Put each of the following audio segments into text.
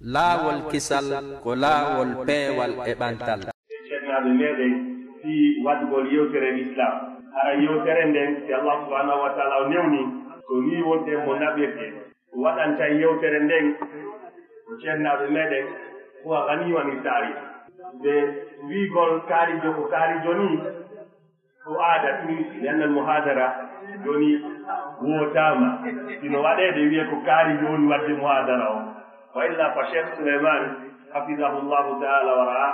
laawol kisal ko laawol peewal e ɓantal. ceernaɓe meɗen fi waɗugol yewtere l'islam ara yewtere nden si allah subhanahu wa taala o newni ko ni wonde mo naɓirte waɗanta yewtere nden ko ceernaɓe meɗen huwa ganiwani taari ɓe wigol kaarijo ko kaarijo ni ko aada ɗum yannal muhadara joni wotama sino waɗede wiye ko kaarijo woni wadde muhadara o wa illa fa cheikh Souleymane hafidahullahu taala wa raa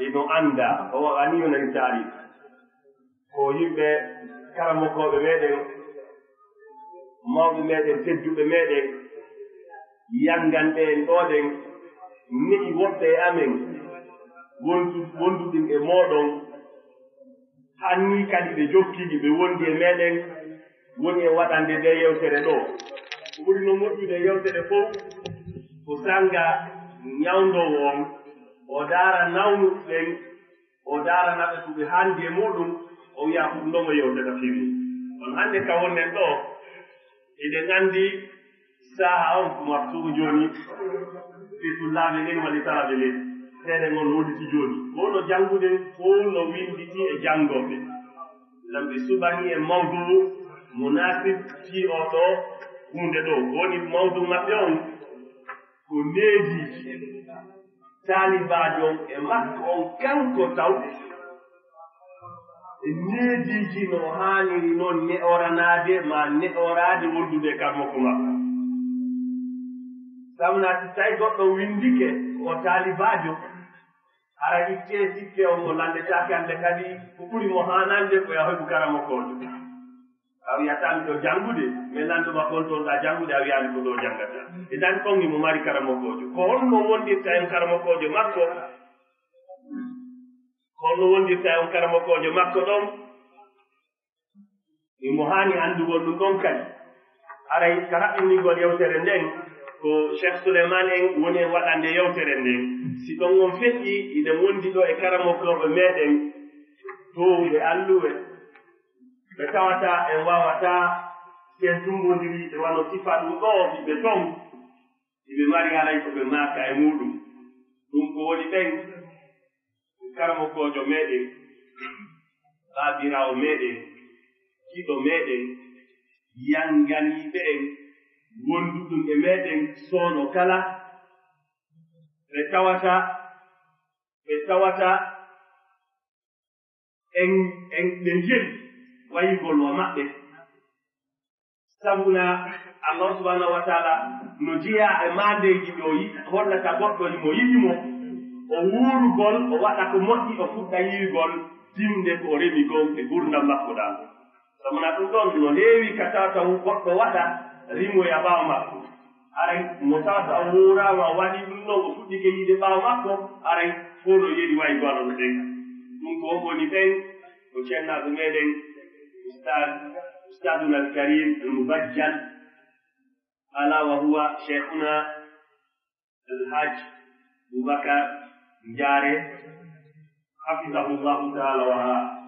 ino anda o ganiwonani taari ko yimɓe karamokoɓe meɗen mawɓe meɗen tedduɓe meɗen yanganɓe en ɗoɗen neɗi woɓɓe e amen wonduɗin e moɗon hanni kadi ɓe jokkiɗi ɓe wondi e meɗen woni e waɗande nde yewtere ɗo ko ɓuri no moƴƴude yewtere fof ko sanga ñawdowo on o daara nawnuɓen o daaranaɓe ko ɓe handi e muɗum o wiya ɗum ndomo yewtata fini on hannde ka wonnen ɗo eɗen anndi saha on ko martugo joni fitullaɓe len wali talaɓe len seeɗe ngon woɗiti joni wono janngude fof no winditi e janngoɓe ngam ɓe suɓani e mawdu munasib fi oɗo hunde ɗo woni mawdu maɓɓe on ko neediji taalibajo e makko on kanko taw e neediji no haaniri noon ne'oranade ma ne'orade wondude karmoko makko sabuna si tawi goɗɗo windike o taalibajo ara itte sikke on mo landetake hande kadi ko ɓuri mo hanande ko ya hoyɓu karamokojo a wiyatami ɗo janngude mais landuma kon toon ɗa janngude a wiyani ko ɗo janngata e dan kongi mo mari karamokojo ko honno wondirta en karamokojo makko honno wondirta on karamokojo makko ɗon imo hani andugol ɗum ɗon kadi aray ka raɓɓinigol yewtere nden ko cheikh Souleymane en woni e waɗande yewtere nden si ɗon on feƴƴi iɗen wondi ɗo e karamokoɓe meɗen towɓe alluɓe ɓe tawata en wawata sen tumbodiri ɓe wano sifa ɗum ɗo ɓiɓɓe ton iɓe mari haray ko ɓe maaka e muɗum ɗum ko woni ɓen karamokojo meɗen ɓaabirawo meɗen kiɗo meɗen yanganiɓe en wonduɗum e meɗen soono kala ɓe tawata en ɓe jeli wayigol wa maɓɓe sabuna allah subhanahu wa taala no jeeya e mandeji ɗo hollata goɗɗo mo yiɗimo o wuurugol o waɗa ko moƴƴi o fuɗɗa yiigol timde ko o remi gon e gurdam makko ɗa sabuna ɗum ɗon no heewi ka tawata goɗɗo waɗa rimoya ɓaawo makko aray mo tawata o wuurama o waɗi ɗum ɗon o fuɗɗike yiide ɓaawo makko aray fof no yeɗi wayigol no ɗen ɗum ko woni ɓen ko ceernaɓe meɗen أستاذنا الكريم المبجل ألا وهو شيخنا الحاج أبو بكر جاري حفظه الله تعالى ورعاه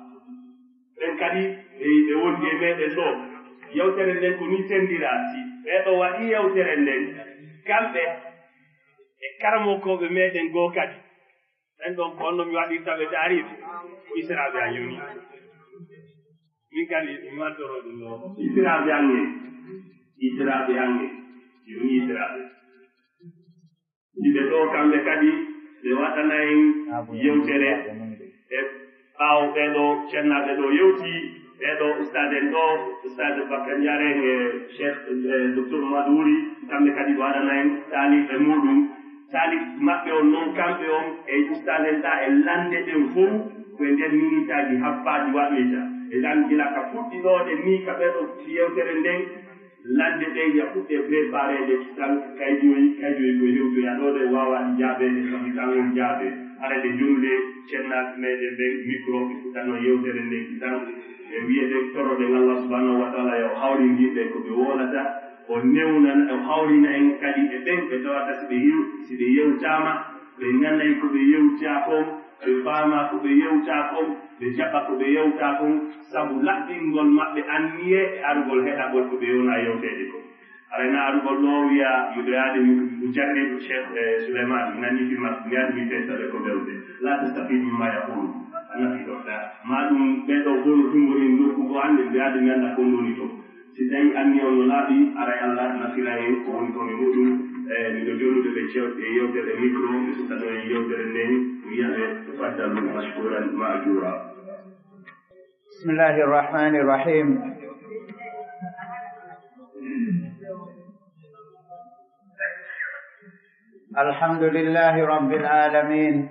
ɓen kadi ɓe wondi e meɗen ɗo yewtere nden ko ni sendirasi ɓeɗo waɗi yewtere nden kamɓe e karamokoɓe meɗen goo kadi ɓen ɗon ko onno mi waɗirtaɓe taarife ko israɓe a yoni min kadi mi mantoro ɗum ɗo israɓe ange yoni israɓe ɗiɓe ɗo kamɓe kadi ɓe waɗana en yewtere e ɓaawo ɓeɗo ceernaɓe ɗo yewti ɓeɗo ustade en ɗo ustade bakar jaren e cheikh docteur madouri kamɓe kadi ɓe waɗana en taaliɓe muɗum taalib maɓɓe on noon kamɓe on e ustade en ɗa e lande ɗen fof koye nder minitaji habbaji waɗita e dan gila ka fuɗɗiɗoɗe ni ka ɓeɗo yewtere nden lande ɗen ya fuɗɗe préparede tan kayjoyi ko hewtoya ɗo ɗe wawaɗi jaabede sabi tan on jaabe arade jumde cennaɓe meɗen ɓen micro ɓe fuɗɗano yewtere nden tan e wiyeɗen toroɗen allah subhanahu wa taala yo hawrin yimɓe ko ɓe wolata o newnan o hawrina en kadi e ɓen ɓe tawata si ɓe yewtama ɓe nanayi ko ɓe yewta kon ɓe faama ko ɓe yewta kon ɓe jaɓa ko ɓe yewta kon sabu laɓɓingol maɓɓe anniye e argol heɗagol ko ɓe yewna yewtede ko arena arugollo wiya yudrade mi jarri Cheikh Souleymane nani fi ma nyaadi mi testa ko bewde la tastafid mimma yaqulu annabi dokta madum be do gonu tumbori nokku go ande yaade nganda ko ndoni to si tawi anni on laabi aray Allah nafila en ko woni ko mi mudum mi do jolude be cew e yewtere micro mi sutano e yewtere ndeni wiyabe faddalu mashkuran ma'jura. Bismillahir Rahmanir Rahim. الحمد لله رب العالمين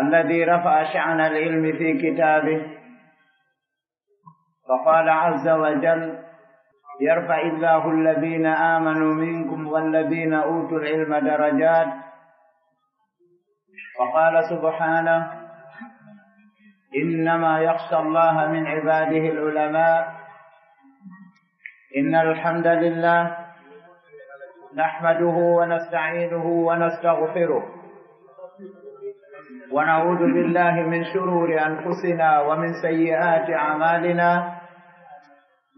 الذي رفع شأن العلم في كتابه فقال عز وجل يرفع الله الذين آمنوا منكم والذين أوتوا العلم درجات وقال سبحانه إنما يخشى الله من عباده العلماء إن الحمد لله نحمده ونستعينه ونستغفره ونعوذ بالله من شرور أنفسنا ومن سيئات أعمالنا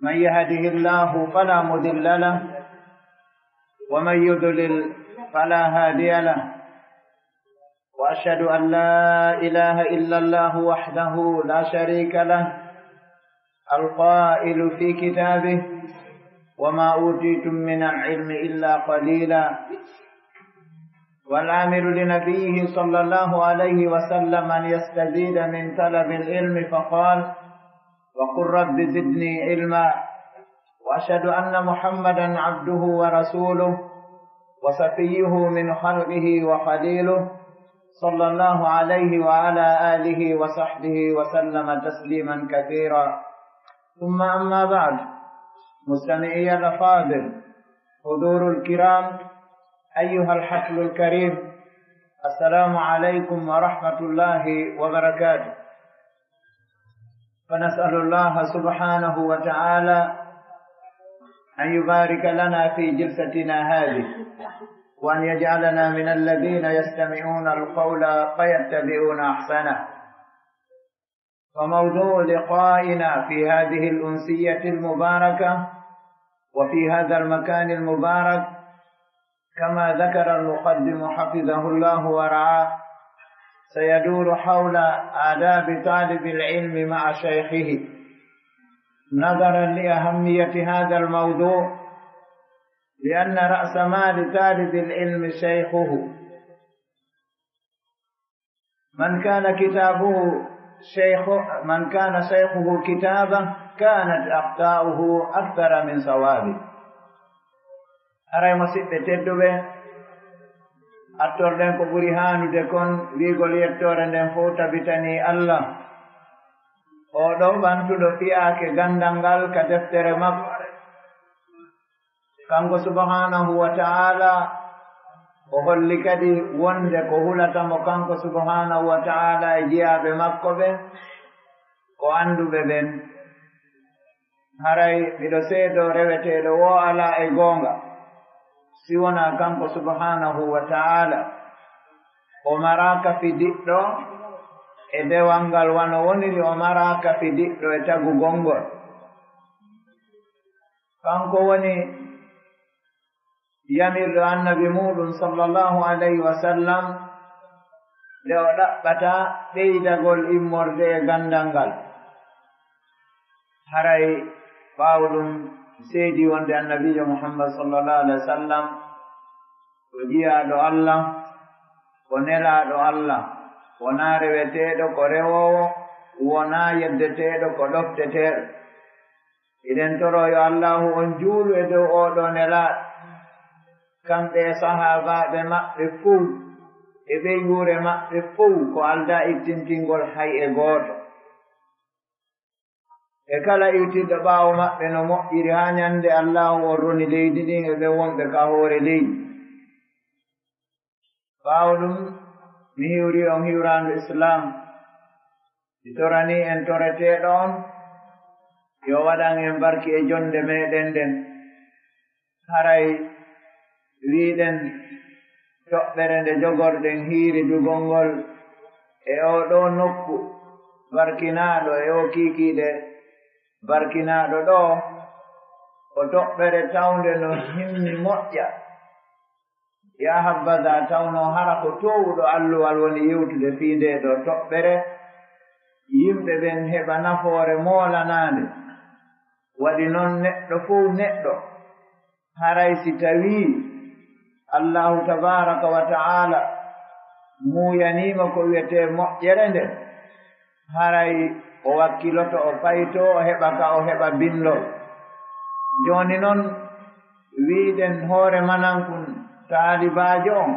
من يهده الله فلا مضل له ومن يضلل فلا هادي له وأشهد أن لا إله إلا الله وحده لا شريك له القائل في كتابه وما أوتيتم من العلم إلا قليلا والآمر لنبيه صلى الله عليه وسلم أن يستزيد من طلب العلم فقال وقل رب زدني علما وأشهد أن محمدا عبده ورسوله وصفيه من خلقه وخليله صلى الله عليه وعلى آله وصحبه وسلم تسليما كثيرا ثم أما بعد مستمعي الأفاضل حضور الكرام أيها الحفل الكريم السلام عليكم ورحمة الله وبركاته. فنسأل الله سبحانه وتعالى أن يبارك لنا في جلستنا هذه وأن يجعلنا من الذين يستمعون القول فيتبعون أحسنه. وموضوع لقائنا في هذه الأنسية المباركة وفي هذا المكان المبارك كما ذكر المقدم حفظه الله ورعاه سيدور حول آداب طالب العلم مع شيخه. نظرا لأهمية هذا الموضوع لأن رأس مال طالب العلم شيخه. من كان شيخه كتابه كانت أخطاؤه أكثر من صوابه. أرى مسيح تدوبه أتورن كبريهان دكون ويقول يتورن فوتا بتني الله أولو بانتو دفيا كغندنغال كدفتر مك كانغو سبحانه وتعالى وهل كدي وند كهولة مكانغو سبحانه وتعالى إجياب مكوبه وأندو ببن haray miɗo seedo reweteɗo wo ala e goonga si wona kanko subhanahu wa ta'ala o maraka fi diɗɗo e dewal ngal wano woniri o maraka fi diɗɗo e tagu gongol. kanko woni yamirɗo annabi muɗum sallallahu alayhi wa sallam nde o ɗaɓɓata ɓeydagol immorde e gandal ngal. haray ɓaawo ɗum seedi wonde annabijo Muhammad sallallahu alaihi wa sallam o jiyaaɗo Allah o nelaaɗo Allah wonaa reweteeɗo ko rewowo wonaa yeddeteeɗo ko ɗofteteeɗo. eɗen toro yo Allahu on juulu e dow oɗo nelaaɗo kamɓe e sahaabaɓe maɓɓe fuu e ɓeywure maɓɓe fuu ko aldaa ittintingol hay e gooto. e kala iwtiɗɗo ɓaawo maɓɓe no moƴƴiri haa nyande Allahu o roni leydi ɗin e ɓe wonɓe ka hoore leydi. ɓaawo ɗum mi hiwri on hiwraandu Islam mi torani en toreteeɗo on yo waɗan en barki e jonde meɗen nden. haray wiiɗen toɓɓere nde jogorɗen hiiri dugol ngol e oɗo nokku barkinaaɗo e o kiikiiɗe barkinaaɗo ɗo ko toɓɓere tawnde no himmi moƴƴa ya habbaza tawno hara ko towuɗo alluwal woni yewtude fii nde ɗo toɓɓere yimɓe ɓen heɓa nafoore moolanaande waɗi noon neɗɗo fof neɗɗo haray si tawii allahu tabaraka wa ta'ala muuyaniima ko wiyetee moƴƴere nde haray o wakkiloto o payto o heɓa ka o heɓa bindol jooni noon wiiden hoore manankun taalibaajo on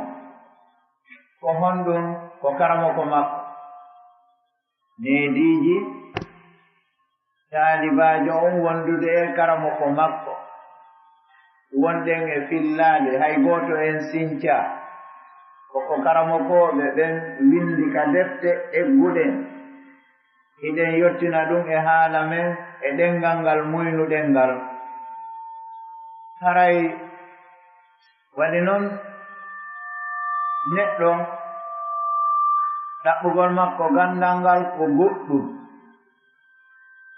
ko honɗum ko karamoko makko neediiji taalibaajo on wondude e karamoko makko wonɗen e fillaade hay gooto en sincaa koko karamokooɓe ɓen windi ka defte egguɗen hiɗen yottina ɗum e haala men e ɗenngal ngal muynuɗen ngal haray waɗi noon neɗɗo ɗaɓɓugol makko gandal ngal ko goɗɗum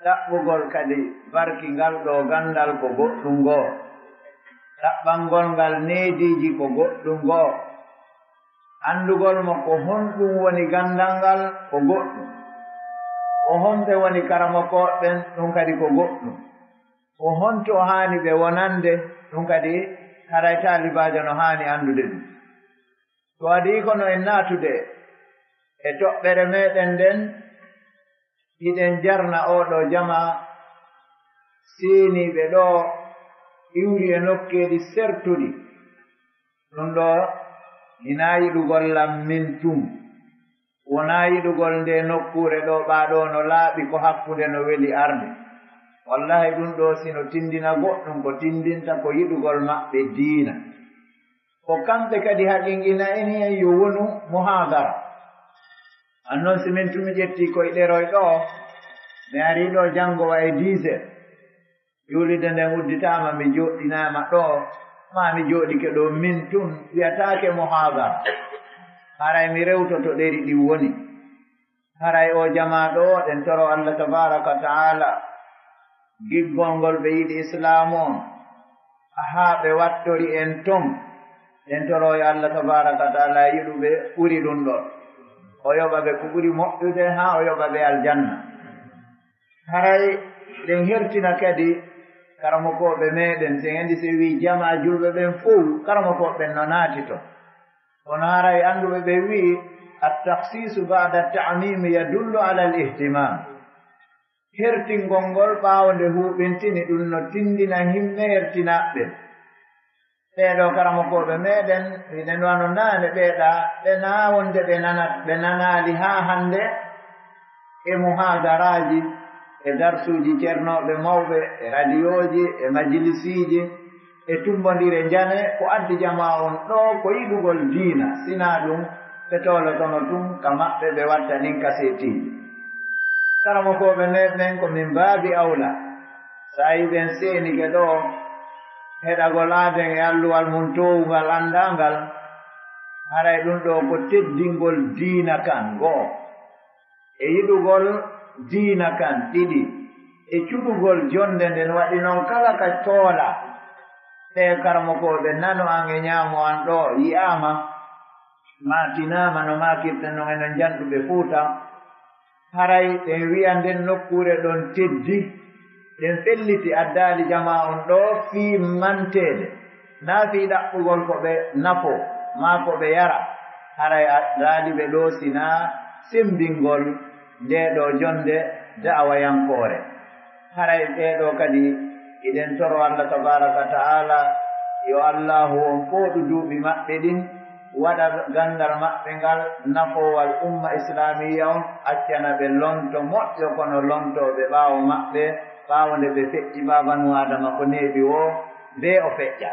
ɗaɓɓugol kadi barki ngal ɗo gandal ko goɗɗum ngoo ɗaɓɓangol ngal neediiji ko goɗɗum ngoo andugol mo ko honɗum woni gandal ngal ko goɗɗum o honɓe woni karamokoɓen ɗum kadi ko goɗɗum o honto haani ɓe wonande ɗum kadi haray taalibaajo no haani anndude ɗum to waɗii kono en naatude e toɓɓere meɗen nden hiɗen jarna oɗo jama siiniiɓe ɗo iwri e nokkeeɗi sertuɗi ɗum ɗo hinaa yiɗugol lam min tum wonaa yiɗugol nde nokkuure ɗo ɓaaɗo no laaɓi ko hakkunde no weli arde wallahi ɗum ɗo sino tindina goɗɗum ko tindinta ko yiɗugol maɓɓe diina ko kamɓe kadi haqqingina en hen yo wonu muhadara annoon si min tumi ƴettii koye ɗeroy ɗo mi arii ɗo janngowa e 10 heures juulide nden udditaama mi jooɗɗinaama ɗo maa mi jooɗike ɗo min tun wiyataake muhadara haray mi rewtoto ɗeri ɗi woni haray o jamaa ɗo ɗen toro allah tabaraka wa taala giggol ngol ɓe yiɗi islamu on haa ɓe wattori en ton ɗen toro yo allah tabaraka wa taala yiɗuɓe ɓuri ɗum ɗon o yoɓa ɓe ko ɓuri moƴƴude haa o yoɓa ɓe aljanna haray ɗen hertina kadi karamokoɓe meɗen sen anndi so wii jama julɓe ɓen fof karamokoɓen no naati to kono haray annduɓe ɓe wii attahsisu bada tamimi yadullu ala al ihtimam hertingol ngol ɓaawo nde huuɓintini ɗum no tindina himɓe hertinaɓɓe ɓeeɗo karamokoɓe meɗen wiɗen wano naane ɓeeɗa ɓe naa wonde ɓe nanaali haa hannde e muhadaraji e darsuuji ceernoɓe mawɓe e radioji e majlisiiji e tumbondire jane ko addi jama on ɗo ko yiɗugol diina sinaa ɗum ɓe tolotono tun ka maɓɓe ɓe watta ɗin kasetiiji karamokoɓe meɗen ko min mbaabi awla so a yiɓen seenike ɗo heɗagol aaden e alluwal mum towungal anndangal haray ɗum ɗo ko teddingol diina kan go'o e yiɗugol diina kan ɗiɗi e cuɗugol jonde nden waɗi noon kala ka toola ɓe karamokoɓe nano an e ñaamo an ɗo yi'aama maatinaama no maakirten non enen janɗuɓe fuuta haray ɗen wi'a nden nokkuure ɗon teddi ɗen felliti addaali jama on ɗo fii manteede naa fii ɗaɓɓugol ko ɓe nafo maa ko ɓe yara haray addaali ɓe ɗo sinaa sembingol nde ɗo jonde da'awayankoore haray ɓeeɗo kadi iɗen toro allah tabaraka wa ta'ala yo allahu on fooɗu duuɓi maɓɓe ɗin waɗa gandal maɓɓe ngal nafoowal umma islamiya on accana ɓe lonto moƴƴo kono lontooɓe ɓaawo maɓɓe ɓaawo nde ɓe feƴƴi baabanu adama ko neeɓi o bee o feƴƴa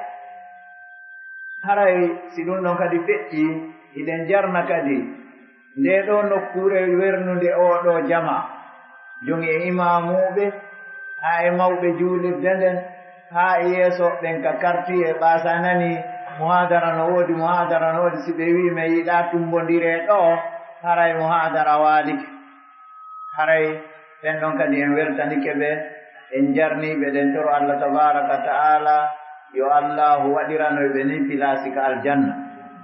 haray si ɗum ɗon kadi feƴƴi iɗen jarna kadi nde ɗo nokkuure wernunde oɗo jama jongi e imamuɓe haa e mawɓe juulirde nden haa e yeeso ɓen ka karti e ɓaasa nani muhadara no woodi si ɓe wi mi yiɗaa tumbondire ɗo haray muhadara waalike haray ɓen ɗon kadi en weltanike ɓe en jarniɓe ɗen toro Allah tabaraka ta'ala yo allahu waɗiranoyɓe ni pilasi ka aljanna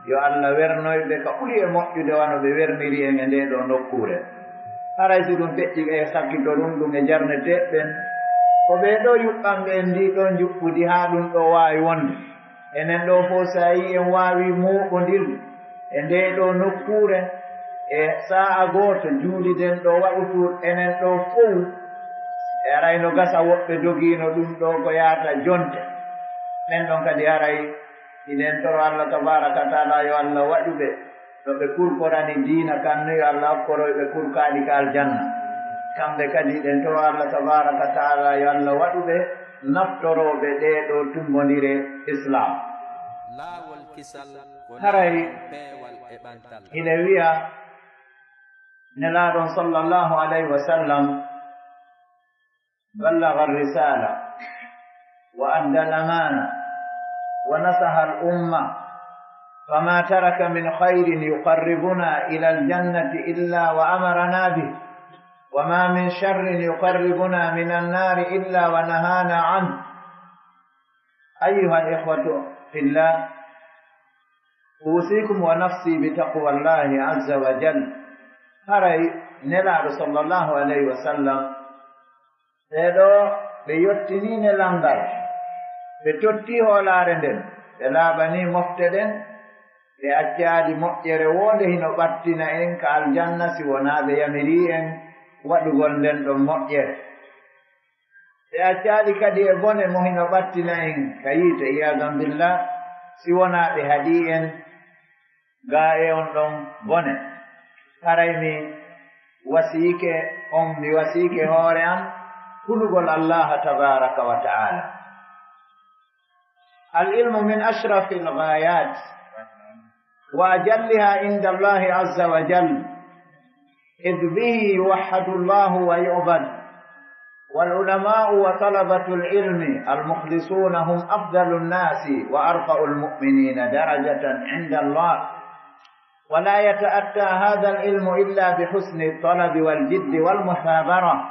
yo Allah wernoyɓe ka ɓuri e moƴƴude wano ɓe werniri en e nde ɗo nokkure haray si ɗum feƴƴi e sakkito ɗum e jarne teɓɓen ko ɓeeɗo yuɓɓanɓe en ndi ɗon juɓɓudi haa ɗum ɗo waawi wonde enen ɗo fof so a yii en waawi muuɓondirde e nde ɗo nokkure e sa'a gooto juuliɗen ɗo waɗutu enen ɗo fof e arayno gasa woɓɓe dogiino ɗum ɗo ko yahata jonte ɓen ɗon kadi aray inen toro Allah tabaraka taala yo Allah waɗuɓe no ɓe kurkorani diina kanno yo Allah hokkoroyɓe kurkaaɗi ka aljanna kamɓe kadi ɗen toro Allah tabaraka taala yo Allah waɗuɓe naftoroɓe ɗeɗo tumbodire islam haray ine wiya nelaɗon sallllahu alayhi wa sallam ballaga arrisala wa adda al-amana wa nasaha al-umma fama taraka min khayrin yuqarribuna ila al-jannati illa wa amarana bih وما من شر يقربنا من النار إلا ونهانا عنه أيها الإخوة في الله أوصيكم ونفسي بتقوى الله عز وجل هري نلعب صلى الله عليه وسلم إذا بيوتنين لنغل بتوتي هولارندن بلابني مفتدن بأجاد مؤجر وله نبتنا إنك الجنة سونا بيمريئن waɗugol nden ɗon moƴƴere e accaali kadi e bone mo hino ɓattina en ka yiite iyadam billah si wonaa ɓe haɗii en gaa e on ɗon bone haray mi wasiike hoore am hulugol allaha tabaraka wa ta'ala al-ilmu min ashrafi al-ghayat wa ajalliha inda allahi azza wa jalla إذ به يوحد الله ويعبد والعلماء وطلبة العلم المخلصون هم أفضل الناس وأرفع المؤمنين درجة عند الله ولا يتأتى هذا العلم إلا بحسن الطلب والجد والمثابرة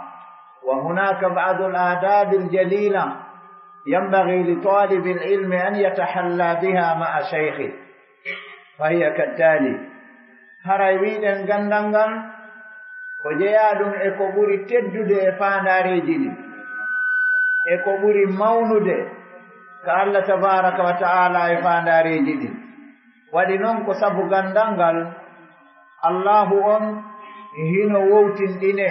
وهناك بعض الآداب الجليلة ينبغي لطالب العلم أن يتحلى بها مع شيخه فهي كالتالي هرايبين غندنغان ko jeyaɗum e ko ɓuri teddude e faandareji ɗi e ko ɓuri mawnude ka Allah tabaraka wa ta'ala e faandareji ɗi waɗi noon ko sabu gandal ngal Allahu on hino wowtinɗine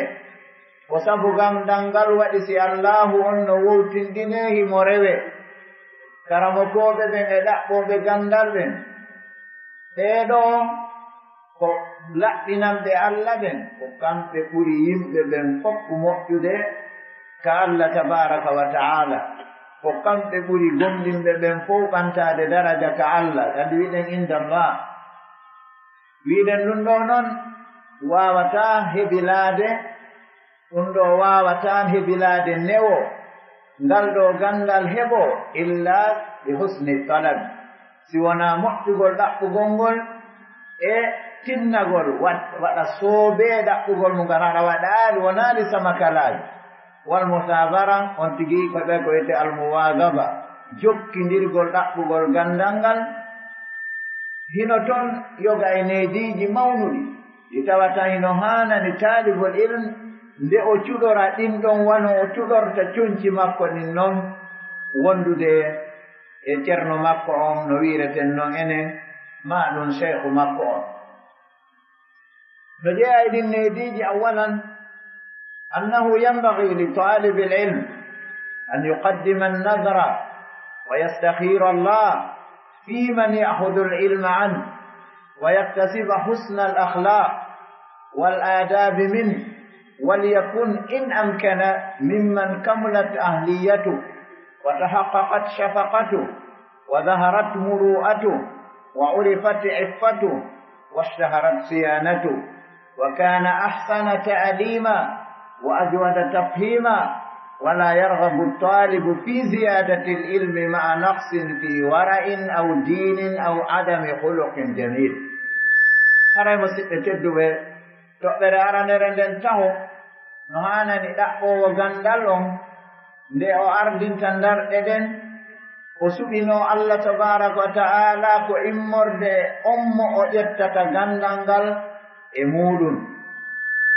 ko sabu gandal ngal waɗi si Allahu on no wowtinɗine himo rewe karamokoɓe ɓen e ɗaɓɓoɓe gandal ɓen ɓeeɗo ko laɓɓinanɓe Allah ɓen ko kamɓe ɓuri yimɓe ɓen fof moƴƴude ka Allah tabaraka wa ta'ala ko kamɓe ɓuri gomɗinɓe ɓen fof ɓantade daraja ka Allah kadi wiɗen indallah wiɗen ɗum ɗo noon wawata heɓilade ɗum ɗo wawata heɓilade newo ngal ɗo gandal heɓo illa bi husni talab si wona moƴƴugol ɗaɓɓugol ngol e tinnagol waɗa soobe ɗaɓɓugol mu ngal haɗa waɗaali wonaali samakalaali wal musabara on tigi ko ɓe ko wiyete almuwagaba jokkindirgol ɗaɓɓugol gandal ngal hino toon yoga e neediiji mawnuɗi ɗi tawata hino haanani taalibol ilm nde o cuɗora ɗin ɗon wano o cuɗorta cuñci makko ɗin noon wondude e ceerno makko on no wiireten noon enen ma ɗum cheikhu makko on no jeeya e ɗin neediiji awalan annahu yanbaghi li talibi al-ilm an yuqaddima an-nadra wa yastakhira Allah fi man ya'khudhu al-ilma anhu wa yaktasiba husna al-akhlaq wal adab minhu وليكن إن أمكن ممن كملت أهليته وتحققت شفقته وظهرت مروءته وعرفت عفته واشتهرت صيانته وكان أحسن تعليما وأجود تفهيما ولا يرغب الطالب في زيادة العلم مع نقص في ورع أو دين أو عدم خلق جميل هذا مسئلة تدوه toɓɓere aranere nden taho no haanani ɗaɓɓowo gandal on nde o ardinta ndarɗe ɗen o suɓino Allah tabaraka wa ta'ala ko immorde mo o ƴettata gandal ngal e muɗum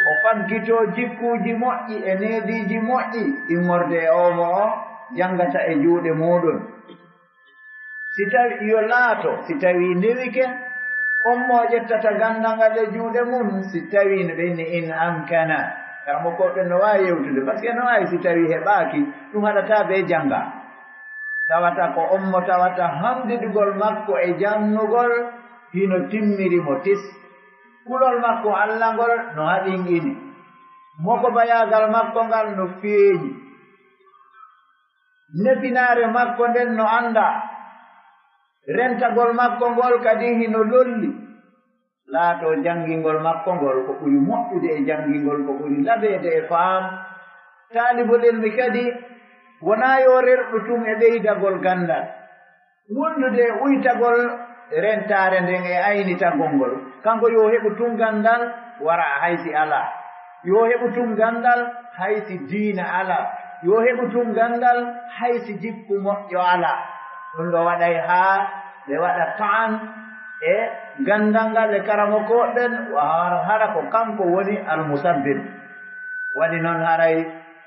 o faggito jikkuji moƴƴi e neediji moƴƴi immorde mo o jangata e juuɗe muɗum si tawi yo laato si tawi ndewike mo o ƴettata gandal ngal e juuɗe mum si tawi no ɓenni in amkana karamo koɓe no wawi yewtude par ce que no wawi si tawi heɓaki ɗum haɗata ɓe janga tawata ko mo tawata hamdidugol makko e jannugol hino timmirimo tis kulol makko Allah ngol no haɗinɗini moko bayagal makko ngal no feeñi nefinaare makko nden no anda rentagol makko ngol kadi hino lolli laato janngingol makko ngol ko ɓuri moƴƴude e janngingol ko ɓuri labeede e faam taalibol ilmi kadi wonaa yo rerɗutum e ɓeydagol gandal wondude uytagol rentaare nden e aynitagol ngol kanko yo heɓu tum gandal wara haysi alaa yo heɓu tum gandal haysi diina alaa yo heɓu tum gandal haysi jikku moƴƴo alaa ɗum ɗo waɗay haa ɓe waɗa ta'an e gandal ngal e karamokoɓen hara ko kanko woni almusabbib waɗi noon haray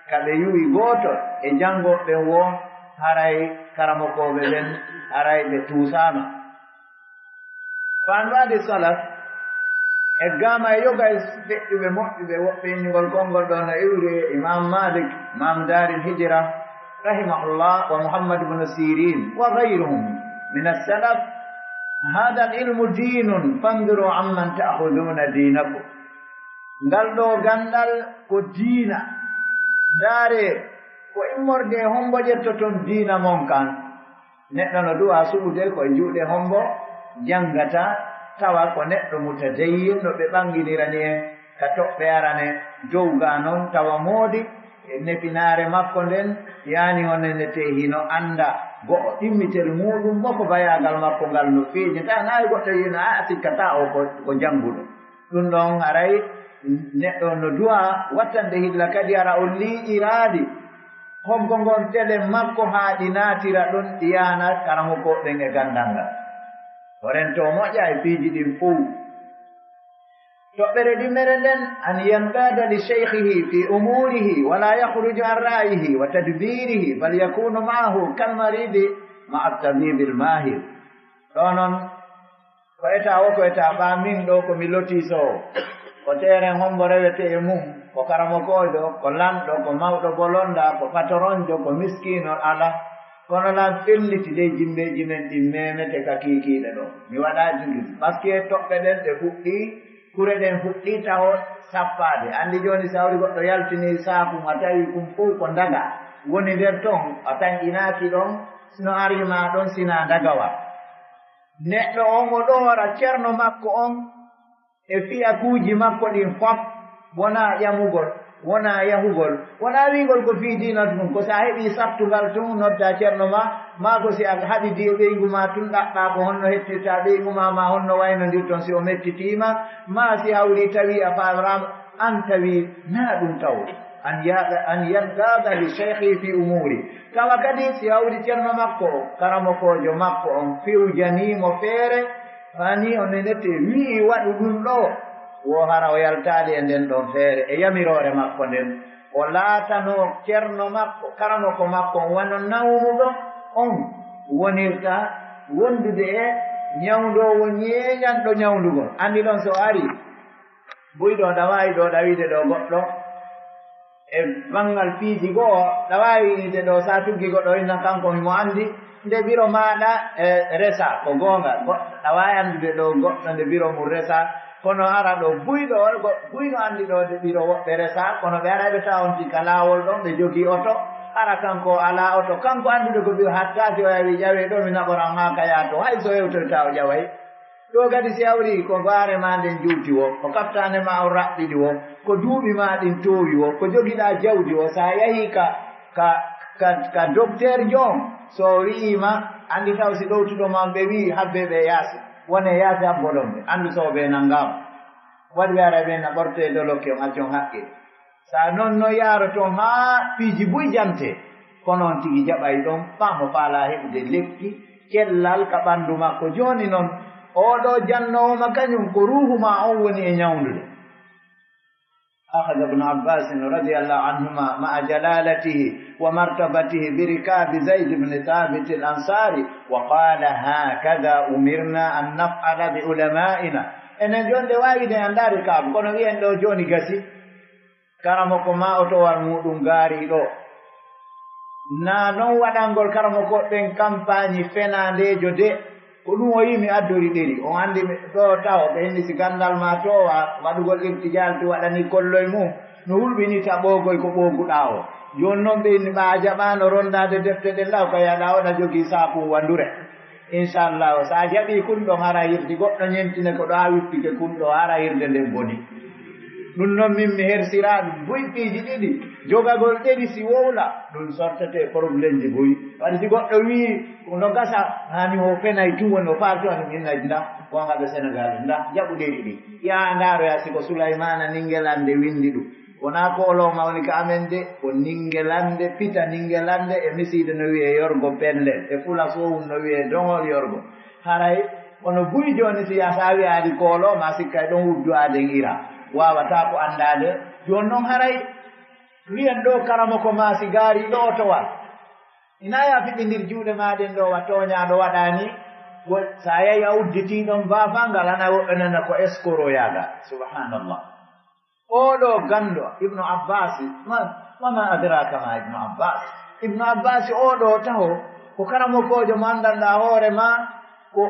kaɓe yuwi gooto e janngoɓe wo haray karamokoɓe ɓen haray ɓe tuusama fanwaade salaf e gama e yoga e feƴƴuɓe moƴƴuɓe woɓɓe innugol konngol ɗo no iwri imam malik imam dari lhijra rahimahullah wa muhammad ibnu sirin wa gayruhum min assalaf hada alilmu dinun fanduru amman ta'khuduna dinakum ngal ɗo gandal ko diina ndaare ko immorde hombo ƴettoton diina mon kan neɗɗo no duwa suɓude koye juuɗe hombo janngata tawa ko neɗɗo mutadayyin no ɓe ɓanginirani en ka toɓɓe arane dowga noon tawa moodi e nefinaare makko nden yaani honenete hino annda go'o ɗimmitel muɗum moko bayagal makko ngal no feeñi ta naayi goɗɗo yino a sikkata o ko jannguɗo ɗum ɗon aray neɗɗo no duwa wattande hilla kadi ara o liiƴiraadi honko ngon tele makko haa ɗi naatira ɗon ɗi yaana karamo koɓɓen e gandal ngal o rento moƴƴa e piiji ɗin fof toɓɓere ɗimmere nden an yanqada li cheikhihi fi umurihi wala yahruju an ra'yihi wa tadbirihi bal yakunu maahu kalmaridi ma attabibi lmahir ɗo noon ko eta wo ko eta ɓa min ɗo komi lotiisoo ko teeren hombo rewete e mum ko karamokojo ko lanɗo ko mawɗo bolonda ko patoronjo ko miskino ala kono lan felliti ley jimbeji men ɗi memete ka kiikiiɗe ɗo mi waɗaji ɗum par ce que toɓɓe ɗen ɗe fuɗɗi kure ɗen fuɗɗi tawo sappaade anndi jooni sawri goɗɗo yaltini saakum a tawi kum fof ko ndaga woni nder ton a tañƴinaaki ɗon sino arima ɗon sina ndagawa neɗɗo on o ɗoora ceerno makko on e fiyakuuji makko ɗin fof wonaa ƴamugol wonaa yahugol wonaa wiigol ko fii diina ɗum ko so a heɓii sattungal tun nodda ceerno ma ko si a haɗidii e ɓeygu ma tun ɗaɓɓaa ko honno hettirta ɓeygu ma honno waynondir toon si o mettitiima ma si hawri tawi a faamraama an tawi naa ɗum taw an yanqada li cheikhi fi umuri tawa kadi si hawri ceerno makko karamokojo makko on fiwjaniimo feere hani o nenete wii waɗu ɗum ɗo wo hara o yaltaali e nden ɗon feere e yamiroore makko nden o laatano ceerno makko karamoko makko wano nawnuɗo on wonirta wondude e ñawndoowo ñeeñanɗo ñawndugol anndi ɗon so ari buyɗo ɗa waawi ɗo ɗawiide ɗo goɗɗo e banngal piiji goo ɗa waawi wiide ɗo sa tuggi goɗɗo inna kanko mimo anndi nde biro maaɗa e resa ko goonga ɗa waawi anndude ɗo goɗɗo nde biro mum resa kono ara ɗo buyno anndi ɗo de biro woɓɓe resa kono ɓe ara ɓe tawonti ka laawol ɗon ɓe jogii oto ara kanko alaa oto kanko anndude ko ɓio hattaaki o yawi ƴawee ɗo mi naɓoran haa ka yaato hay so hewtoyta o ƴaway ɗo kadi si hawri ko baare ma nden juuti wo ko kaftane ma o raɓɓiɗi wo ko duuɓi ma ɗin toowi wo ko jogiɗaa jawdi o so a yahii ka docteur joom so wi'ima anndi taw si ɗowtuɗo ma ɓe wii habbe ɓe yaasi wone yaasi habboɗon ɓe anndu sow ɓe nanngama waɗi ɓe ara ɓe na ɓorte dolokke on accon haqqe sa noon no yaaro toon haa piiji buy jante konon tigi jaɓay ɗon famo faala heɓde lekki cellal ka ɓanndu makko jooni noon oɗo jannooma kañum ko ruuhu ma on woni e ñawndude أخذ ابن عباس رضي الله عنهما مع جلالته ومرتبته بركاب زيد بن ثابت الأنصاري وقال هكذا أمرنا أن نفعل بعلمائنا إن جون دوايد أن لا ركاب كنا بين دو جوني غسي كرامكم ما أتوار مودون غاري دو na non waɗangol karamo goɗɗen campagne fenandejo de ko ɗum o yimi addori ɗeri on anndi ɗo taw ɓe henndi si gandal ma to waɗugol irtijalti waɗani kolloye mum no hulɓini taɓogoy ko ɓoguɗa o joni noon ɓe inni ɓa jaɓano rondade defte ɗen law ko yaɗa oɗa jogii sapum wandure inchallahu sa jaɓi kunɗo hara hirdi goɗɗo ñentine ko ɗo ha wippike kunɗo hara hirde nden boni ɗum noon min mi hersiraɗum buypiiji ɗiɗi jogagol ɗeɗi si wowla ɗum sortete probléme ji boyi waɗi si goɗɗo wii no gasa hani o fenay tuwon o faatu ani minna nda wongaɓe sénégal nda jaɓuɗeɗi ɗi ya ndaroya siko souleymana ningelande windi ɗum wona kooloma woni ka amen de ko ningelande pita ningelande e misiide no wiye yorgo pellel e fula sowum no wiye dongol yorgo haray kono buy joni si ya sa wiyaadi kooloma sikkay ɗon wuddu aden ira wawata ko andade joni noon haray wiyen ɗo karama ko ma si gaari ɗo towal ina ya fiɗindir juuɗe maɗen ɗo wa toñaɗo waɗani sa yehi a udditiɗon bafangal ana woɓɓenana ko escoro yaga subhanallah oɗo gando ibnu abbas mama adraka ma ibnu abbas oɗo taho ko karamokojo mo andanɗa hoore ma ko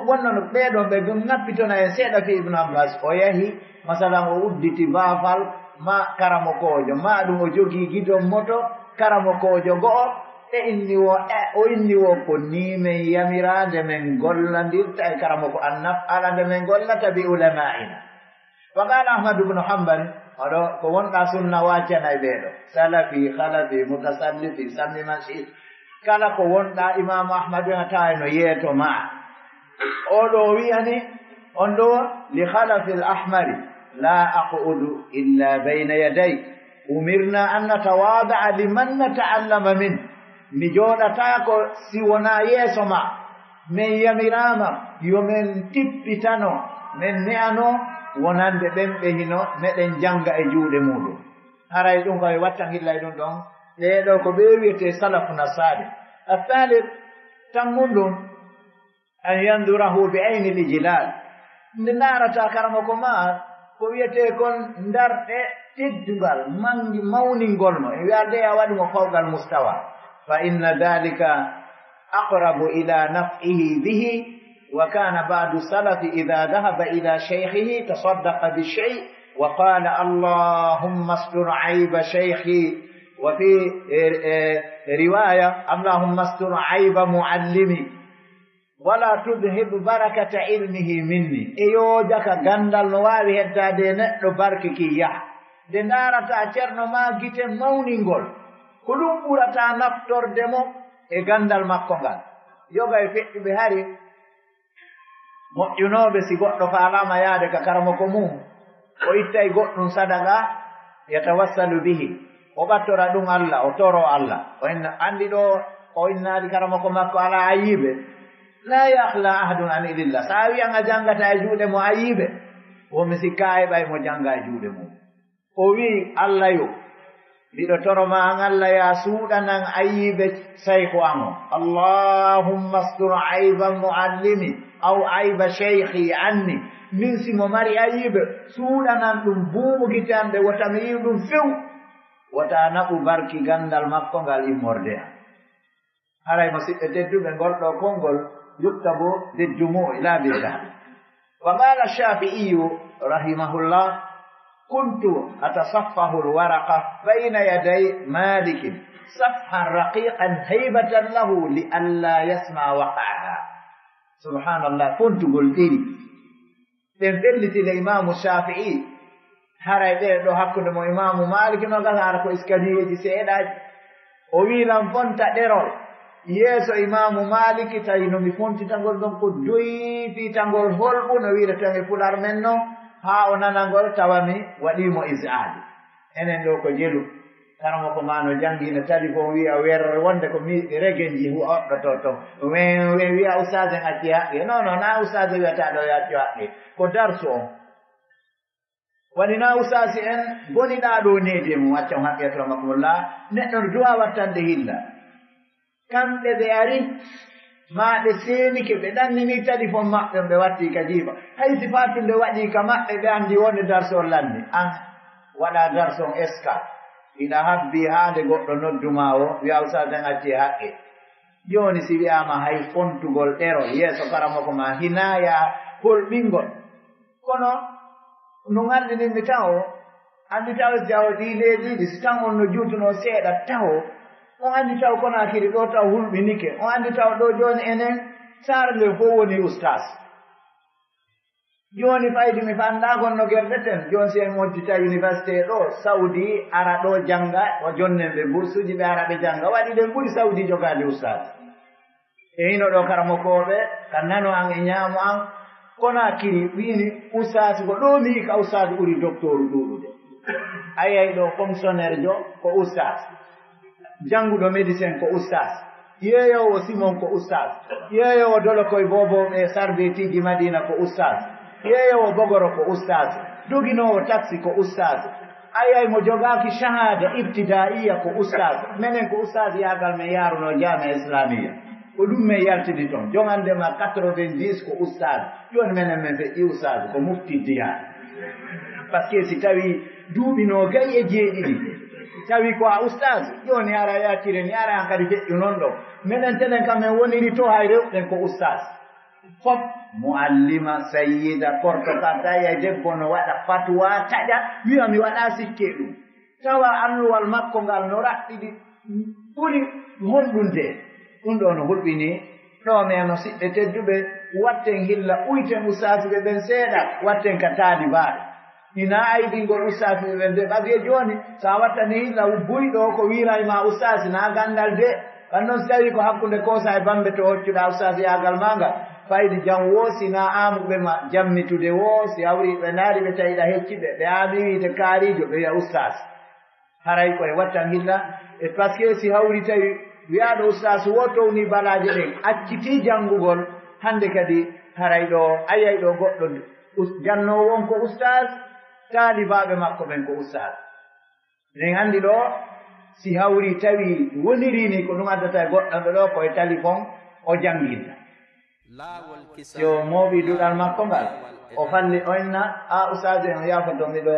wonnono ɓeɗo ɓe ngappitona en seeɗa fi ibnu abbas o yahi masalan o udditi baafal ma karamokojo ma ɗum o jogii gidon moto karamokojo go'o e inni wo ko ni men yamirade men gollandirta e karamoko annaf alande men gollata bi ulama'ina wa qala ahmad ibn hanbal oɗo ko wonɗa sunna waccana e ɓeeɗo salafi halafi mutasallifi sammi man shi kala ko wonɗa imamu ahmadu en tawa no yeeto ma oɗo wiyani on ɗo li halafi l ahmari la aqudu illa bayna yaday umirna an natawada'a liman nata'allama min mi jooɗata ko si wona yeeso ma min yamirama yo min tippitano min ne'ano wonande ɓen ɓe hino meɗen janga e juuɗe muɗum haray ɗum koye watta hillay ɗum ɗon ɗeɗo ko ɓe wiyete salafuna salih athalith tanngundum an yandurahu bi ayni l ijlal nde ndaarata karama ko ma ko wiyete kon ndarɗe teddungal mangi mawningol mo e wiyade a waɗi mo fawgal mustawa fa inna dhalika aqrabu ila naf'ihi bihi wa kana ba'du salafi idha dhahaba ila shaykhihi tasaddaqa bi shay' wa qala allahumma astur ayba shaykhi wa fi riwaya allahumma astur ayba muallimi wala tudhib barakata ilmihi minni e yo jaka gandal no wawi heddade neɗɗo barke ki yaha nde ndarata ceerno ma gite mawningol ko ɗum ɓurata naftorde mo e gandal makko ngal yoga e feƴƴuɓe hari moƴƴunoɓe si goɗɗo faalama yaade ka karamo ko mum o ittay goɗɗum sadaka yatawassalu bihi o ɓattora ɗum allah o toro allah o andi ɗo o innadi karamo ko makko ala ayiɓe la yahla ahadun an ilillah sa wiyan a jangata e juuɗe mo ayiɓe womi sikka heɓay mo janga e juuɗe mum o wi allah yo mbiɗo toroma an allah ya suuɗanan ayiɓe sayko an o allahumma astur ayba muallimi aw ayba cheikhi anni min simo mari ayiɓe suuɗanan ɗum buumugitande wota mi yiw ɗum few wota naɓu barki gandal makko ngal immorde am haray mo siɓɓe tedduɓe ngolɗo konngol يكتب للجموع لا بالذهب وقال الشافعي رحمه الله كنت أتصفه الورقة بين يدي مالك صفحا رقيقا هيبة له لئلا يسمع وقعها سبحان الله كنت قلت لي تنفلت الإمام الشافعي هراي دو حكم إمام مالك نقول هاركو إسكالية سيداج ويلان فنت درول yeeso imamu maliki tawi no mi fontitangol ɗon ko doyfitangol holɓu no wirata mi pular men noon haa o nanangol tawa mi waɗimo isadi enen ɗo ko jelu karamo ko mano jangina téléphone wi'a wer wonde ko mi regenji hu oɗɗoto to we wi'a ustade acci haqqe non na ustade wiyata ɗo acci haqqe ko darsu on woni na ustasi en boniɗa ɗo needi mum accam haqqe to makumullah neɗɗo duwa wattande hilla kamɓe ɓe ari ma ɓe seenike ɓe ɗannini téléphone maɓɓe ɓe watti ka jiiba hay si fatunde waɗi ka maɓɓe ɓe andi wonde darsol lanni an waɗa darson esca ina habbi haande goɗɗo nodduma o wiya usaden acci haqqe joni si wiyama hay fontugol ɗerol yeeso karamoko ma hinaya holɓingol kono no ngarɗininmi taw andi taw jawo ɗileɗiɗi si tan on no juutuno seeɗa taw on andi taw Konakiri ɗo taw hulɓinike on andi taw ɗo joni enen sarle fof woni ustas joni faydi mi fanda gonno gerɗeten joni si en moddita université ɗo Saudi ara ɗo janga o jonnen ɓe boursuji ɓe ara ɓe janga waɗi ɗen ɓuuri Saudi jogade ustas e hino ɗo karamokoɓe ka nano an e ñaamo an Konakiri wini ustas ko ɗo mi ka ustas ɓuuri docteur ɗuɗude ayay ɗo fonctionnaire jo ko ustas janguɗo médecin ko ustas yeeyowo Simon ko ustas yeeyowo dolo koye boboɓe sarbetiji Madina ko ustas yeeyowo bogoro ko ustas doginowo taxi ko ustas ayay mo jogaki shahada ibtidaiya ko ustas menen ko ustas yagal men yaruno jama islamia ko ɗum men yaltidi toon jogandema 90 ko ustas joni menen men feƴƴi ustas ko mufti diya par ce que si tawi duuɓino gayi e jeeɗiɗi tawi ko a ustas joni ara yaccire ni ara han kadi feƴƴu noon ɗo minen tenen kam men woniri to hay rewɗen ko ustas fof muallima sayyida portokata ya debbo no waɗa fatwa taƴa wiya mi waɗa sikke ɗum tawa alluwal makko ngal no raɗɗiɗi ɓuri honɗunde ɗum ɗo no hulɓini ɗo men no siɓɓe tedduɓe watten hilla uyten ustasiɓe ɓen seeɗa watten ka taalibaɓe ina aydingol ustasiɓe ɓen de ɓage joni sa wattani hilla buyɗo ko wirayma ustasi na gandal de kan noon so tawi ko hakkude kosa e bambe to hoccuɗa ustasi yagal maga faydi jam woosina amuɓe ma jammitude wo si hawri ɓe naari ɓe tawiɗa hecciɓe ɓe aami wiide kaarijo ɓe wiya ustas haray koye wattan hilla e par ce que si hawri tawi wiyaɗo ustas wotowni balaje ɗen acciti janngugol hande kadi haray ɗo ayay ɗo goɗɗo jannowo won ko ustas taalibaɓe makko ɓen ko ustas nden anndi ɗo si hawri tawi wonirini ko ɗum addata e goɗɗo ɗo koye téléphone o jannginta yo mooɓi duɗal makko ngal o falli oynna a ustade en yafoto miɗo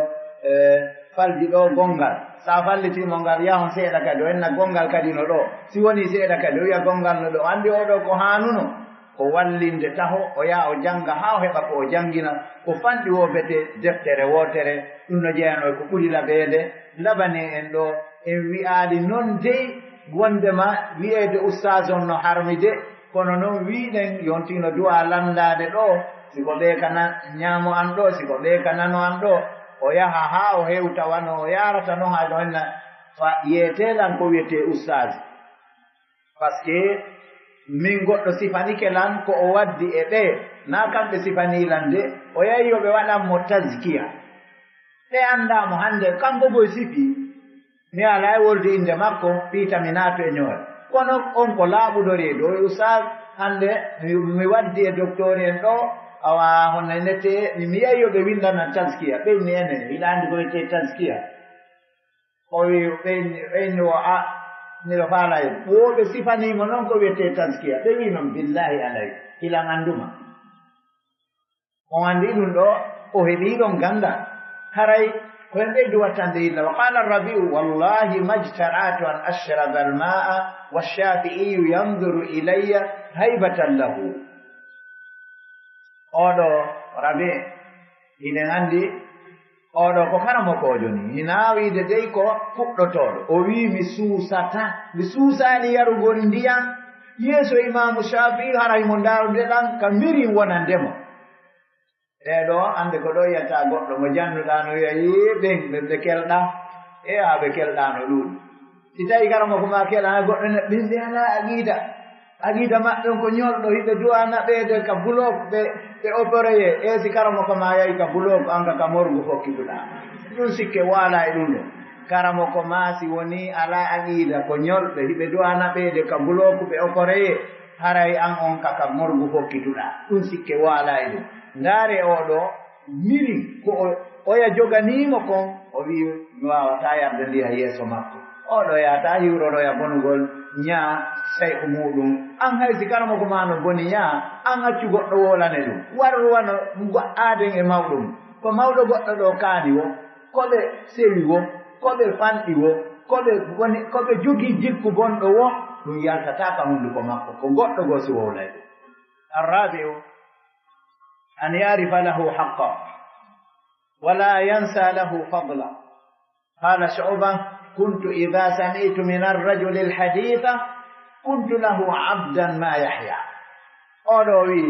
faldi ɗo gongal sa fallitimo ngal yahon seeɗa kadi o enna gongal kadi no ɗo si woni seeɗa kadi o wiya gongal no ɗo andi oɗo ko hanuno ko wallinde taho o yaha o janga ha o heɓa ko o jangina ko fanɗi wobete deftere wotere ɗum no jeeyano ko ɓuri laɓede laɓani en ɗo en wi'aali noon dey wondema wi'ede ustage on no harmi de kono noon wiɗen yontino duwa landade ɗo siko ɓe kana ñaamo an ɗo siko ɓe kanano an ɗo o yaha ha o hewta wano o yarata noon ha ɗo henna fa yeetelan ko wiyete ustage par ce que min goɗɗo sifanike lan ko o waddi e ɓe na kamɓe sifanilan de o yahi yoɓe waɗanmo taskiya ɓe andamo hande kanko boy sifi mi ala e wolde inde makko piitami naato e ñoore kono on ko laaɓuɗo reedu o usage hande mi waddi e docteur en ɗo awa hono nette mi yehi yoɓe windana taskiya ɓeyni enen hiɗa andi ko wiyete taskiya o wi ɓeyni o a miɗo faala en woɓe sifanimo noon ko wiyete taskiya ɓe wi noon billahi alay hilan anduma on andi ɗum ɗo o heɓi ɗon ganda haray koyen ɓeydi wattande illa wa qala rabiu wallahi majtaratu an ashraba alma'a washafi'iyu yanduru ilayya haybatan lahu oɗo rabi inen andi oɗo ko karamokojo ni hina wiide dey ko fuɗɗotoɗo o wi mi suusani yarugol ndiyam yeeso imamu shafi'i haray mo ndarude ɗan ka mirin wonandemo eɗo ande ko ɗo yiyata goɗɗo mo jannuɗa no wiya yi ɓen ɓe kelɗa e ha ɓe kelɗano ɗuuɗi si tawi karamo ko ma keɗa goɗɗo ne ɓen ɓe ala aqida maɓɓen ko ñolɗo hiɓe duwana ɓeyde ka bulok ɓe opéreye e si karamo ko ma yahi ka bulok anga ka morgu fokkituɗa ɗum sikke waala e ɗum ɗo karamo ko maasi woni ala aqida ko ñolɓe hiɓe duwana ɓeede ka buloku ɓe okoreye haray an on kaka morgu hokkituɗa ɗum sikke waala e ɗum ndaare oɗo miri ko oya joganimo kon o wi mi wawata yarde ndiya yeeso makko oɗo yata hiwroroya bonugol ñaa sayko muɗum an haysi karamo ko ma no boni ñaa an accu goɗɗo wolane ɗum warwano go'aden e mawɗum ko mawɗo goɗɗo ɗo kaani wo koɓe sewi wo koɓe fanɗi wo koɓe jogii jikku bonɗo wo ɗum yaltataka hunduko makko ko goɗɗo goo si wowlay ɗum arrabi'u an yarifa lahu haqqa wala yansa lahu fadla qala shu'ba kuntu idha sami'tu min arrajuli alhaditha kuntu lahu abdan ma yahya oɗo wi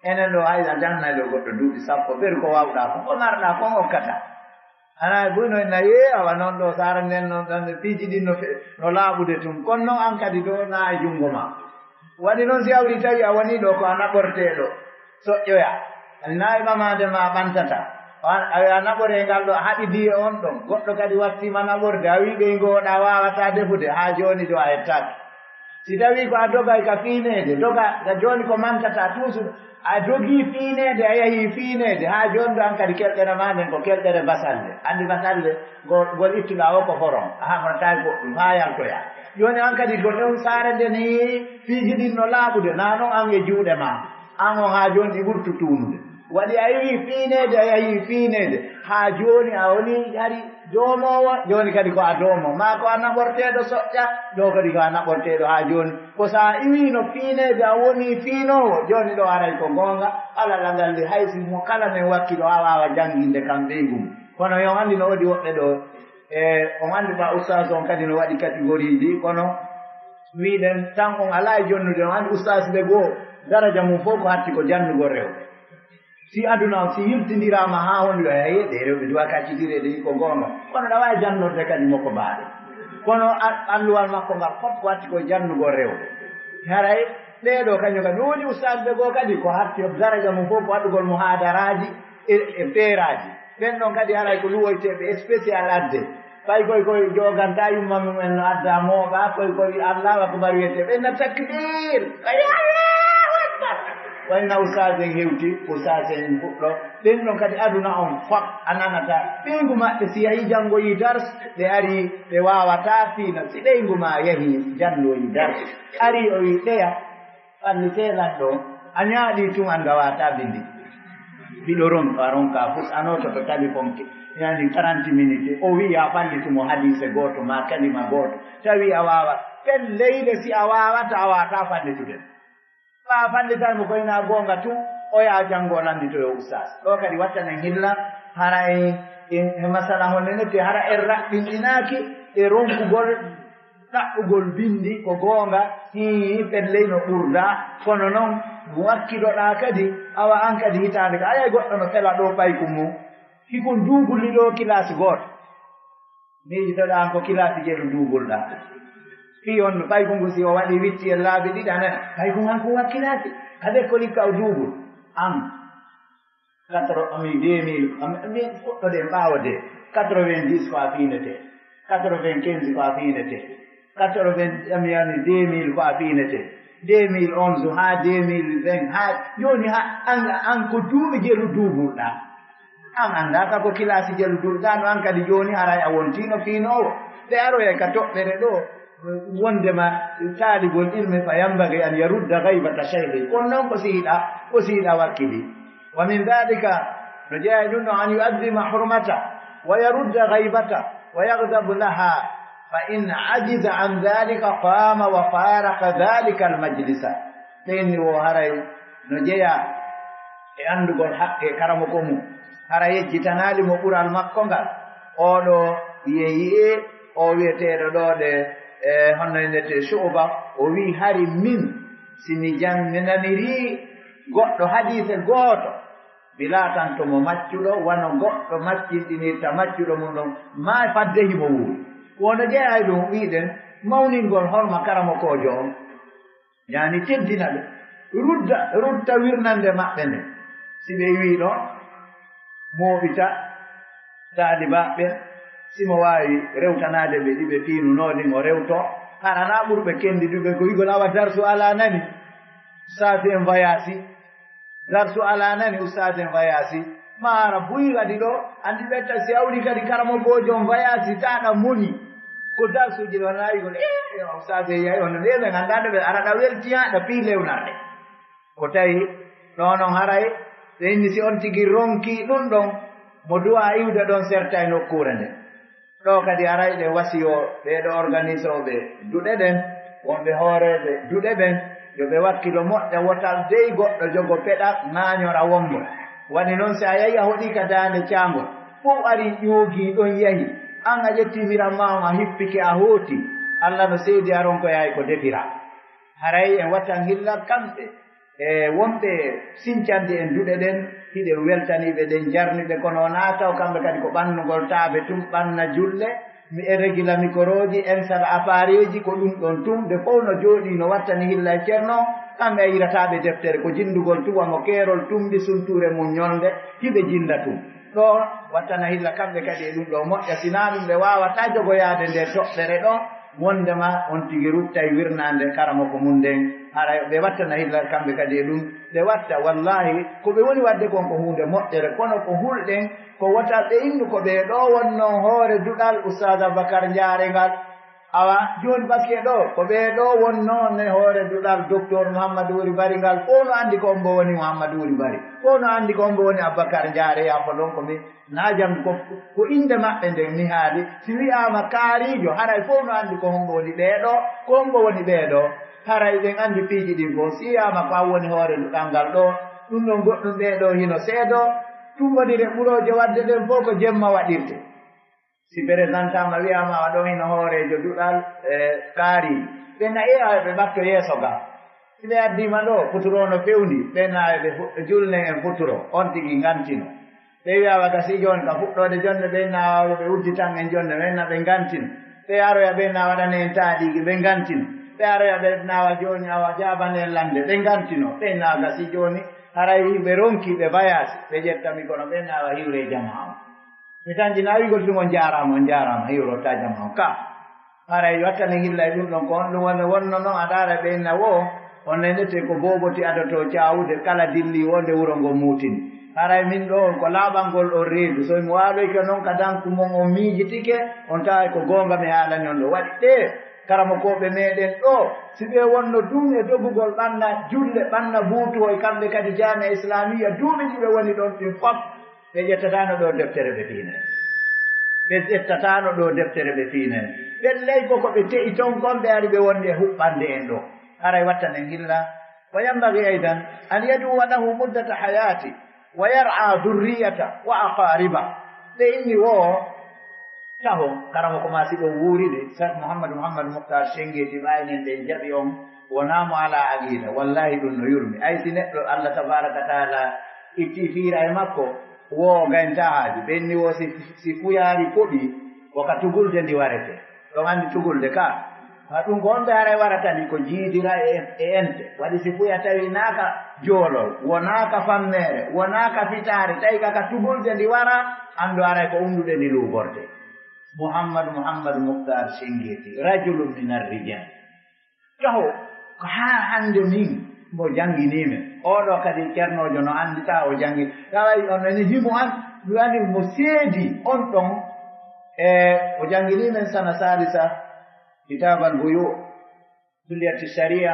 enen ɗo hayda jannaɗo goɗɗo duuɓi sappo ɓeri ko wawɗa ko marɗa kon okkata ana buno na ye awa non ɗo sara nden noon ɗon piiji ɗin no laaɓude tum kono noon an kadi ɗo na e junngo ma waɗi noon si awri tawi a woni ɗo ko a naɓorteɗo soƴƴoya na e ɓamade ma ɓantata a naɓore ngal ɗo haɗi diye on ɗon goɗɗo kadi wattima naɓorde a wi ɓey ngoɗa wawata defude ha joni ɗo a hettaki si tawi ko a dogay ka fiinede doga ka joni ko mantata toujours a jogii fiinede a yahii fiinede ha joni ɗo an kadi kelɗere ma nden ko kelɗere basalle andi basalle ngol ittuɗa o ko horon a hamrata goɗɗum ha yaltoya joni an kadi ko ɗon saare nde ni fiiji ɗin no laaɓude na noon an e juuɗe ma an on ha joni ɗi ɓurtu tuunude waɗi a yehi fiinede a yahii fiinede ha joni a woni ari doomowo joni kadi ko a doomo ma ko a naɓorteɗo soƴƴa ɗo kadi ko a naɓorteɗo ha joni ko sa iwino fiinede a woni fiinowo joni ɗo aray ko gonga alala ngal nde haysi mo kala men wakkiɗo a wawa janginde kam ɓeygum kono yo andi no waɗi woɓɓe ɗo on andi ba ustas on kadi no waɗi catégorie ji kono wiɗen tan on ala e jonnude on andi ustas ɓe goo daraja mum fof ko hatti ko jannugo rewɓe si aduna si yirtindirama ha wonɗo aye ɗe rewɓe duwa kaccitire ɗe ko gonga kono ɗa wawi jannorde kadi makko mbaaɗe kono alluwal makko ngal fof ko watti ko jannugo rewɓe haray ɗeɗo kañum kadi no woni ustade goo kadi ko hatti daraja mum fof ko waɗugol mo haadaraji e feeraji ɓen ɗon kadi haray ko luwoyteɓe spécial adde fay koye joganta yumma mumen no adda mooɓa koye allah ko mbaɗi wiyete ɓenna takbir allahu akbar wayna usasen hewti usasen fuɗɗo ɓen ɗon kadi aduna on fot a nanata ɓeygu maɓɓe si yahi janngoyi dars ɓe ari ɓe wawata fiina si ɓeygu ma yahi jannoyi dars ari o wi ɗeya ɓallitelan ɗo a ñaaɗi tun an gawata bindi mbiɗo ron a ronka fus anoto to téléphone ke yani 30 minutes o wi a ɓallitumo hadise goto ma kalima goto tawi a wawa ɓen leyɗe si a wawata a wawata fallitude ɓa fallitanmo koyna gonga tun oya janngo landitoyo ustas ɗo kadi wattanen hilla hara e masala honne te hara en raɓɓinɗinaki e ronkugol ɗaɓɓugol bindi ko gonga pelley no ɓurda kono noon wakkiɗoɗa kadi awa an kadi hitande ka ayay goɗɗo no fela ɗo ɓaykum mum hikon duugulli ɗo kilasi goto miijiɗoɗa an ko kilasi jeeɗo duugulɗa fi on no ɓayko ngu si o waɗi witti e laabi ɗiɗi anen ɓayko han ko wakkilaki kade ko likka o duugol an 2000 fuɗɗoɗen ɓaawode 90 ko a fiinete 95 ko a fiinete 2000 ko a fiinete 2011 ha 2020 ha joni ha an ko duuɓi jelu duugulɗa an andaka ko kilasi jelu duugɗa no an kadi joni haray a wontino fiinowo ɓe aroye ka toɓɓere ɗo wondema taaligol ilme fa yambagi an yarudda gaybata cheyhi kono noon ko sihiɗa wakkili wa min dhalika no jeeya ɗum ɗo an yuaddima hurmata wa yarudda gaybata wa yagdabu laha fa in ajiza an dhalika qama wa faraka dhalika almajlisa ɓeni o haray no jeeya e andugol haqqe karamo ko mum hara yejjitanali mo ɓural makko ngal oɗo yeyi o wiyeteɗo ɗo ɗe honno innete Shu'ba o wi hari min simi janninaniri goɗɗo hadise gooto mi laatantomo maccuɗo wano goɗɗo maccinɗinirta maccuɗo mum ɗon ma fadde himo wuuri wono jeeyay ɗum wiɗen mawningol horma karamo kojo on yani teddina ɓe rutta wirnande maɓɓe nde si ɓe wiɗo mooɓita taalibaɓe simo waawi rewtanaade ɓe ɗi ɓe fiinunooni mo rewto hara naa ɓurɓe kendiɗuɓe ko wigo lawa darsu alaa nani ustade en wayasi darsu alaa nani ustade en wayasi maara buyi kadi ɗo anndi ɓetta si awri kadi karamo goojon wayasi taaɗa moni ko darsuji ɗo naawi kon ustade yahi on ɓe ɓe nganndaɗo ɓe araɗa weltiyaaɗa fii lewnarɗe ko tawi ɗo noon haray ɓe inni si on tigi ronki ɗum ɗon mo duwa iwde ɗon serta e nokkuure nde ɗo kadi aray ɗe wasiyo ɓeeɗo organise oɓe duɗe ɗen wonɓe hooreɓe duɗe ɓen yo ɓe wakkilo moƴƴa wotal dey goɗɗo jogo peɗa ŋaañora wongo wani noon si a yahi a hoɗi ka daande caango fof ari ƴoogii ɗon yahi an a ƴettimiran ma on a hippike a hooti allah no seedi aron ko yahay ko defira haray en wattan hilla kamɓe e wonɓe sincande en duɗe ɗen hiɗe weltaniɓe ɗen jarniɓe kono naataw kamɓe kadi ko ɓannugol taaɓe tum ɓanna julle mi e régula microji en sala appareil ji ko ɗum ɗon tum de fof no jooɗi no wattani hilla e ceerno kamɓe a yirataɓe deftere ko jindugol tuwa mo keerol tumɗi sunture mum ñolde hiɓe jinda tum ɗo wattana hilla kamɓe kadi e ɗum ɗo moƴƴa sina ɗum ɓe wawata jogoyaade nde toɓɓere ɗo wondema on tigi ruttay wirnande karamo ko mum nden hara ɓe wattana hilla kamɓe kadi e ɗum ɓe watta wallahi ko ɓe woni wadde kon ko hunde moƴƴere kono ko hulɗen ko wota ɓe innu ko ɓe ɗo wonno hoore duɗal oustad aboubacar jaarengal awa joni par ce que ɗo ko ɓe ɗo wonno ne hoore duɗal docteur mouhammadou wuri bari ngal fof no anndi ko on mbo woni mouhammadou wuri bari fof no anndi ko on mbo woni aboubacar jaare yafo ɗon komi najam ko inde maɓɓe nden mi haali si wiyama kaarijo haray fof no anndi ko on mbo woni ɓeeɗo ko on mbo woni ɓeeɗo haray ɓen anndi piiji ɗin fof si wiyama ko a woni hoore duɗal ngal ɗo ɗum ɗon goɗɗum ɓeeɗo hino seedo tumbodire ɓurooje wadde ɗen fof ko jemma waɗirte si présentama wiyama waɗo hino hoorejo duɗal kaari ɓe nayi ɓe ɓatto yeeso ga si ɓe addima ɗo futuro no fewndi ɓe nawi ɓe julnen en futuro on tigi ngantino ɓe wiyawa gasi joni ka fuɗɗode jonde ɓe nawawo ɓe udditan en jonde ɓenna ɓe ngantino ɓe aroya ɓe na waɗane en taaɗigi ɓe ngantino ɓe aroya ɓe nawa joni awa jabane en lande ɓe ngantino ɓe nawa gasi joni haray yimɓe ronki ɓe bayasi ɓe ƴettami kono ɓe nawa hiwre jama o mi tanji nawigol ɗum on jarama hiwrota jama o ka haray wattane hilla e ɗum ɗon ko on ɗum wonno noon aɗara ɓe inna wo on nenete ko boboti adoto cawude kala dilli wonde wuro ngo mutini haray min ɗo ko laaɓangol ɗon reedu somi waaloyke noon ka danku mon on miijitike on tawa ko goonga mi haalani on ɗo waɗi ɗe karamo koɓe meɗen ɗo si ɓe wonno duuɓi e dogugol ɓanna julle ɓanna buutu e kamɓe kadi jamia islamia duuɓi ɗi ɓe woni ɗon ɗin fof ɓe ƴettatano ɗo deftere ɓe fiinen ɓe ƴettatano ɗo deftere ɓe fiinen ɓen ley koko ɓe te'i ton kon ɓe ari ɓe wonde huɓɓande en ɗo haray wattanen gilla wa yambagi aydan an yaduwa lahu muddata hayati wa yar'a durriyata wa aqariba ɓe inni wo taho karamo ko ma si ɗon wuuriɗe sat mouhammadou mouhtar sengeti ɓaynen ɗen jaɓi on wonamo ala aqida wallahi ɗum no yurmi ay si neɗɗo allah tabaraka taala itti fiira e makko wo gayntahaaji ɓenni wo si fuyaari poɓi woka tugulde ndi warete ɗon anndi tugulde ka ha ɗum ko on ɓe haray waratani ko jiidira e ente waɗi si fuya tawi naaka joolol wonaaka fammeere wonaaka fitaare tawi kaka tugulde ndi wara anndu aray ko umduɗe ndi luugorde mouhammadou mouhtar sengeti rajulum min arrijal taho ko haa hannde min mbo jannginiime oɗo kadi ceernojo no anndita o janngi tawayi on ene himo an mi anndi mo seedi on ɗon e o jannginiimen sana salisa kitabal buyu kulliyati sharia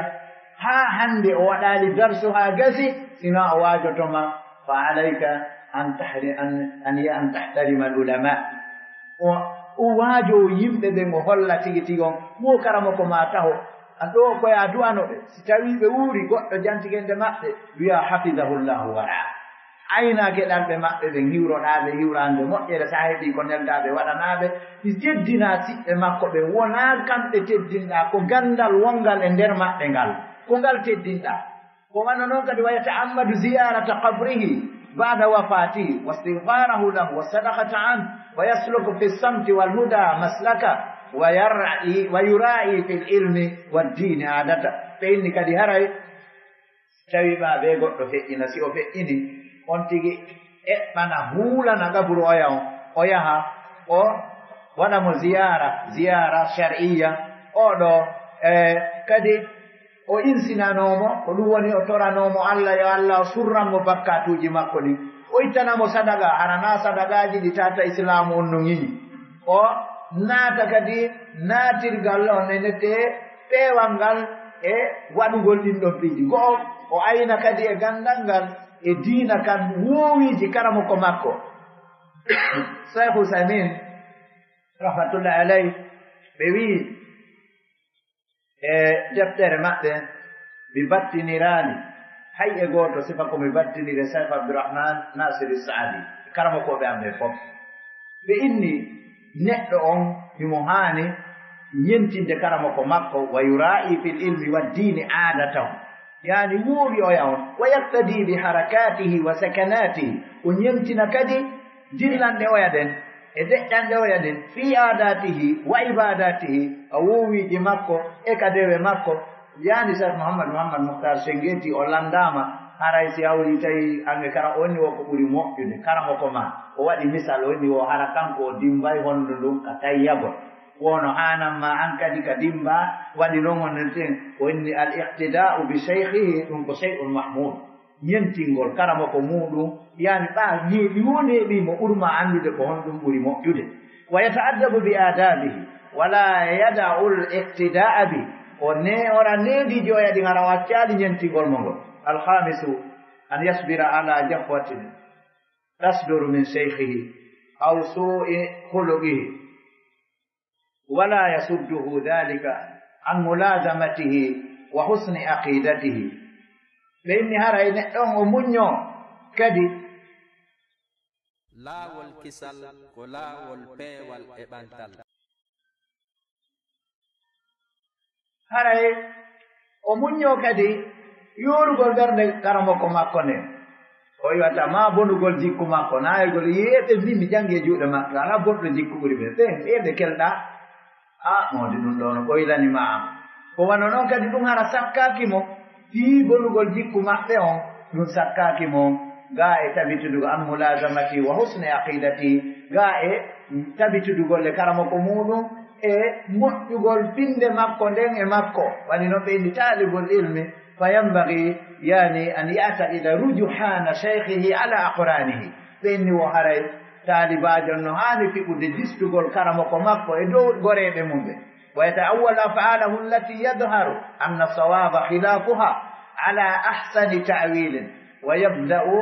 haa hannde o waɗaali darsu haa gasi sina o waajotoma fa alayka an tahtarima al ulama o waajo yimɓe ɓen o holla tigi tigon mo karamo ko ma taho ɗo koye a du'anoɓe si tawi ɓe wuuri goɗɗo jantigende maɓɓe wiya hafidahullahu wara ayna geɗalɓe maɓɓe ɓen hiwroɗaɓe hiwrande moƴƴere sa heeɓi ko neldaɓe waɗanaɓe teddina siɓɓe makko ɓe wona kamɓe teddinɗa ko gandal wongal e nder maɓɓe ngal ko ngal teddinɗa ko wanno noon kadi wayata ammadou ziyarata qabrihi bada wafatihi wa istigfarahu lahu wa sadakata an wa yasluku fi lsamti walhuda maslaka wa yura'i fi lilmi waddini adata ɓe inni kadi haray tawi ɓa ɓe goɗɗo feƴƴina si o feƴƴini on tigi eɓɓana huulana gaburu oya on o yaha o waɗamo ziyara shar'iyya oɗo kadi o insinanomo ko ɗum woni o toranomo Allah yo Allah surranmo bakkatuji makko ɗi o ittanamo sadaga harana sadagaji ɗi tata islamu on no ñiñi o naata kadi naatirgal o nenete peewal ngal e waɗugol ɗin ɗon piiji go'o o ayna kadi e gandal ngal e diina kan woowiji karamo ko makko Cheikh Usaymin rahmatullahi alayh ɓe wii e deftere maɓɓe mi battiniraani hay e gooto sifa ko mi battinire Cheikh Abdourahman Nasir Saadi karamo koɓe am ɓe fof ɓe inni neɗɗo on himo haani ñentinde karamo ko makko wa yura'i fil ilmi wa diini aadatahu yani wuuri oya on wa yaktadi bi harakatihi wa sakanatihi o ñemtina kadi dillanɗe oya ɗen e deƴƴanɗe oya ɗen fi aadatihi wa ibadatihi a woowiji makko e kadewe makko yani Cheikh Mouhammad Mouhtar Sengeti o landama haray si hawri tawi ange kara onni o ko ɓuri moƴƴude karamo ko ma o waɗi misal onni o hara kanko o dimbay hondu ndun ka tawi yagol wono hanam ma an kadi ka dimba waɗi noon wonneten o inni al iqtida'u bi cheikhihi ɗum ko shay'un mahmud ñentingol karamo ko muɗum yani ɓa neeɓi wo neeɓimo ɓurma andude ko honɗum ɓuri moƴƴude wa yata'addabu bi adabihi wala yada'u l iqtida'a bi o ne ora needijo o yaɗi ngara waccali ñentingol mo ngol alhamisu an yasbira ala jafwatin tasduru min cheikhihi aw su'i khuluqihi ولا يصده ذلك عن ملازمته وحسن عقيدته فإن هذا ينقون ومنيو كدي لا والكسل ولا والبي والإبانتال هذا ومنيو كدي يورغول برنde karamo ko makko ne o yiwata ma bonugol jikku makko naayigol yeɓe mimi jangi e juuɗe makko ala bonɗo jikku ɓuri ɓe ɓe kelɗa modi ɗum ɗo no ɓoylanima am ko wano noon kadi ɗum hara sakkaki mo fii bonugol jikku maɓɓe on ɗum sakkaki mo ga e tabitudugo an mulasamati wa husne aqidati ga e tabitudugol e karamo ko muɗum e moƴƴugol finde makko nden e makko wani noon ɓe indi talibol ilmi fa yambagi yani an ya'taqida rujuhana cheikhihi ala aqranihi ɓe inni wo haray taalibajo no haani fiɓude distugol karamo ko makko e dow goreɓe mum ɓe wa yata'awwalu af'alahu allati yadharu anna sawaba khilafuha ala ahsani ta'wilin wa yabda'u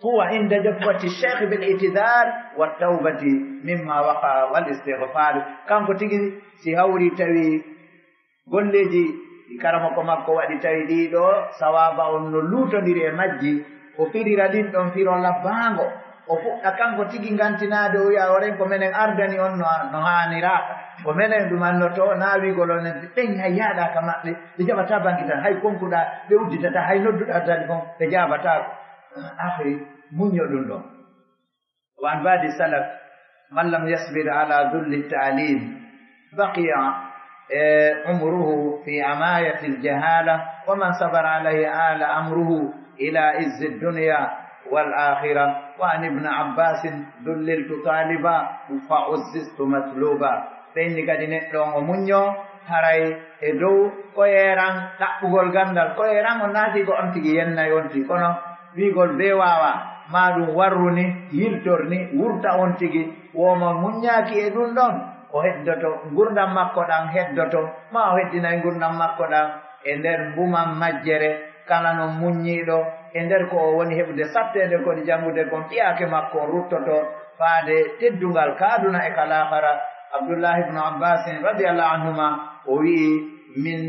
huwa inda jafwati cheikh bil i'tidar wa tawbati mimma waqa wal istighfar kanko tigi si hawri tawi golleji karamo ko makko waɗi tawi ɗiɗo sawaba on no luutodiri e majji o firira ɗin ɗon firo labbango o fuɗɗa kanko tigi ngantinade o wiya oren ko menen ardani on no haaniraka ko menen ɗum annoto naawigol on ɓen hay yaaɗaka maɓɓe ɓe jaɓata banki tan hay konkuɗa ɓe udditata hay nodduɗa téléphone ɓe jabatako ahri muño ɗum ɗon wa an badi salaf man lam yasbir ala dulli ta'lim baqiya umruhu fi amayati aljahala wa man sabara alayhi ala amruhu ila izzi dunya والآخرة وعن ابن عباس دللت طالبا فعززت مطلوبا فإني قد نتلون ومنيو haray e dow koyeran ɗaɓɓugol gandal koyeran o naati ko on tigi yenna yonti kono wiigol be wawa ma ɗum warruni yiltorni wurta on tigi woma muññaaki e ɗum ɗon o heddoto gurdam makko ɗan heddoto ma o heddinay gurdam makko ɗan e nder mbuman majjere kala no muññiiɗo e nder ko o woni heɓude sattede kodi jangude kon ɓiyaake makko o ruttoto faade teddungal kaaduna e kalakara abdoullahi ibnu abbasin radiallahu anhuma o wi'i min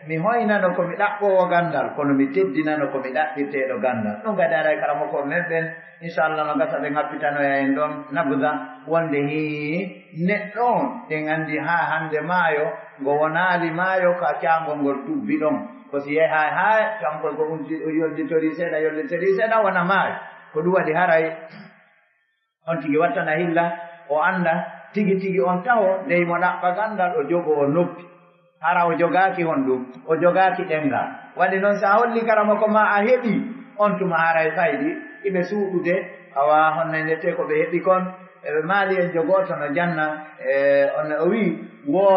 mi hoynano komi ɗaɓɓowo gandal kono mi teddinano komi ɗaɓɓirteɗo gandal ɗum gadi aray karamo ko men ɓen inchallah no gasa ɓe ngappitanoya en ɗon nabda wonde hi neɗɗo on en andi ha hande maayo ngo wonaali maayo ka cangol ngol tubbi ɗon ko si yehi ha kankol ko yollitori seeɗa wona maayo ko ɗum waɗi haray on tigi wattana hilla o anda tigi tigi on tawo dey mo ɗaɓɓa gandal o jogo o noppi hara o jogaaki hon ɗum o jogaaki ɗemngal waɗi noon so a holli karama ko ma a heɓi on tuma haray faydi iɓe suuɗude awa honnendete ko ɓe heɓi kon eɓe maali en jogoto no janna o wi wo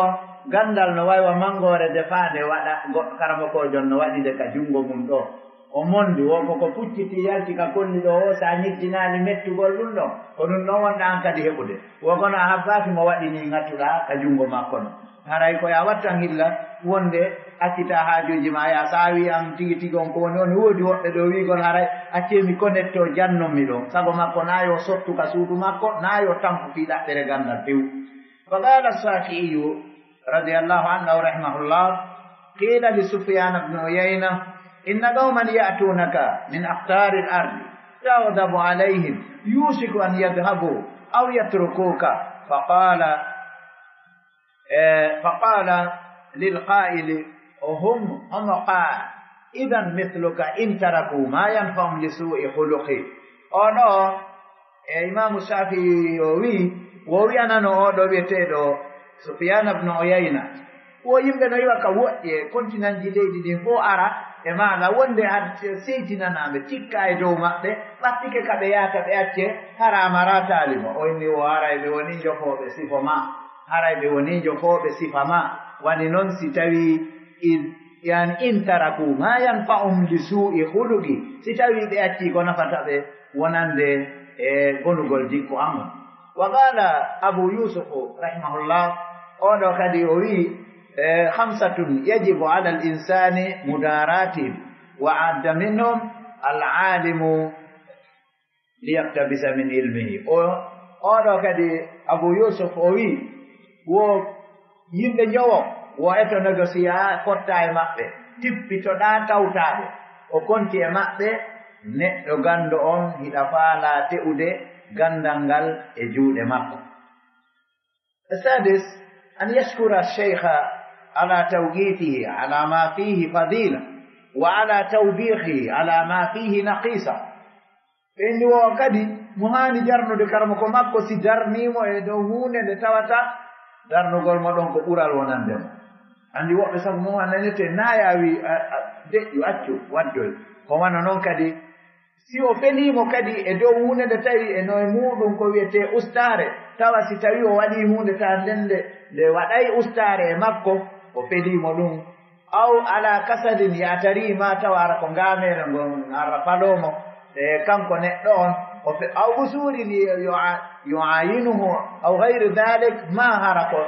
gandal no waywa mangore defaade waɗa goɗɗo karamakojon no waɗide ka junngo mum ɗo o mondi wo koko pucciti yalti ka kolli ɗo o sa ñiddinaani mettugol ɗum ɗo ko ɗum ɗon wonɗa an kadi heɓude wo kono a habbaaki mo waɗini ngattuɗa ka junngo makko no haray ko ya wattan hilla wonde accita haajuji ma ya sa wi am tigi tigi on ko woni on woodi woɓɓe ɗo wigol haray accemi connecte o jannomi ɗo sago makko na yo sottu ka suudu makko na yo tampu fi ɗaɓɓere gandal few fa qala safiiyu radiallahu anhu rahimahullah qila li sufyan bne uyayna inna qauman ya'tunaka min aqtari l ardi tagdabu alayhim yusiku an yadhabu aw yatrukuka فقال للقائل هم قال إذا مثلك إن تركوا ما ينفعهم لسوء خلقه ono imam Shafi'i wi anano oɗo wiyeteɗo Sufyan ibn Uyayna wo yimɓe no yiwa ka woƴƴe continenji leydi ɗin fof ara e maɗa wonde had seytinanaɓe cikka e dow maɓɓe ɓattike kaɓe yaata ɓe acce hara maratalimo o inni o haray ɓe woni jofoɓe sifo ma haray ɓe woni jofoɓe sifa ma wani noon si tawi yani in taraku ma yanfa'um li su'i huluki si tawi ɓe acci ko nafata ɓe wonande e gonugol jikko amon wa qala abu yusuf rahimahullah oɗo kadi o wi khamsatun yajibu ala al insani mudaratihim wa adda minhum al alimu liyaktabisa min ilmihi oɗo kadi abu yusuf o wi wo yimɓe njowo wo eto négocia fotta e maɓɓe tippitoɗa tawtaɓe o konti e maɓɓe neɗɗo gando on hiɗa faala te'ude gandal ngal e juuɗe makko السادس أن يشكر الشيخ على توقيته على ما فيه فضيلة وعلى توبيخه على ما فيه نقيصة إني وقدي مهاني جرنو دي كرمكو مكو سي جرنيمو إدوهون دي توتا darnugol moɗon ko ɓural wonandema andi woɓɓe sabu mum ananete nayawi deƴƴu accu waddoy ko wana noon kadi si o felimo kadi e dow hunde nde tawi e noye muɗum ko wiyete ustare tawa si tawi o waɗi hunde ta ndende nde waɗay ustare e makko o felimo ɗum aw ala kasadin yatarima tawa ara ko ngamere ngon ara falomo e kanko neɗɗo on أو بسور يعاينه أو غير ذلك ما هرقو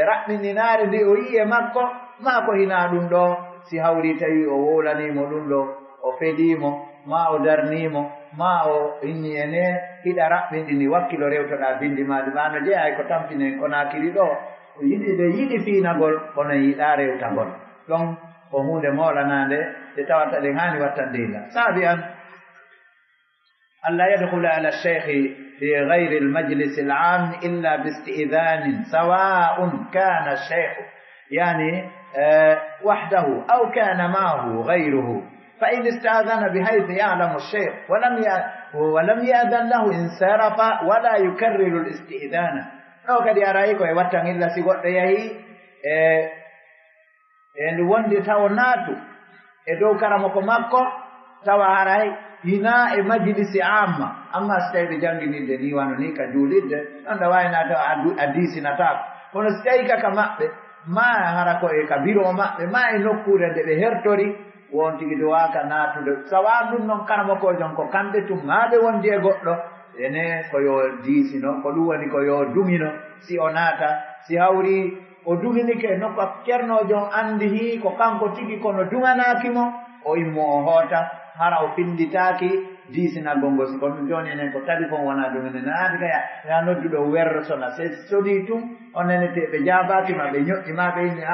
رحم نار دي وهي مكو ماكو هنا دندو سي هوري تاي او ولانيمو دندو او فديمو ما او darnimo ma o inni ene hida raɓɓindini wakkilo rewtoɗa bindi maɗi mano jeeya ko tampine konakiri ɗo o yiɗi fiinagol kono yiɗa rewtagol ɗon ko hunde moɗanande te tawata ɗen hani wattandilla saabi an ألا يدخل على الشيخ في غير المجلس العام إلا باستئذان سواء كان الشيخ يعني وحده أو كان معه غيره فإن استأذن بحيث يعلم الشيخ ولم يأذن له انصرف ولا يكرر الاستئذان أو قد يرأيك ويوتن إلا سيقول يهي en wonde taw naatu e dow karamoko makko tawa haray hina e majlisi amma so tawi ɓe jangginirde ni wano ni ka juulirde ɗon ɗa wawi naata a disinatako kono so tawi kaka maɓɓe ma hara ko e ka biro maɓɓe ma e nokkure nde ɓe hertori won tigi dowaka naatude sawa ɗum noon karamakojon ko kamɓe tum maɓe wondi e goɗɗo ene ko yo diisino ko ɗum woni ko yo dumino si o naata si hawri o duminike nokka ceernojon andi ko kanko tigi kono dumanakimo o immo o hoota hara o finditaaki diisinagol ngol kono ɗum joni enen ko téléphone wona ɗumene naati kaya ya nodduɗo werrotona se soni tum onenete ɓe jabakima ɓe ñoƴƴima ɓe inni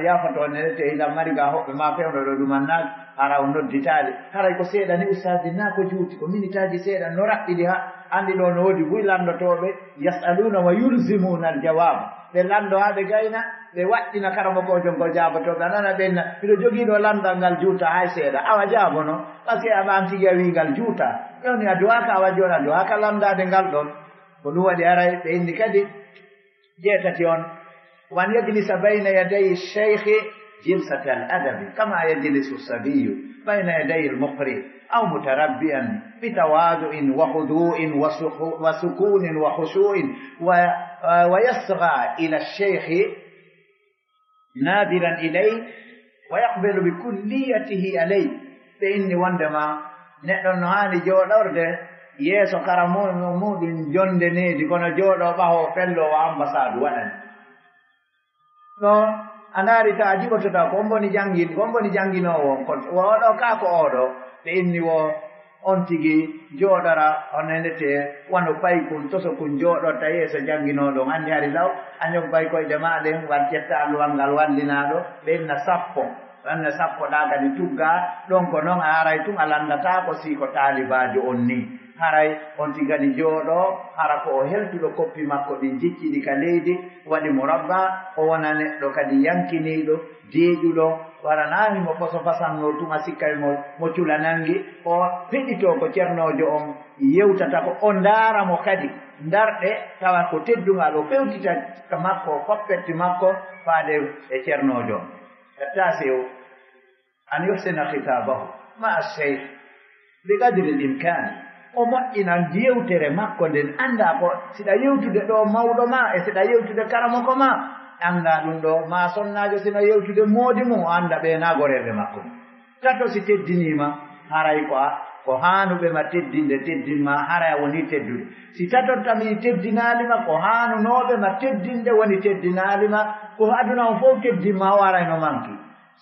yafato onenete hiɗan mari ga hoɓɓe ma fewno ɗo ɗumannaaki hara o nodditaali haray ko seeɗa ni ustadi na ko juuti ko minitaji seeɗa no raɓɓiɗi ha andi ɗo no woodi buy landotoɓe yasaluna wa yulzimuna al jawab ɓe lando ha ɓe gayna ɓe waɗɗina karamokojon ko jaabotoɓe anana ɓenna mbiɗo jogiiɗo landal ngal juuta hay seeɗa awa jaabono par ce que aɓan tigi a wi ngal juuta ƴewni a duwaka awa joni a duwaka landade ngal ɗon ko ɗum waɗi aray ɓe indi kadi jeetati on wan yajlisa bayna yaday cheikhi جلسة الأدب كما يجلس الصبي بين يدي المقرئ أو متربيا بتواضع وخضوع وسكون وخشوع ويصغى إلى الشيخ نادرا إليه ويقبل بكليته عليه فإني وندما نحن هاني جولورد yeso karamono mudin jonde needi kono jodo baho fello wa ambassade wadan no anari ta jibotota ko mboni janginowo ko wodo ka ko odo be inni wo on tigi jodara onenete wano pay kun toso kun jodo ta yeso janginodo andi hari law anyo pay ko jamaade wan cetta luwangal wallinaado be na sappo wanna sappo daga di tugga don ko non aray tun alandata ko si ko talibajo onni haray on tigadi jodo hara ko heltudo koppi makko din jicci di kaleedi wadi murabba o wona neddo kadi yankinido jeejudo waranani mo poso fasanno tuma sikkay mo cula nangi o fedito ko cernojo on yewtata ko on dara mo kadi darde tawa ko teddungal o fewtita ka makko koppetti makko faade e cernojo التاسع أن يحسن خطابه مع الشيخ بقدر الإمكان ومؤمنا يوتر مكو دين أندا كو سيدا يوتده دو مawɗo ma e sida yewtude karamoko ma anda ɗum ɗo ma sonnajo sina yewtude moodi mum anda ɓe nagorerɓe makko tato si teddinima haray ko hanuɓe ma teddinma haray woni teddude si tatottami teddinalima ko hanunoɓe ma teddinde woni teddinalima ko aduna on fof teddinma warayno manki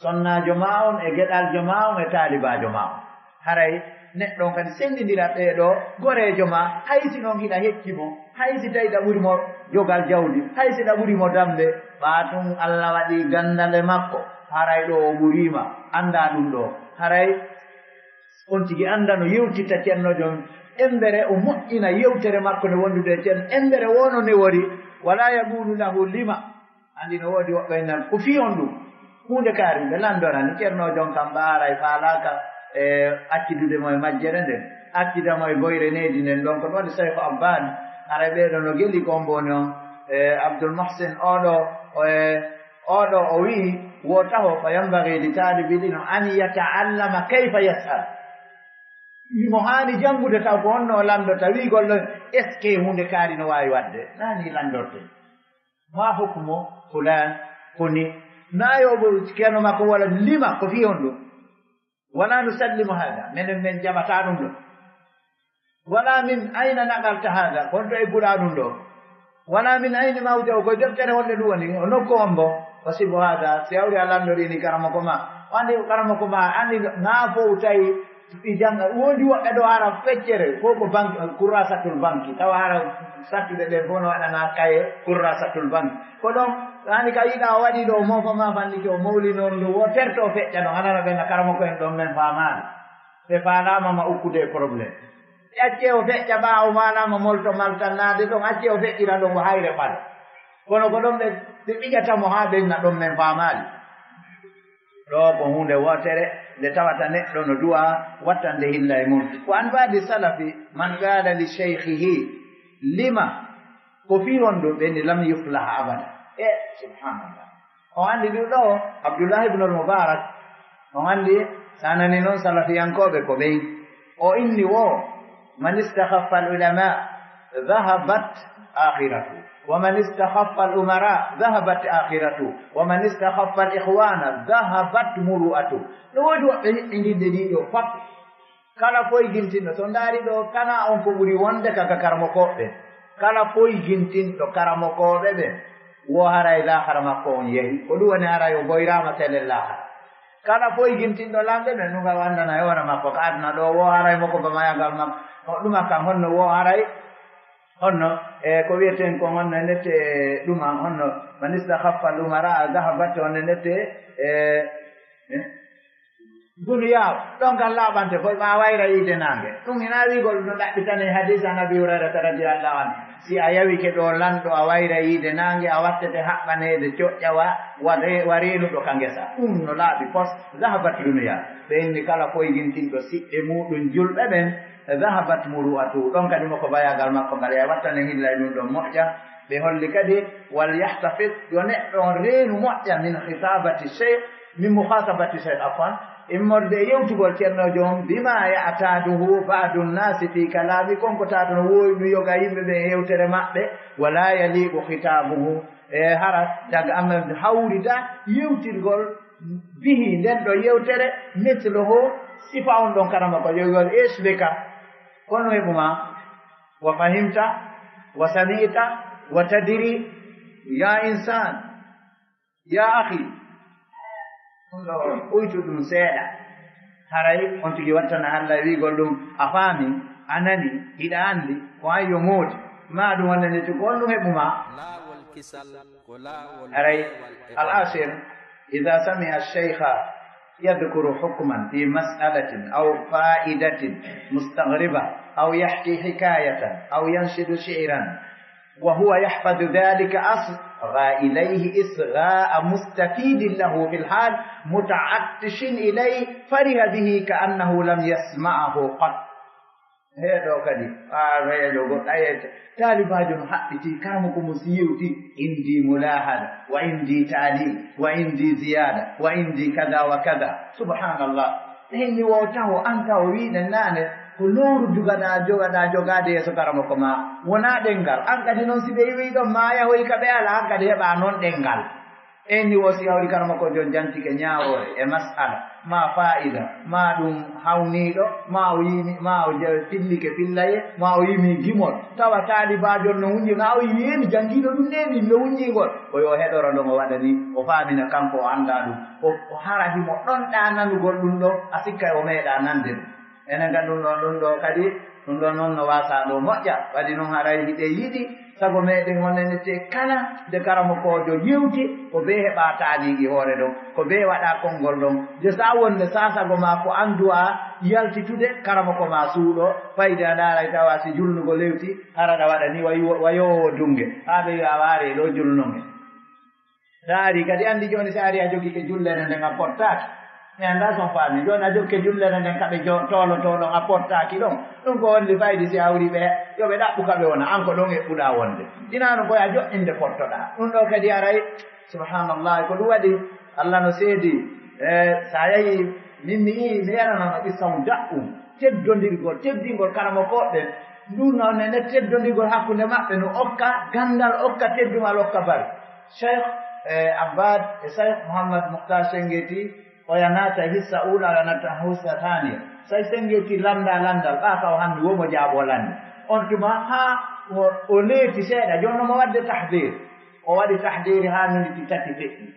sonnajo ma on e geɗaljo ma on e talibajo ma on haray neɗɗo on kadi sendidira ɓeeɗo gorejo ma haysi noon hiɗa heccimo haysi tawi ɗa ɓurimo jogal jawdi haysi ɗa ɓurimo damde ɓatum Allah waɗi gandale makko haray ɗo o ɓurima anda ɗum ɗo haray on tigi anda no yewtitta cennojo embere o moƴƴina yewtere makko nde wondude cen embere wono ne wori wala yaqulu lahu lima andi no woodi woɓɓe nan ko fi on ɗum hunde kaari ɓe landorani cernojon kam ɓaaray faalaka e accidude mo e majjere nden accidamo e boyre needi nden ɗon kono waɗi sayko abbani haray ɓeeɗo no geli ko mboni on abdoul mohsin oɗo o wii wotaho fa yambagi li talibiɗino an yataallama kayfa yasal mo haani janngude taw ko honno landota wiigollo est ce que hunde kaari no waawi waɗde naani landorte ma hukmo fulan koni naayoɓo ceerno makko wala lima ko fi on ɗum wala nusallimu hada minen min jaɓata ɗum ɗo wala min ayna naqalta hada konto e ɓuɗa ɗum ɗo wala min ayni mawde o koye deftere wonde ɗum woni o nokku on bo o sibo hada si awri a landorini karamoko ma andi karamoko ma andi naafo tawi i janga wondi woɓɓe ɗo ara feccere fof ko banque courrasatul banque tawa ara sattuɓe ɓe fof no waɗana kaye courrasatul banque ko ɗon hani ka yiɗa o waɗi ɗo o mofama fandike o mawli noon ɗo wo terto o feƴƴa ɗon hanana ɓe no karamoko en ɗon men famani ɓe falama ma ukkude probléme acce o feƴƴa ɓaawo manama molto maltannade ɗon acce o feƴƴira ɗon o hayre fala kono ko ɗon ɓe ɓiƴatamo ha ɓenna ɗon men famali ɗo ko hunde wotere nde tawata neɗɗo no duwa wattande hilla e mum ko an mbaadi salafi man qala li cheikhihi lima ko fi on ɗum ɓendi lam yuflah abada e subhanallah o andi ɗum ɗo abdoullah ibnu al mubarak on andi sanani noon salafiyankoɓe ko ɓey o inni wo man istakhaffa al ulama dhahabat akhiratu ومن استخف الأمراء ذهبت آخرته ومن استخف الإخوان ذهبت مروءته نودو عندي دليل فقط kala foy gintinɗo so ndaari ɗo kana on ko ɓuri wonde kaka karamokoɓe kala foy gintinɗo karamokoɓe ɓe wo haray lahara makko on yehi ko ɗum woni haray o boyrama tele lahara kala foy gintinɗo lamɓe ɓe nuga wandana e wona makko ko aduna ɗo wo haray makko bamayagal makko ɗuma kam honno wo haray honno e ko wiyeten ko honno nette ɗuma honno man istakhaffa al umara dhahabat honno nette duniya ɗon kan laaɓante foy ma wayra yiide nange ɗum hina wiigol no ɗaɓɓitane hadis an abi hurairata radiallahu anhu si a yawi ke ɗo lanɗo a wayra yiide nange a wattete haɓɓanede coƴƴawa warinuɗo ka ngesa ɗum no laaɓi pos dhahabat duniya ɓe inni kala foygintinɗo siɓɓe muɗum julɓe ɓen dhahabat muru'atu ɗon kadi moko bayagal makko ngal ya wattane hilla e ɗum ɗon moƴƴa ɓe holli kadi wal yahtafid yo neɗɗo on reenu moƴƴa min hitabati cheikh min mukhatabati shaykh afan immorde yewtugol ceernojo on bima ya'taduhu ba'du nnasi fi kalami konko tata no wowi yoga yimɓe ɓe yewtere maɓɓe wala yaliqu khitabuhu e hara daga amen hawrida yewtirgol bihi nden ɗo yewtere misluhu sifa on ɗon karama ko yewgol isbika kono heɓuma wa fahimta wa sami'ta wa tadiri ya insan ya akhi ɗum ɗo ɓuytu ɗum seeɗa haray on tigi wattana Allah wiigol ɗum a faami a nani hiɗa anndi ko ayyo moodi ma ɗum wonnde to ko on ɗum heɓuma haray al-ashir ida sami'a ash-shaykha yadhkuru hukman fi mas'alatin aw fa'idatin mustaghriba aw yahki hikayatan aw yanshidu shi'ran وهو يحفظ ذلك أصغى إليه إصغاء مستفيد له في الحال متعطش إليه فرح به كأنه لم يسمعه قط هذا كذي رجل آية طالبان حقتي كرمكم مسيوتي عندي ملاحظة وعندي تعليل وعندي زيادة وعندي كذا وكذا سبحان الله إني وأنت أنت وين الناس ko lowru jogaɗa jogade yeeso karama ko ma wona ɗengal an kadi noon si ɓe wi ɗon ma yahoy ka ɓe ala an kadi heɓa noon ɗengal eni wo si hawri karama ko jon jantike ñawore e masala ma fa'ida ma ɗum hawniɗo ma o yimi ma o fillike fillaye ma o yimi gimol tawa taalibajon no hunji na o yimi jangiɗo ɗum neni no hunjigol o yo heɗoro ɗon o waɗani o famina kanko o anda ɗum o hara himo ɗon ɗa nanugol ɗum ɗo a sikka o meeɗa nande ɗum enen gan ɗum ɗo kadi ɗum ɗo noon no wasa ɗo moƴƴa waɗi noon haray hiɗe yiɗi sago meɗen wonenete kala nde karamo kojo yewti ko be heɓa taaliqi hoore ɗon ko be waɗa konngol ɗon de sa wonde sasago ma ko andu a yaltitude karamo ko ma suuɗo fayde a ɗaray tawa si julnugo lewti haraɗa waɗa ni wayowo dunge ha ɓe wi a waari ɗo julnonge taari kadi andi joni si ari a jogike jullere nden a pottaki mi annda son faami joni a jokke jullere nden kaɓe tolotoɗon a pottaki ɗon ɗum ko wonde fayde si hawri ɓe yoɓe ɗaɓɓu kaɓe wona an ko ɗon eɓɓuɗa wonde inano koye a joƴƴinde pottoɗa ɗum ɗo kadi aray subhanallah ko ɗum waɗi allah no seedi sa yehi min mi yii mi yaranono ɓissam daɓɓum teddodirgol teddingol karamo koɓɓe ɗum noon ne teddodirgol hakkunde maɓɓe no okka gandal okka teddumal okka bari cheikh abbad e cheikh mouhammad mouhtar sengeti oya naata hissa ula ala naata hissa thania say sengeti landal ɓa kaw hannde womo jaaɓo lande on tuma ha o leeti seeɗa joni nomo wadde tahdir o waɗi tahdiri ha miniti tati feƴƴi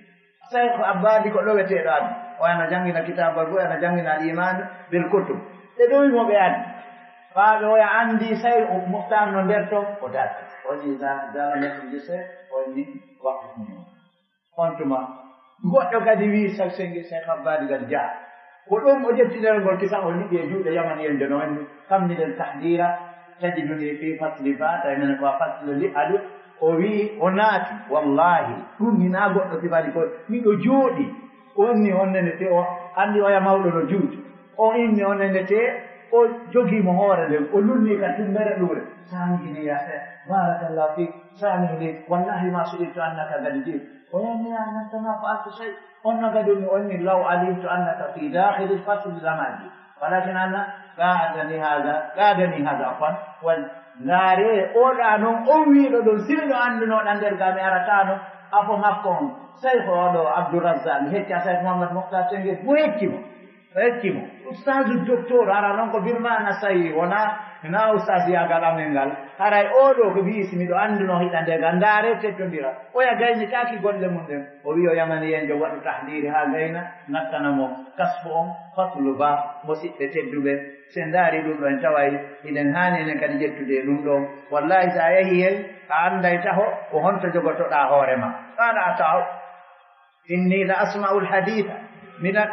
cheikh abbadi ko ɗoweteɗo addi o ana jangina kitabal bo ana jangina al iman bil kutub ɓe ɗowimoɓe addi ɓaɓe oya andi say mouhtar no nder to o data oni dala neɗɗo se onni waktu on tuma goɗɗo kadi wi senge cheikh abbadi kadi jaa ko ɗum o ƴettinel ngol kisan o liɗi e juuɗe yamaniyel de no anni kamniɗen tahdira tajiduni fi fasli ba tawi minen ko fasle li aɗu o wi o naati wallahi ɗum hina goɗɗo sifani ko miɗo jooɗi onni onnene te o anndi oya mawɗo no juuti o inni onnene te o jogiimo hoore nden o lulni ka tummere ɗuure sangini ya barakallahu fik samihli wallahi ma suɗittu annaka gadi dir o yamina nantama faaltu shay onno kadi mi onni law alimtu annaka fi dahili fasli zamani walakin anna gaadani hada afan wal ngaare oɗa noon o wiiɗo ɗon simiɗo anndunoɗa nder ga mi aratano afo makko on cheikh oɗo abdourazak mi hecca cheikh mouhammad mouhtar sengue mo heccimo ustadu docteur ara noon ko birmana sayi wona na ustad yagal amen ngal haray oɗo ko wiisi miɗo annduno hiɗa ndegal ndaare teddodira oya gaynitaki golle mum ɗen o wi o yamani yen jo waɗu tahdiri ha gayna nattanamo kasfu on faslu ba musidɓe tedduɓe sen ndaari ɗum ɗo en taway hiɗen haani enen kadi ƴettude ɗum ɗo wallahi sa yehi hen a anday taho ko honto jogotoɗa hoorema qala taw inni la asma'u lhaditha mina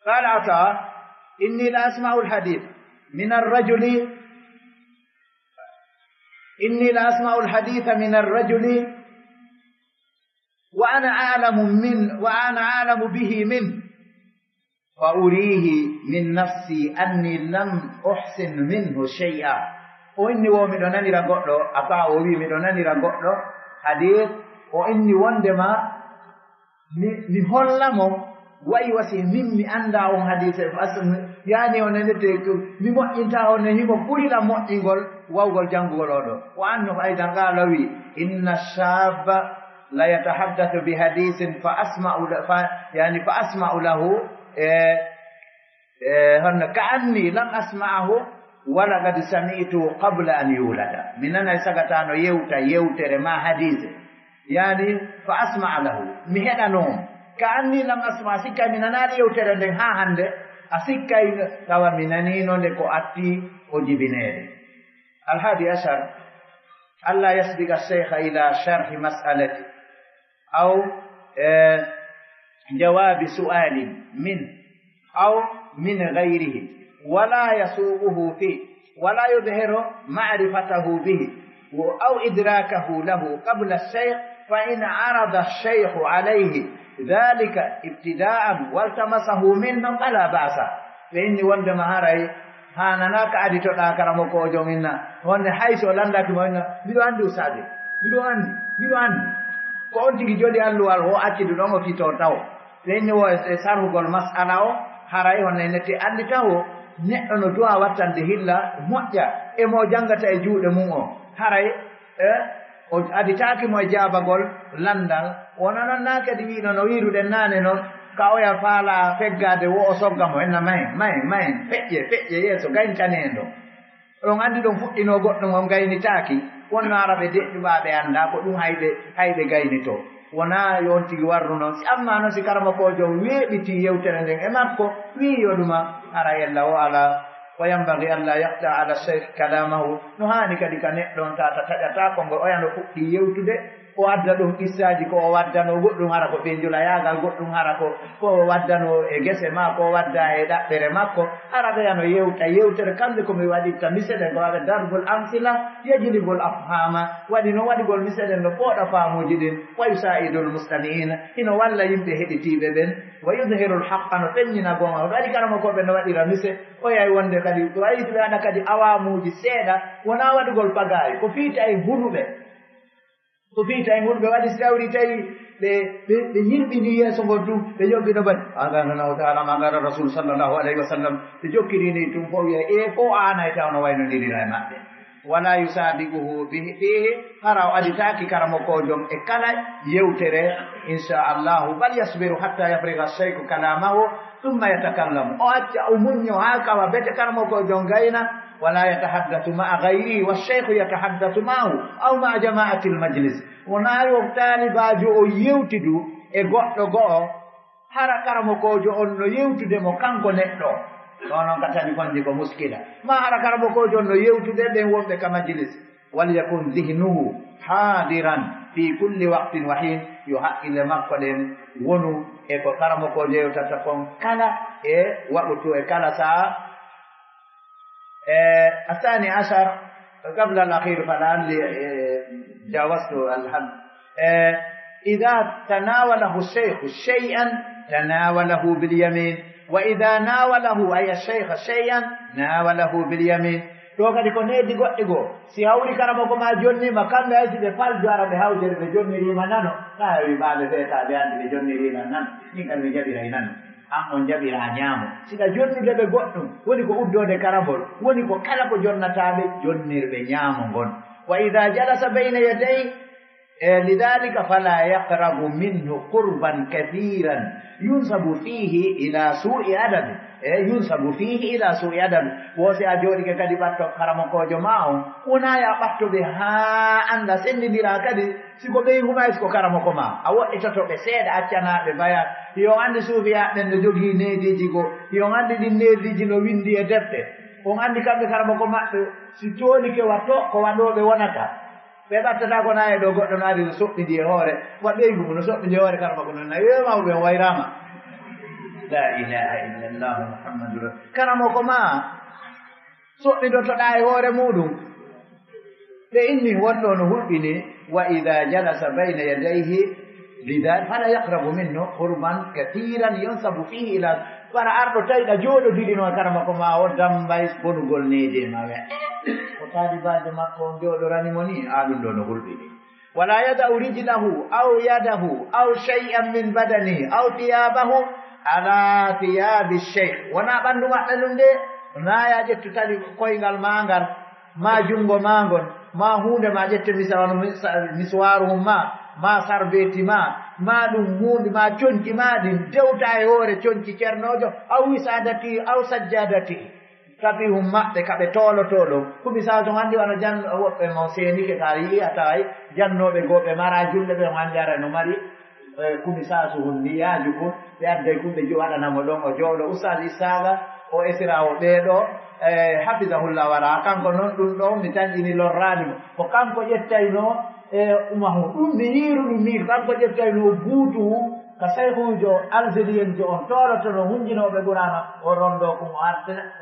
قال عطاء إني لأسمع الحديث من الرجل وأنا أعلم به منه وأريه من نفسي أني لم أحسن منه شيئا وإني ومن أنني رغوتو أبا أوري من أنني رغوتو hadith o inni wondema mi hollamo wayi wasi min mi anda on hadise yani on nenete mi moƴƴinta on ne himo ɓurila moƴƴingol wawgol janngugol oɗo o anno ko aydan qala wi inna shabba la yatahaddathu bi hadisin fa asma'u lahu honno ka anni lam asma'ahu wala qad sami'tu qabla an yulada min nana sagatano yewtere ma hadise yani fa asma'a lahu mi heɗano كأني لم أسمع سكا من أنا يوتر ندين ها هند أسكا توا منني نودك أتي أجيبينه. الحادي عشر ألا يسبق الشيخ إلى شرح مسألة أو جواب سؤال من غيره ولا يسوقه فيه ولا يظهر معرفته به أو إدراكه له قبل الشيخ فإن عرض الشيخ عليه ذلك ابتداء والتمسه منهم فلا بأس فإني وندم هاري هانا كأدي تلا كرامكو جمينا وند حيث لاندا كمونا بيدو عندي أستاذي بيدو عندي كونتي جودي الله هو أكيد نومو في توتاو فإني هو سارو قول مسألة هاري هون نتي عندي تاو نحن دعاء واتن دهيلا موجا إمو جانغتا يجود مو هاري o aditaki mo jabagol landal wonano nakadi wi no wirude nane non ka oya faala feggade wo o soggamo enna may feƴƴe yeeso gayncanendo ɗon andi ɗon fuɗɗino goɗɗo on gaynitaki wonno araɓe deɗɗuɓaɓe anda ko ɗum hayɓe gaynito wona yon tigi warru noon si amma noon si karama kojo weeɓiti yewtere nden e makko wiyoɗuma ara yella o ala وينبغي ألا يقطع على الشيخ كلامه نهاني كدي كنيدون تاتا كونغو oyano fuɗɗi yewtude o adda ɗum qissaji ko o waddano goɗɗum hara ko penjula yagal goɗɗum hara ko o waddano e gese ma ko wadda e ɗaɓɓere makko araɓe yano yewtere kamɓe komi waɗitta miseɗen ko waɗa darbol amsila yejlibol afhama waɗi no waɗigol miseɗen no pooɗa faamuji ɗin wa yusaidul mustami'ina hino walla yimɓe heɗitiɓe ɓen wa yudhirul haqqa no feññina gonga waɗi karama koɓe no waɗira mise o yahi wonde kadi to wayi to waɗa kadi awamuji seeɗa wona waɗugol pagayi ko fiita e hunuɓe waɗi si tawri tawi ɓe yirɓini yeeso ngol tum ɓe joggino bani aganallahu taala magara rasul sallllahu alayhi wa sallam ɓe jokkirini tum fof wiya e fo ana e tawno waynodiriray maɓɓe wala yusabiquhu fihi hara o aditaki karamokojom e kala yewtere inchallahu bal yasbiru hatta yafriga cheikhu kalamahu ثم يتكلم أو منيو هكذا بيتكلم كوجون غينا ولا يتحدث مع غيره والشيخ يتحدث معه أو مع جماعة المجلس ونايو تالي باجو يوتدو غوتو غو hara karamo kojo on no yewtude mo kanko neɗɗo ɗonon katani konji ko muskila ma hara karamo kojo on no yewtude ɓen wonɓe ka majlis walyakun dihnuhu hadiran fi kulli waqtin wa hin yo haqqille makko ɗen wonu e ko karamo kojo yewtata kon kala e waɓutu e kala saa الثاني عشر قبل الأخير فلعلي جاوزت الحد إذا تناوله الشيخ شيئا تناوله باليمين وإذا ناوله أي الشيخ شيئا ناوله باليمين to kadi ko needi goɗɗe goo si hawri karama ko ma jonnima kamɓe haysi ɓe faljo ara ɓe hawjere ɓe jonnirima nano na wi ɓaɓe feetaɓe andi ɓe jonnirima nano min kadi mi jaɓiray nano an on jaɓira ñaamo siɗa jonnude ɓe goɗɗum woni ko uddode karambol woni ko kala ko jonnataɓe jonnirɓe ñaamo ngon wa ida jalasa bayna yaday lidhalika fala yaqrabu minhu qurban kathiran yunsabu fihi ila su'i adabi yunsabu fihi ila su'i adabi wosi a jooɗike kadi ɓatto karamokojo ma on wona ya ɓattoɓe ha anda sendidira kadi siko ɓeyi humay siko karamoko ma a woɗɗitotoɓe seeɗa accanaɓe baya yo andi suufiyaɓen no jogii neediji go yo andi ɗin neediji no windi e defte on andi kamɓe karamoko maɓɓe si toolike watto ko waɗoɓe wonata ɓe ɓattata ko nayi ɗo goɗɗo no ari no soɓɓidi e hoore waɓɓeygu mo no soɓɓidi e hoore karamako no nayi wemawɓe on wayrama la ilaha illallah muhammadu rasul karamoko ma soɓɓidotoɗa e hoore muɗum ɓe inni wonɗo no hulɓini wa ida jalasa bayna yadayhi lidal fala yaqrabu minhu qurban kathiran yunsabu fihi ila para arɗo tawiɗa jooɗodiɗino e karamako ma o dambay bonugol neede ma we o taalibaje makko on jooɗoranimo ni ɗum ɗo no hulɓini wala yada'u rijlahu aw yadahu aw shay'an min badani aw thiyabahu ala thiyabi shaykh wona ɓanndu maɓɓe ɗum de naya ƴettu tali koyngal mangal ma jungo mangon ma hunde ma ƴette miswaruhum ma sarbeti ma ɗum hunde ma conci ma ɗin dewta e hoore conci ceernojo aw wisadati aw sajjadati tabihum maɓɓe kaɓe tolotoɗo kumisajo handi wano woɓɓe mo senike ta yiyatay jannoɓe goɓe mara julɓe ɓe handi ara no mari kumisasu hun niyaaju kun ɓe adday kumɓe waɗanamo ɗon o jooɗo oustad Issaga o esirawo ɓeeɗo hafidahullah wara kanko noon ɗum ɗo mi tanƴini lorranimo ko kanko ƴettayno umahu ɗum mi yiiru ɗum miir kanko ƴettayno buutu ka sayhujo algérien jo on tolotono hunjinoɓe ɓurano o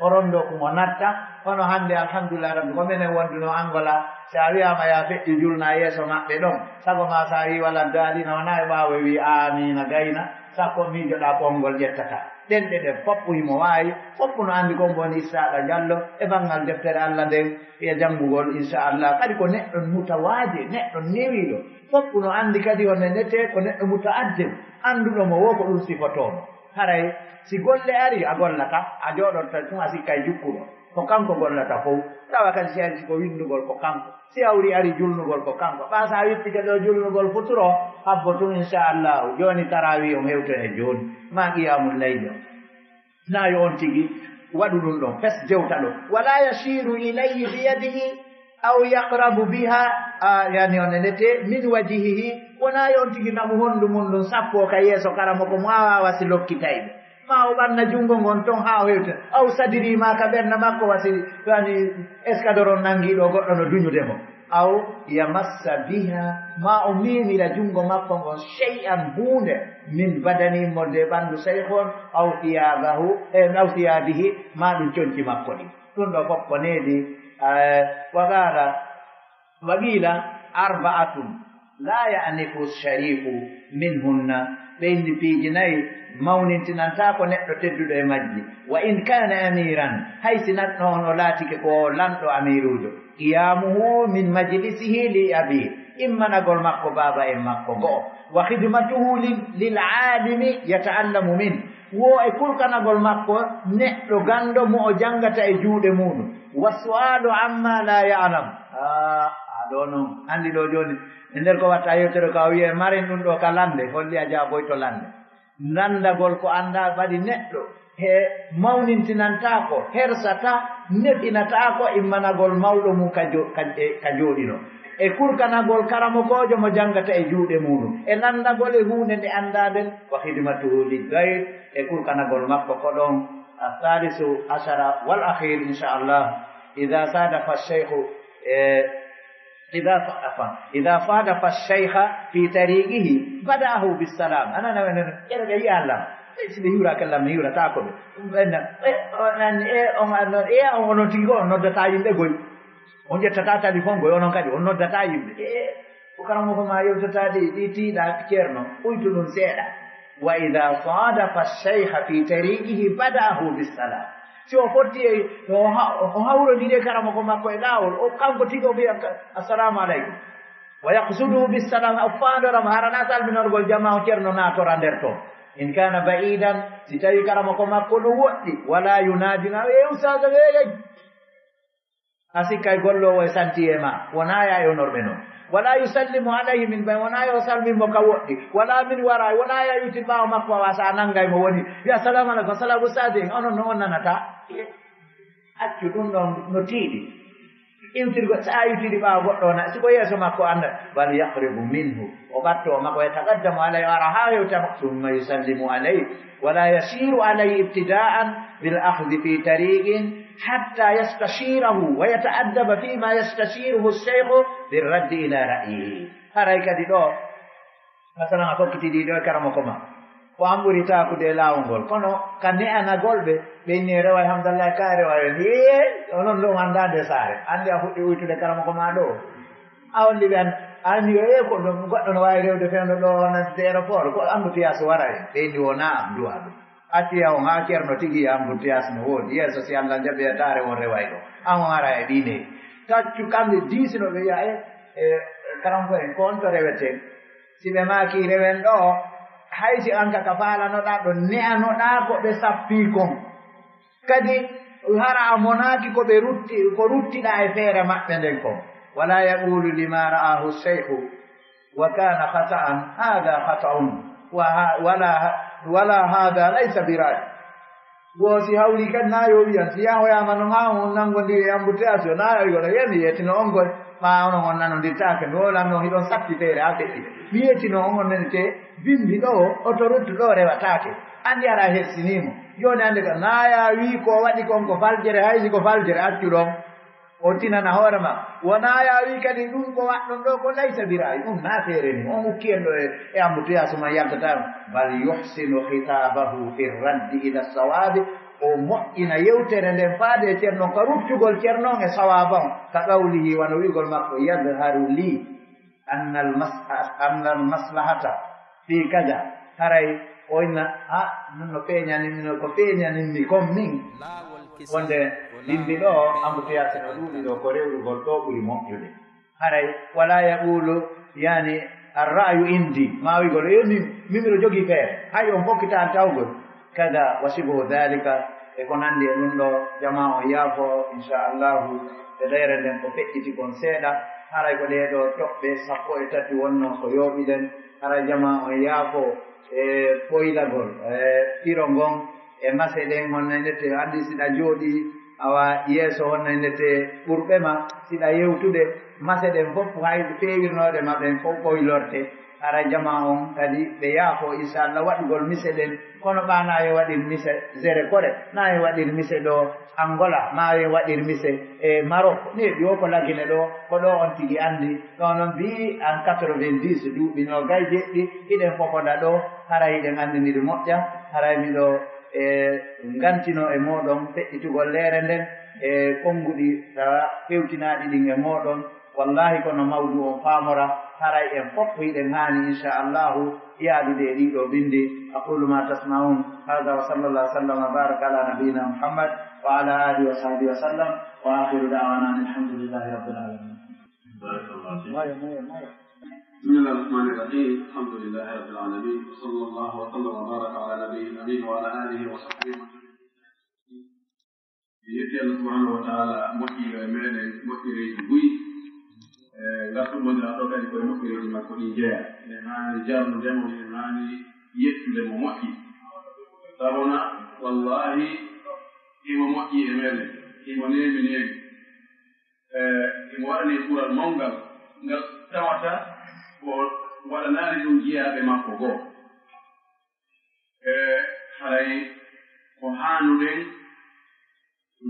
rondo kumo natta hono hannde alhamdulillah rabbi ko minen wonduno Angola sa wiyama ya feƴƴi julna yeeso maɓɓe ɗon sago ma sa wi walla daalina wona e ɓaawa wi amina gayna sakko miijoɗa ɓonngol ƴettata ɗenɗe ɗen fopp himo waawi fopp no anndi kon boni Issaqa Diallo e banngal deftere Allah nden e janngugol inchallah kadi ko neɗɗo mutawaaje neɗɗo newiiɗo fopp no anndi kadi o nenete ko neɗɗo mutaadde annduɗomo wo ko ɗum sifotoomo haray si golle ari a gollata a jooɗotta tun a sikka e jukkuɗo ko kanko gollata fof tawa kadi si ari ko windugol ko kanko si hawri ari julnugol ko kanko ɓa sa wittike ɗo julnugol futuro habbo tun inchallahu joni tarawi on hewtone joni ma qiyamul layli na yo on tigi waɗu ɗum ɗon fes jewta ɗo wala yashiru ilayhi biyadihi aw yaqrabu biha yani on nenete min wajihihi wona yo on tigi namu hondu mum ɗum sappo ka yeeso karamo ko mo a wawa si lokkitayɓe ma o ɓanna junngo ngon toon haa o hewta aw sadirima ka ɓernda makko wasi yani escadoron nangiɗo goɗɗo no duñudemo aw yamassa biha ma o mimira junngo makko ngon shay'an hunde min badani modde ɓanndu seyhon aw thiyabahu aw thiyabihi ma ɗum conci makko ɗi ɗum ɗo fof ko needi waqila arba'atun la ya'nifu sharifu minhunna ɓeyndi piiji nayi mawnintinanta ko neɗɗo tedduɗo e majji wa in kana amiran haysi natno on o laatike ko lanɗo amirujo qiyamuhu min majlisihi li abi immanagol makko baba en makko go'o wa khidmatuhu lil alimi yata'allamu min wo e kulkanagol makko neɗɗo gando mo o jangata e juuɗe muɗum wa su'alu amma la ya'lam ɗo noon andi ɗo joni e nder ko watta yewtere ka o wiye marin ɗum ɗo ka lande holli a jaaboy to lande nandagol ko anda waɗi neɗɗo he mawnintinantako hersata neɓinatako immanagol mawɗo mum ka jooɗino e kurkanagol karamokojo mo jangata e juuɗe muɗum e nandagol e hunde nde anda nden wa hidmatuhu ligayr e kurkanagol makko ko ɗon athalisu ashara wal akhir inchallah ida sadafa cheikhu إذا صادف الشيخ في طريقه بدأه بالسلام أنا أرجع يعلم ليس بيورا كلام يورا تأكل أنا تيجو نود تايم بقول on jettata téléphone go onon kadi on noddata yimɓe ko karamo ko ma yewtataade ɗi tiiɗa ceerno ɓuytu ɗum seeɗa wa ida sadafa cheikha fi tariqihi bada'ahu bisalam si o fotti o hawrodiri karamo ko makko e laawol o kanko tigi o wiya assalamu aleykum wa yaqsuduhu bisalam o faandorama harana salminorgol jama o ceerno naatora nder toon in kana ba'idan si tawi karamo ko makko ɗum woɗɗi wala yunadina ustasa weeyey a sikkay gollowo e santi e ma wona yayonorɓe noon wala yusallimu alayhi min bay wona yo salmimo ka woɗɗi wala min wara wona yayuti ɓaawo makko wawa sa nanngay mo woni wi assalamu aleykum assalamu ustadi onon no on nanata accu ɗum ɗon no tiiɗi imtirgo sa yutiri ɓaawo goɗɗo na siko yeeso makko anda bal yaqribu minhu o ɓatto makko yataqaddamu alayhi wara ha yewtama summa yusallimu alayhi wala yasiru alayhi ibtida'an bil akhdi fi tariqin حتى يستشيره ويتأدب فيما يستشيره الشيخ بالرد إلى رأيه هراي كدي دو مثلا أفكتي دي دو كرامكما وأمبري تاكو دي لاونغول كونو كان أنا غولبي بيني رواي الحمد لله كاري ويني أنون لو عندان دي ساري عندي أفكتي ويتو دي كرامكما دو أولي بيان أني يكو نغطن واي ريو دي فيندو دو نتيرو فور كو أمبتي أسواري بيني ونام دوادو atiya on ha ceerno tigi embouteillage no woodi yeeso si Allah jaɓi e daare won reway ɗo an ara e ɗine taccu kamɓe diisino ɓe wiya e karam ko en kon to reweten sibe maki rewen do haysi anka ka falanoɗa ɗo ne'anoɗa ko ɓe sappi kon kadi hara a monaki ko ɓe ko ruttiɗa e feere maɓɓe nden kon wala yaqulu lima ra'ahu cheikhu wa kana khata'an hada khata'un wala hada laysa biraji wo si hawri kadi nayo wiyan si yahoyama no ha on nangodiri e embouteillage o nayo gono yeni yettino on gol ma onon on nanodittake mi wolanno hiɗon sappi feere ha feɗɗi mi yettino on onente bimbi ɗo autoroute ɗo rewatake andi ara hersinimo joni ande ka naya wi ko waɗi kon ko faljere haysi ko faljere accu ɗon o tinana hoorema wonaya wi kadi ɗum ko waɗɗon ɗo ko laysa birayi ɗum na feere ni on ukki en ɗo e embouteillage suma yaltatama bal yuhsinu hitabahu fi raddi ila sawabi o moƴƴina yewtere nden faade ceernon ka ruttugol ceernon e sawaba on ka qawlihi wano wigol makko yadharu li anna almaslahata fi kaja haray o inna non no peeñaninmi ko peeñaninmi comme min wonde yimɓe ɗo embouteillage no ɗuuɗi ɗo ko rewrugol ɗo ɓuri moƴƴude haray wala yaqulu yani arrayu indi ma wigol e mimiɗo jogii feere hay on fokkitan tawgol kada wasibuhu dhalika e ko nandi e ɗum ɗo jama o yaafo inchallahu e leyre nden ko feƴƴiti kon seeɗa haray ko ɗeɗo toɓɓe 13 wonno ko yooɓiɗen haray jama o yaafo e ɓoylagol e ɗiro ngon e mase ɗen honno ndete andi siɗa jooɗi awa yeeso honno ndete ɓurɓe ma siɗa yewtude mase ɗen fof hay feewirnoɗe ma ɓen fof ɓoylorte hara jama on kadi ɓe yaafo inchallah waɗugol mise ɗen kono ɓanayo waɗir mise zére kore nayo waɗir mise ɗo angola mayo waɗir mise e maroc ni ɗo ko lagine ɗo ko ɗo on tigi andi ɗo noon mbi en 90 duuɓi no gay jeɗɗi hiɗen fofoda ɗo hara hiɗen andi miɗo moƴƴa haray miɗo e ngantino e moɗon feƴƴitugol leere nden e konnguɗi tawa fewtinaɗi ɗin e moɗon wallahi kono mawdu on faamora haray en fof hiɗen haani inchallahu yaadude e ɗiɗo bindi aqulu ma tasmaun hada wa sallallah sallam wa baraka ala nabiyina muhammad wa ala alihi wa sahbihi wa sallam wa akhiru da'wana alhamdulillahi rabbil alamin. بسم الله الرحمن الرحيم الحمد لله رب العالمين وصلى الله وسلم وبارك على نبينا الامين وعلى اله وصحبه يتي الله سبحانه وتعالى موكي ميدن موكي بوي غاتو مودنا دو kadi koye moƴƴereji makko ɗi jeeya ene haani jarnudemo ene haani yettudemo moƴƴi sabona wallahi imo moƴƴi e meɗen imo neemi neemi imo waɗani ɓural mawgal ngal tawata ko waɗanaani ɗum jiyaaɓe makko goo haray ko haanuɗen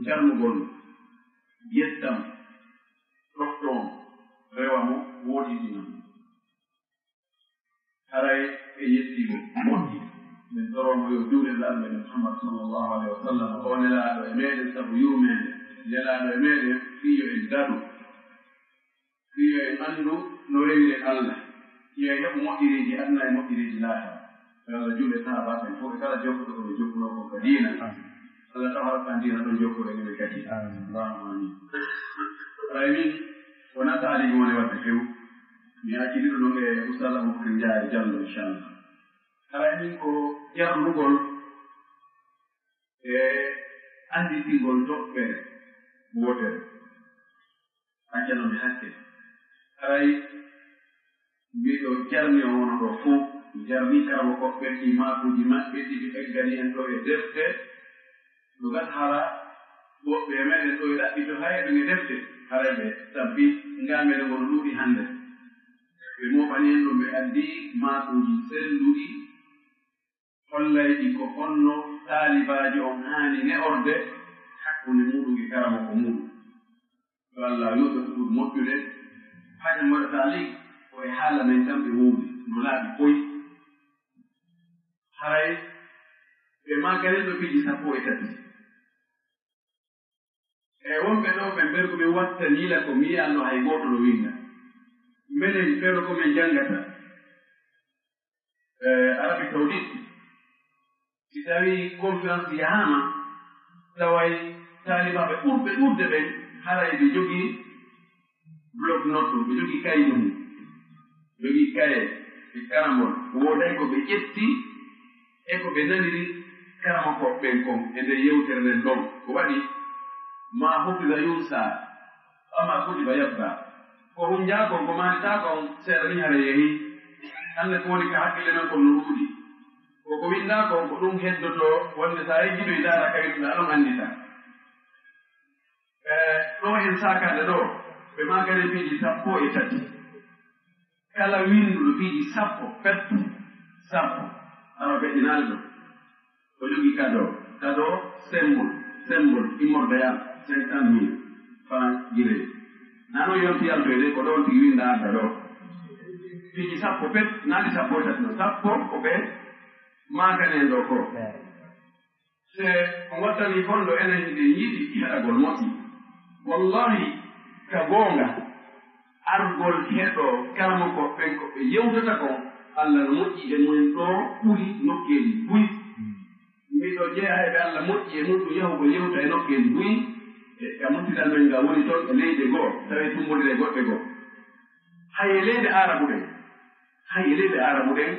jarnugol yettam ɗoftoon rewa mo woɗiɗinam haray e yettigo moƴƴi min toromo yo juuɗe lalmeɗe muhammad sallllahu alayhi wa sallam o nelaaɗo e meɗen sabu yumede nelaaɗo e meɗen fiyo en daɗu fiyo en anndu no rewiren allah yo heɓu moƴƴireji aduna e moƴƴireji laata allah juuɗe sahabaɓen fof e kala jokkuɗo koɓe jokkuno ko ka diina allah tabaraka diina ɗon jokkuɗo eɓe kadi allahuma amin haray min wona taaliji wone wadde few mi acciriɗo ɗum e oustad aboubacry ndiaye diallo inchallah haray min ko jarnugol e anditingol toɓɓere wotere accanomi hakke haray mbiɗo jarni o wono ɗo fof mi jarni karamo ko ɓeɗɗi maakuji maɓɓe ɗiɗi eggani en ɗo e defte no gat hara woɓɓe e meɗen ɗo e ɗaɓɓito hayɗum e defte haray ɓe sabbi ngameɗe ngono ɗuuɗi hannde ɓe moɓani en ɗo ɓe addi maakuji selluɗi hollayɗi ko honno taalibaji on haani ne'orde hakkunde muɗum e karamo ko muɗum to allah yoɓe ko ɓuri moƴƴude hayde waɗata li koye haala men tan ɓe wowdi no laaɓi koy haray ɓe magganen ɗo piji 13 e wonɓe ɗo ɓe mberko ɓe watta niila ko mi yiyanno hay gooto ɗo winda minen ɓeɗo komin janngata arabi saudite si tawi conférence yahama taway taalibaɓe ɓurɓe ɓurde ɓen haray ɓe jogii bloc note ɓe jogii kayɗo mum jogi kaye e karamol woday ko ɓe ƴetti e ko ɓe naniri karama koɓɓen kon e nde yewtere nden ɗon ko waɗi ma hufida yunsa ama kutiba yabba ko hum jaakon ko maanita kon seeɗa ni hara yehi hande ko woni ko hakkille men kon no ruuɗi koko winda kon ko ɗum heddoto wonde sa yejjiɗo e daara kayituɗa aɗon anndita ɗo hen sakade ɗo ɓe magare piiji 13 kala winduɗo piiji 10 petto 10 awa beɗɗinaali ɗo o jogii kado symbol immordayal 50,000 franc guiné nano yontiyaltoyde ko ɗon tigi winda adda ɗo piiji 10 pet naali 13 no 10 ko ɓe maganen ɗo ko se ko wattani fonɗo enen ɗe yiɗi heɗagol moƴƴi wallahi ka goonga argol heɗo kalamo ko ɓen ko ɓe yewtata kon allah no moƴƴi e mumen ɗo ɓuri nokkeeji buyi mbiɗo jeeya e ɓe allah moƴƴi e muɗum yahugo yewta e nokkeeji buyi e ka musidal men nga woni toon e leydi goo tawi tummodire goɗɗe goo hay e leydi arabu ɗen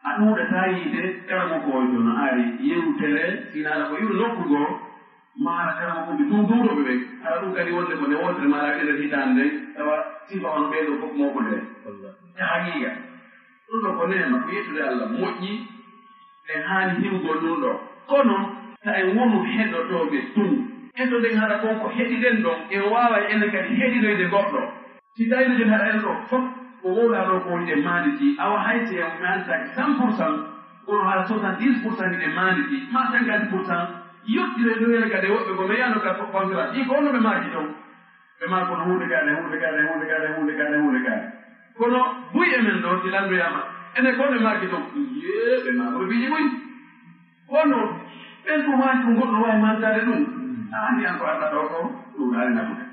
a ɗuuɗata yiide kalamo koye to no aari yewtere sinaala ko iru nokku goo maara karama ko ɓe duuduuɗoɓe ɓen aɗa ɗum kadi wonde ko nde wotere maara ɗeɗen hitaande nden tawa sifa on ɓeeɗo fof moɓode e haqiiqa ɗum ɗo ko neema ko yettude allah moƴƴi en haani hiwgol ɗum ɗo kono so en wonu heɗotooɓe tun heɗo nden haɗa kon ko heɗiɗen ɗon en waawa enen kadi heɗinoyde goɗɗo si tawino jon haɗa en ɗo fof ko wowɗaa ɗo ko hiɗe maanditi awa haysi en maanditaki 100% kono haɗa 70% hiɗe maanditi ma 50% yottire ɗoyene kadi woɓɓe ko meyano ka conférence ɗi ko onno ɓe maaki ɗon ɓe maa kono hunde kaade kono buy e men ɗo si landoyama ene ko ɓe maaki ɗon ɓe maa koɓe biiji buy kono ɓen ko maaki ko goɗɗo waawi mantade ɗum a anndi an ko arɗa ɗo ko ɗum haali nafude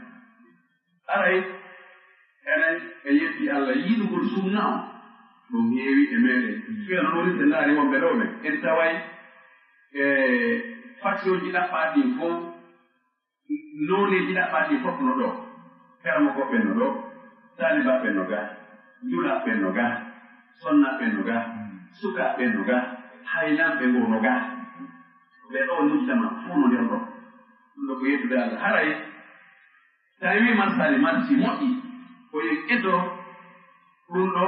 aray enen e yetti allah yiɗugol sunna o ɗum heewi e meɗen fiyano ɗoni se ndaari wonɓe ɗo ɓe en taway e faction ji ɗaɓɓaaɗi fof nooneji ɗaɓɓaaɗi fof no ɗo karama koɓɓe no ɗo talibaɓe no ga julaɓe no ga sonnaɓe no ga sukaɓe no ga haylanɓe ngo no ga ɓe ɗo nujtama fuu no nder ɗo ɗum ɗo ko yettude allah haray tawi wi marsali marsi moƴƴi ko yen ƴetto ɗum ɗo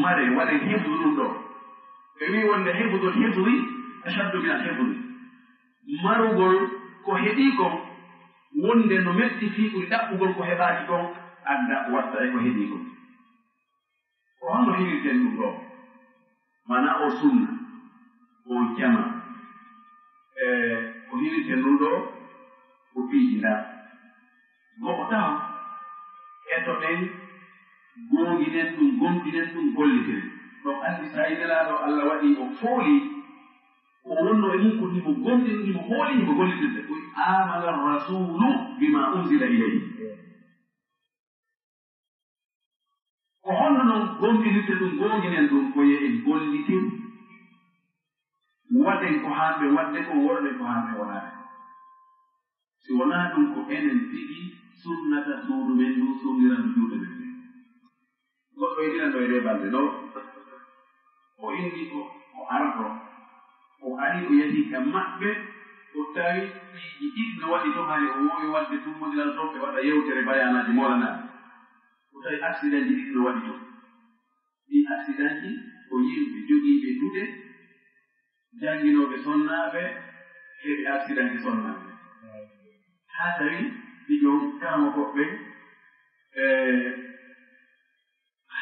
mare waɗen heɓdu ɗum ɗo ɓe wi wonde heɓudol heɓduyi achaddu min al heɓduyi marugol ko heɗii kon wonde no metti fii ɓuri ɗaɓɓugol ko heɓaaki kon adda watta e ko heɗii kon ko honno heɓirten ɗum ɗo mana o sunna o jama ko heɓirten ɗum ɗo ko piiji nda goɓo tawa etto ɗen goonginen ɗum gomɗinen ɗum gollitire ɗon anndi so tawi nelaaɗo allah waɗi o fooli o wonno e mum ko himo gomɗin himo hooli himo gollitirde koy amana rasulu bima unzila ilayhi ko honno noon gomɗinirte ɗum gonginen ɗum koye en gollitin waɗen ko hamɓe wadde ko worɗen ko hamɓe wonade si wonaa ɗum ko enen tigi sunnata suudu men ɗum sunniranno juuɗe men ɗe goɗɗo yiɗiranɗo e ɗe balɗe ɗo o indi o arɗo o ari o yahii ka maɓɓe o tawi piiji ɗiɗi no waɗi to hay o wowi wadde tummodiral to ɓe waɗa yewtere bayanaji molanaaɓe o tawi accident ji ɗiɗi no waɗi to ɗi accident ji ko yimɓe jogiiɓe duɗe jannginooɓe sonnaaɓe heɓe accident ji sonnaaɓe haa tawi ɗiɗon kama koɓɓe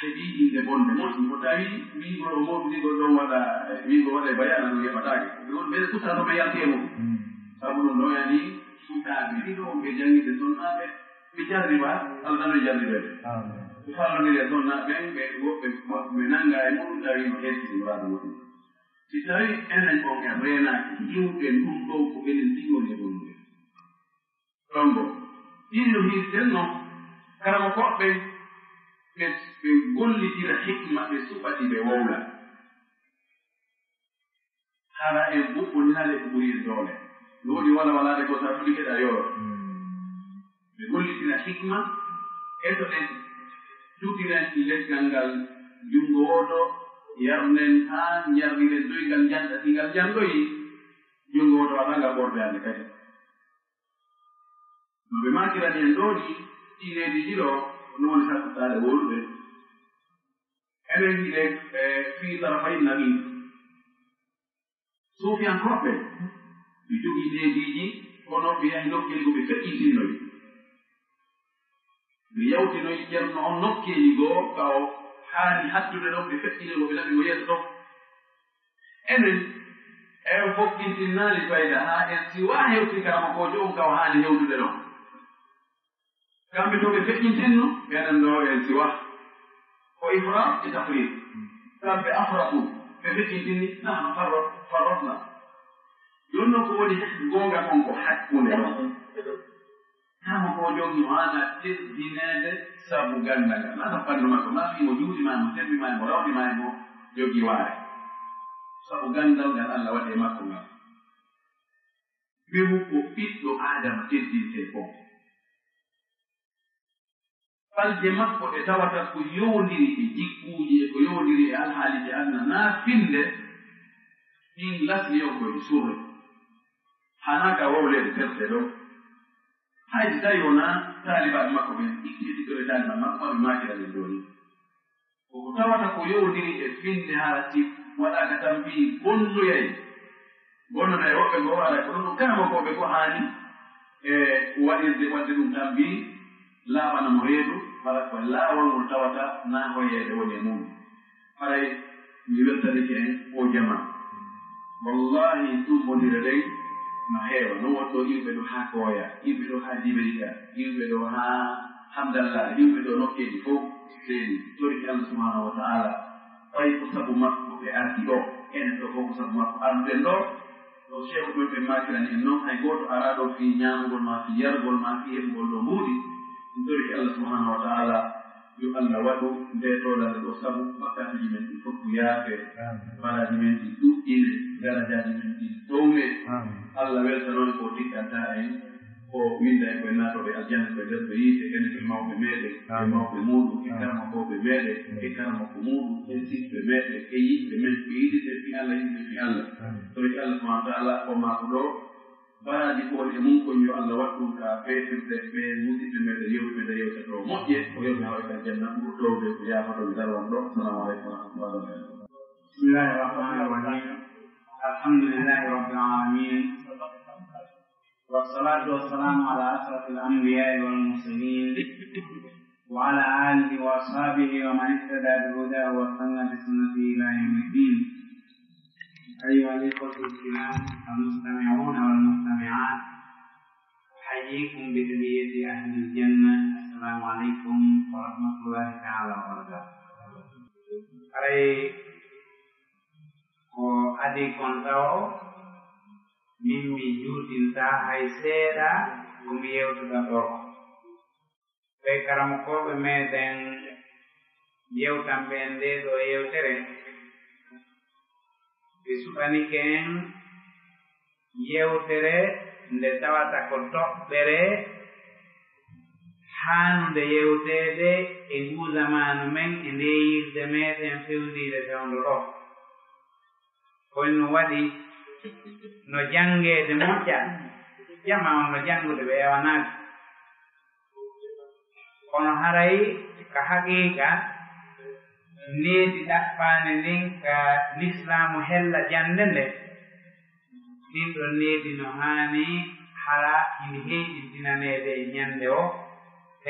heɓii inde bonde moƴƴi ko tawi wiigol o moɓnigol ɗon waɗa wiigol waɗa e bayana ɗum heɓataake ɗon ɓe kuta to ɓe yaltee mum sabu ɗum ɗo yani sukaaɓe ɗiɗo ɓe janngide sonnaaɓe ɓe jarriba allah tan ɓe jarriɓeɓe ɓe fallondiri e sonnaaɓe ɓe woɓɓe ɓe nannga e muɗum tawi no hetti muraadu muɗum si tawi enen on en reenaaki yiwɗen ɗum ɗo ko enen tigoni e ɗumde ɗongo ɗiɗi no hiirten noon karama koɓɓe ɓe gollitira hikma ɓe suɓati ɓe wowla hara en ɓuɓɓoninale ko ɓuri en doole no woodi wala walaade ko sa fuɗi keɗa yoro ɓe gollitira hikma eto ɗen tutiren leggal ngal jungo woto yarnen ha yarniren doygal janɗatigal janɗoyi jungo woto waɗangal ɓorde ande kadi no ɓe makirani en ɗoni ɗineji ɗiɗo no woni sakkuɗaɗe woluɓe enen hiɗe fii tarafayin naɓin suufiyankoɓe ɓe jogii neediji kono ɓe yahi nokkeji ko ɓe feƴƴitinnoyi ɓe yawtinoyi ƴerno on nokkeji goo ka o haani hattude ɗon ɓe feƴƴine ko ɓe laɓi mo yeeso ɗon enen en fokkintinnaali fayda haa en siwa hewti karama kojo on ka o haani hewtude ɗon kamɓe to ɓe feƴƴintinno ɓenen ɗo en siwa ko ifrat e tafrid kamɓe afratu ɓe feƴƴintinni nahno farratna jonno ko woni goonga kon ko hakkunde ɗon kama ko jogi wana teddinede sabu gandagal nata fannu makko ma fimo juuɗima mo tebbima mo rawɗima mo jogi waare sabu gandal ngal allah waɗe makko ngal wimu ko ɓiɗɗo adama teddinte fof balje makko ɗe tawata ko yowndiri e jikkuuji e ko yowndiri e alhaaliji aduna naa finde ɗin lasli on koye suure hanaka wowlede terde ɗo hayde tawi wona taalibaɓe makko ɓen ikkiɗiɗore taaliba makko maɓe makiraɓen ɗo ni koko tawata ko yowndiri e finde harati waɗaka tan mbi bonnoyay bonnona e woɓɓe goo ala ko ɗum kala makkoɓe ko haani e waɗirde wadde ɗum tan mbi laaɓana mo reedu wala ko laawol ngol tawata naa hoyeede woni e mum haray mi weltanike en o jama wallahi ɗumbodire ley no heewa no wonɗo yimɓe ɗo haa kooya yimɓe ɗo haa liberika yimɓe ɗo haa hamdallah yimɓe ɗo nokkeeji fof seeni toriki allah subhanahu wa taala tawi ko sabu makko ɓe ardi ɗo enen ɗo fof ko sabu makko arduɗen ɗo ɗo cheikhu ɗon ɓe makirani en noon hay gooto araa ɗo fii ñaamugol ma fii yargol ma fii heɓugol ɗo mbuuɗi toriki allah subhanahu wa taala yo allah waɗu ndeetoɗande ɗo sabu wakkatiji men ɗi fof ko yaafe baraji men ɗi ɗuɗɗine darajaji men ɗi downe allah welta noon ko tikkanta en ko winda en koye naatoɓe aljanna koye nder to yiite enen e mawɓe meeɗen e mawɓe muɗum e karama koɓe meeɗen e karama ko muɗum e siɓɓe meeɗen e yiɓɓe men ko yiɗite fi allah yiɗite fi allah toriki allah subhanahu wa taala o maako ɗo baraji ko woni e mum kon yo allah waɗɗum ka feetirde ɓe musidɓe meɗen yewtuɓe nde yewta ɗo moƴƴe o yewti hawa ka janna ɓuro ɗowde ko yaafotoɓe darwan ɗo assalamu aleykum wa rahmatullahi wa barakatuh bismillahi rahmani rahim alhamdulillahi rabbil alamin wassalatu wassalamu ala ashrafil anbiya'i wal mursalin wa ala alihi wa ashabihi wa man ihtada bi hudahu wa sanna bi sunnatihi ila yawmiddin. أيها الإخوة الكرام المستمعون والمستمعات أحييكم بتحية أهل الجنة السلام عليكم ورحمة الله تعالى وبركاته. أي ko adi kontao min mi juutinta hay seeɗa ko mi yewtuta ɗo ɓe karamokoɓe meɗen yewtan ɓe nde ɗo yewtere ɓe suɓanike en yewtere nde tawata ko toɓɓere haanunde yewteede e ngu zamanu men e nde yirde meɗen fewndiide fewndo ɗo kono waɗi no janngeede moƴƴa jama on no janngude ɓe ewanaaki kono haray ka haqiiqa needi ɗaɓɓaande ndin ka l'islamu hella jannde nde ɗin ɗon needi no haani hara ina heeƴintinaneede e ñannde o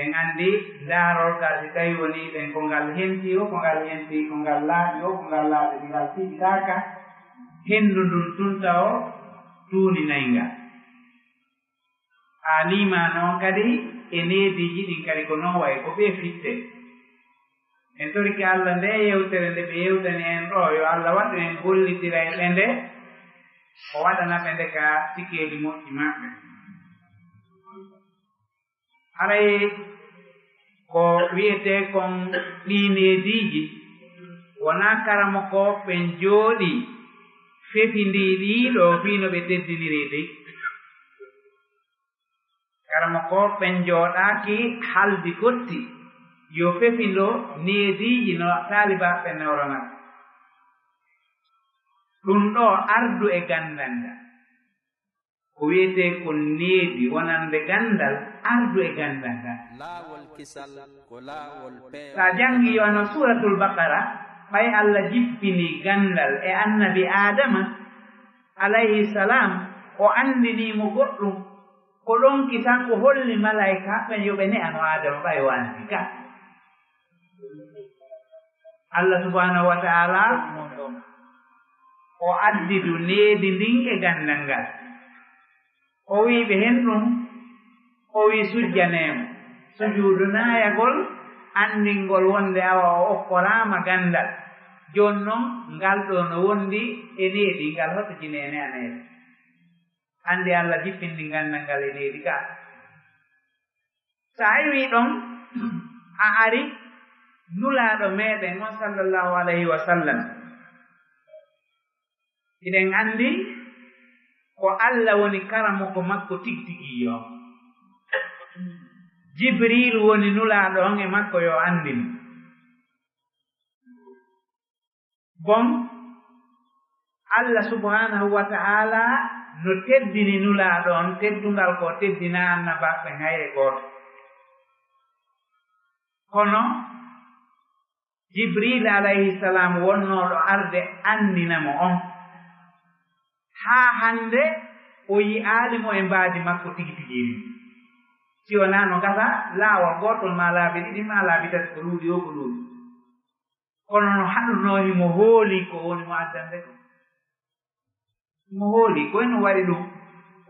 en anndi ndaarolgal si tawi woni ɗen ko ngal hentii o ko ngal hentii ko ngal laaɓi o ko ngal laaɓi ɗi ngal tiɗɗaaka henndu ndun tunta o tuuninayga a liima noon kadi e neediiji ɗin kadi ko noon wayi ko ɓee fitte en toriki allah nde yewtere nde ɓe yewtani en ɗo yo allah waɗu en gollitira e ɓe nde o waɗana ɓe nde ka sikeeli moƴƴi maɓɓe haray ko wiyetee kon ɗiineediiji wonaa karama ko ɓen jooɗi fefindiriiɗo fii no ɓe teddiniri ɗi karama ko ɓen jooɗaaki haldi fotti yo fefindo neediiji no taalibaɓe newrona ɗum ɗo ardu e gandal ngal ko wiyete ko needi wonande gandal ardu e gandal ngal sa jangi yo no suratul baqara ɓay Allah jippini gandal e annabi adama alayhi salam o andinimo goɗɗum ko ɗonki tan ko holli malaika ɓen yoɓe ne'ano adama ɓay o andi ka Allah subhanahu wa ta'ala o addidu needi ndin e gandal ngal o wiɓe hen ɗum o wi sujjanemo sujuudu naayagol andingol wonde awa o okkorama gandal joni noon ngal ɗo no wondi e needi ngal hoto jinene aneede andi Allah jippindi gandal ngal e needi ka sa wi ɗon a ari nulaaɗo meɗen on sallallahu alayhi wa sallam iɗen andi ko Allah woni karamo ko makko tigtigiyo Jibril woni nulaaɗo on e makko yo andin bon Allah subhanahu wa ta'ala no teddini nulaaɗo on teddungal ko teddina annabaɓe hayre gooto kono Jibril alayhi salam wonnoɗo arde andinamo on haa hande o yi'aalimo e mbaadi makko tigi tigiri si wonaa no gasa laawol gootol ma laabi ɗiɗi ma laabi tati ko luuɗi o ko luuɗi kono no haɗunoohimo hooli ko woni mo addande ko mo hooli koye no waɗi ɗum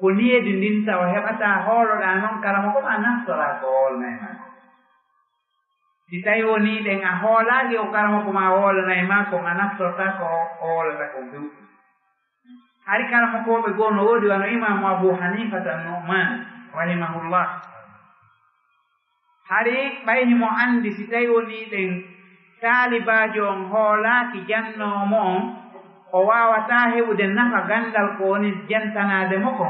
ko needi ndin taw heɓataa hooloɗaa noon karama ko ma naftoraa ko hoolnayi ma si tawi woni ɗen a hoolaaki o karama ko ma hoolanayi ma ko a naftortaa ko o hoolata ko fewɗum hari karama koɓe goo no woodi wano imamu Abu Hanifata Nu'man rahimahullah hari ɓaynimo andi si tawi woni ɗen taalibaajo on hoolaaki jannoomo on o waawataa heɓude nafa gandal ko woni jantanaade mo ko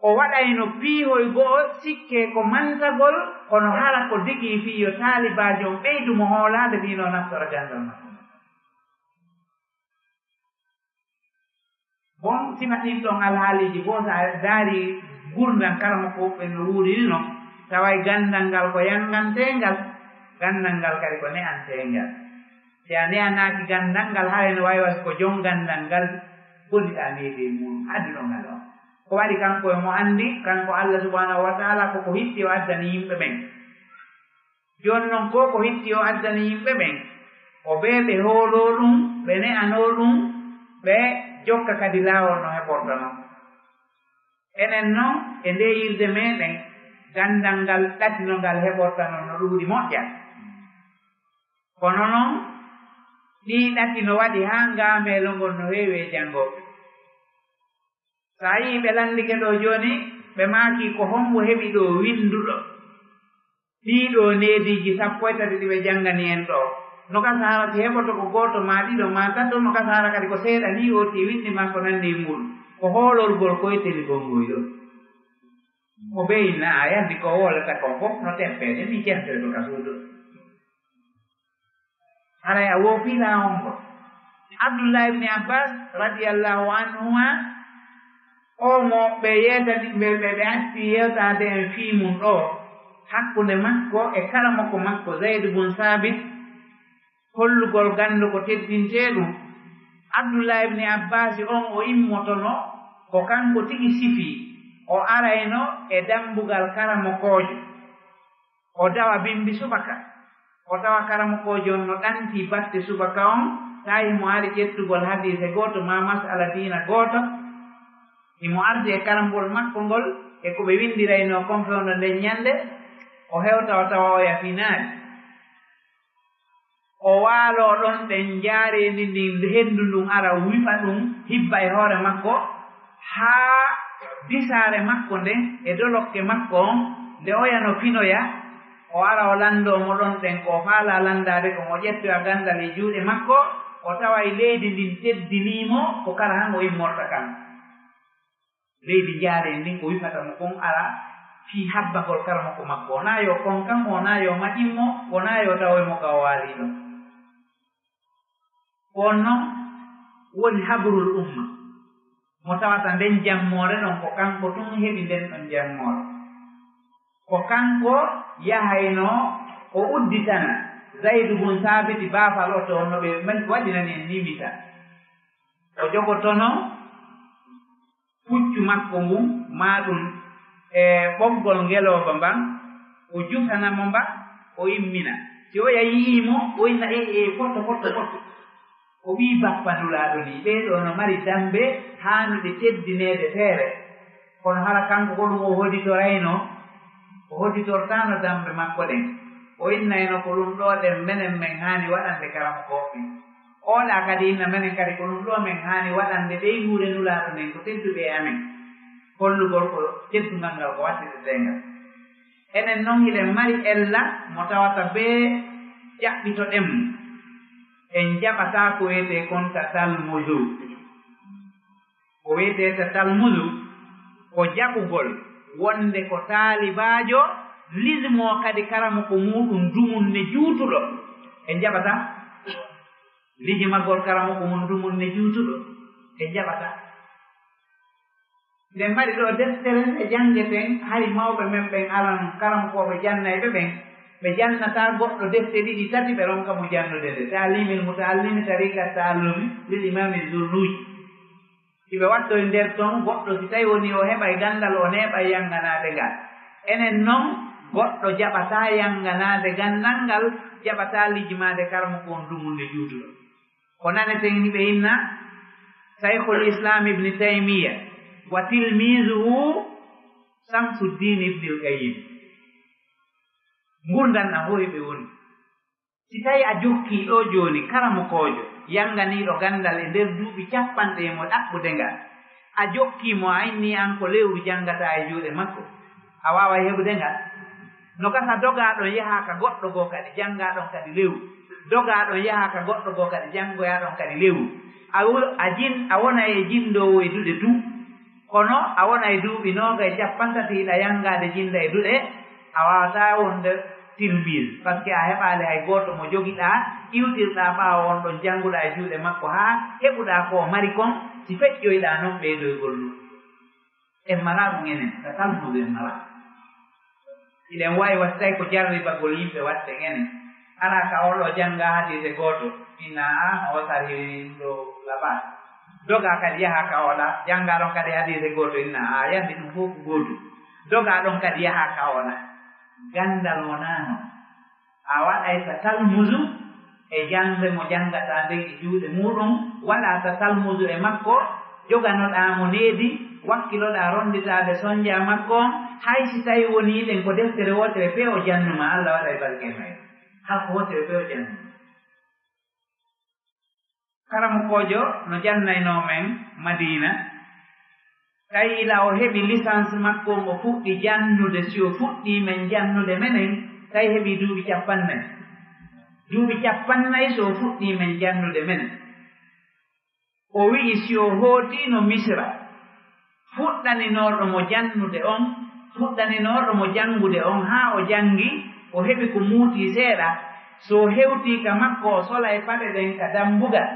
o waɗayno piihoy go'o sikke ko mantagol kono hala ko digi fii yo taalibaajo on ɓeydu mo hoolaade fiino naftora gandal makko bon sima ɗin ɗon alhaaliji goo sa daari gurdan karama ko ɓe no wuurini no taway gandal ngal ko yangantengal gandal ngal kadi ko ne'antengal si a ne'anaaki gandal ngal hare no wawi ko jon gandal ngal gonɗiɗa needi mum addino ngal o ko waɗi kanko e mo anndi kanko Allah subhanahu wa ta'ala koko hitti o addani yimɓe ɓen jooni noon ko ko hitti o addani yimɓe ɓen o ɓe ɓe hooloo ɗum ɓe ne'anoo ɗum ɓe jokka kadi laawol no heɓortono enen noon e nde yilde meɗen gandal ngal ɗatino ngal heɓortano no ɗuuɗi moƴƴa kono noon ɗi ɗati no waɗi haa ngaameelo ngol no heewi e janngooɓe so a yii ɓe landike ɗo jooni ɓe maakii ko hombo heɓi ɗo winduɗo ɗiiɗo neediiji 13 ɗi ɓe janngani en ɗo no gasa hara si heɓoto ko gooto ma ɗiɗo ma tato no gasa hara kadi ko seeɗa ni oti windi ma ko nandi e muɗum ko hoolorgol koyteli gongoy ɗo o ɓeyna a yandi ko woolata ko fof no teppeede mi jeftere to ka suudu haray a woofila on ko Abdullah ibne Abbas radiyallahu anhuma o mo ɓe yeetani ɓe acci yewtaade en fii mum ɗo hakkunde makko e kala makko makko Zayd bun Sabit hollugol ganndo ko teddintee ɗum Abdullah ibne Abbas on o immotono ko kanko tigi sifii o arayno e dambugal karamokoojo o dawa bimbi subaka o tawa karamokoojo on no ɗanti batte subaka on tawi mo ari ƴettugol hadise gooto ma masala diina gooto imo ardi e karambol makko ngol e ko ɓe windirayno konfewno nden ñannde o hewta o tawa o yafinaari o waaloo ɗon ɗen njaarendi ndin henndu ndun ara wifa ɗum hibba e hoore makko haa disaare makko nden e dolokke makko on nde oyano finoya o ara o landoomo ɗon ɗen ko faala landaade ko mo ƴettoya gandal e juuɗe makko o tawa e leydi ndin teddiniimo ko kala han o immorta kam leydi njaaree ndin ko wifata mo kon ara fi habbagol karamo ko makko wona yo kon kam wona yo maƴimmo wona yo tawoymo ka waaliɗo on noon woni habrul umma mo tawata nden jammoore ɗon ko kanko tun heɓi nden ɗon jammoore ko kanko yahayno o udditana zaydu bun sabiti baafal o to no ɓe waɗinani en nimita o jogotono puccu makko ngun maɗum e ɓoggol ngelooba mban o jutanamo mba o immina si o yayimo o inna fotto o ɓii bappandulaaɗo ni ɓeeɗo no mari dambe haanude teddineede feere kono hara kanko ko ɗum o hoditorayno o hoditortaano dambe makko ɗen o innayno ko ɗum ɗo ɗen menen men haani waɗande karama koɓɓe oɗa kadi inna menen kadi ko ɗum ɗo men haani waɗande ɓey huure nulaaɗo nden ko tedduɓe amen hollugol ko teddungal ngal ko wattide dengal enen noon hiɗen mari ella mo tawata bee ƴaɓɓito ɗen en jaɓataa ko wiyetee kon ta talmudu ko wiyetee ta talmudu ko jaɓugol wonde ko taalibaajo lismoo kadi karama ko muɗum dumun ne juutuɗo en jaɓataa lijimagol karama ko mum dumun ne juutuɗo en jaɓataa nden mbaɗi ɗo deftere e janngeten hari mawɓe men ɓen alan karamkooɓe jannayɓe ɓen ɓe jannataa goɗɗo defte ɗiɗi tati ɓe ronka mo jannude nde taalimil mutaallimi tarika taallumi lil imami zurnuji siɓe wattoye nder toon goɗɗo si tawi woni o heɓay ganndal o neeɓay yannganaade ngal enen noon goɗɗo jaɓataa yannganaade ganndal ngal jaɓataa lijimaade karama ko on dumunde juutuɗo ko naneten ni ɓe inna saykhul islam ibni taymiya wa tilmisuhu samsuddin ibnil qayyim ngurdan a hoyi ɓe woni si tawi a jokkii ɗo jooni karama koojo yanganiiɗo ganndal e nder duuɓi capanɗe mo ɗaɓɓude ngal a jokkiimo a inni an ko lewru janngataa e juuɗe makko a waawa heɓude ngal no gasa dogaaɗon yahaa ka goɗɗo goo kadi janngaaɗon kadi lewru dogaaɗon yahaa ka goɗɗo goo kadi janngoyaaɗon kadi lewru a wona e jinndoowo e duɗe du kono a wona e duuɓi nooga e capantatiiɗa yanngaade jinnda e duɗe a waawataa wonde tilmise par ce que a heɓaali hay gooto mo jogiɗaa iwtirɗaa ɓaawo on ɗon jannguɗaa e juuɗe makko haa heɓuɗaa ko mari kon si feƴƴoyɗaa noon ɓeydoygol ɗum en malaa ɗum enen ta talmude en malaa iɗen wawi wasi tawi ko jarribagol yimɓe watte enen alaa ka oɗo jannga hadiise gooto inna o sari ɗo laɓaa dogaa kadi yaha ka oɗa janngaa ɗon kadi hadiise gooto inna yandi ɗum fof ko gootu dogaa ɗon kadi yaha ka oɗa ganndal wonaano a waɗay ta talmusu e jannde mo janngataa nden e juuɗe muɗum waɗaa ta talmusu e makko joganoɗaa mo needi wakkiloɗaa ronditaade soñjaa makko hay si tawi wonii ɗen ko deftere wotere fe o jannuma Allah waɗa e barke may haa ko wotere fe o jannuma karamo koojo no jannaynoo men Madina tawi ila o heɓi licence makko o fuɗɗi jannude si o fuɗɗii men jannude menen tawi heɓii duuɓi 40 duuɓi 40 so o fuɗɗii men jannude menen o wi'i si o hootiino Misra fuɗɗaninooɗo mo jannude on fuɗɗaninooɗo mo janngude on haa o janngi o heɓi ko muutii seeɗa so hewtii ka makko o sola e paɗe ɗen ka dambugal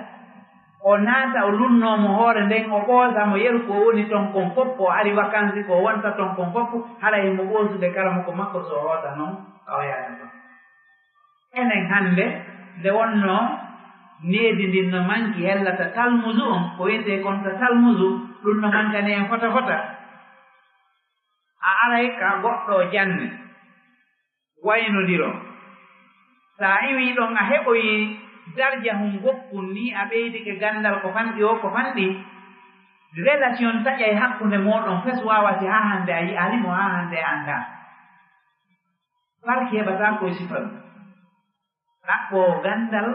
o naata o lunnoomo hoore nden o ɓoosa mo yeru ko woni ton kon fof o ari vacances ko wonta ton kon fof haɗa mo ɓoosude karama ko makko so hoota noon o yaata ton enen hannde nde wonnoo needi ndin no manki hellata talmusu on ko wiyetee kon ta talmusu ɗum no mankani en fota fota a aray ka goɗɗo janne waynodiro so a iwii ɗon a heɓoyi darja hum gokkun ni a ɓeydike ganndal ko fanɗi o ko fanɗi relation taƴay hakkunde mooɗon fes waawati haa hannde a yi'alimo haa hannde a anndaa farki heɓataa koye sifa ɗum ɗaɓɓoo ganndal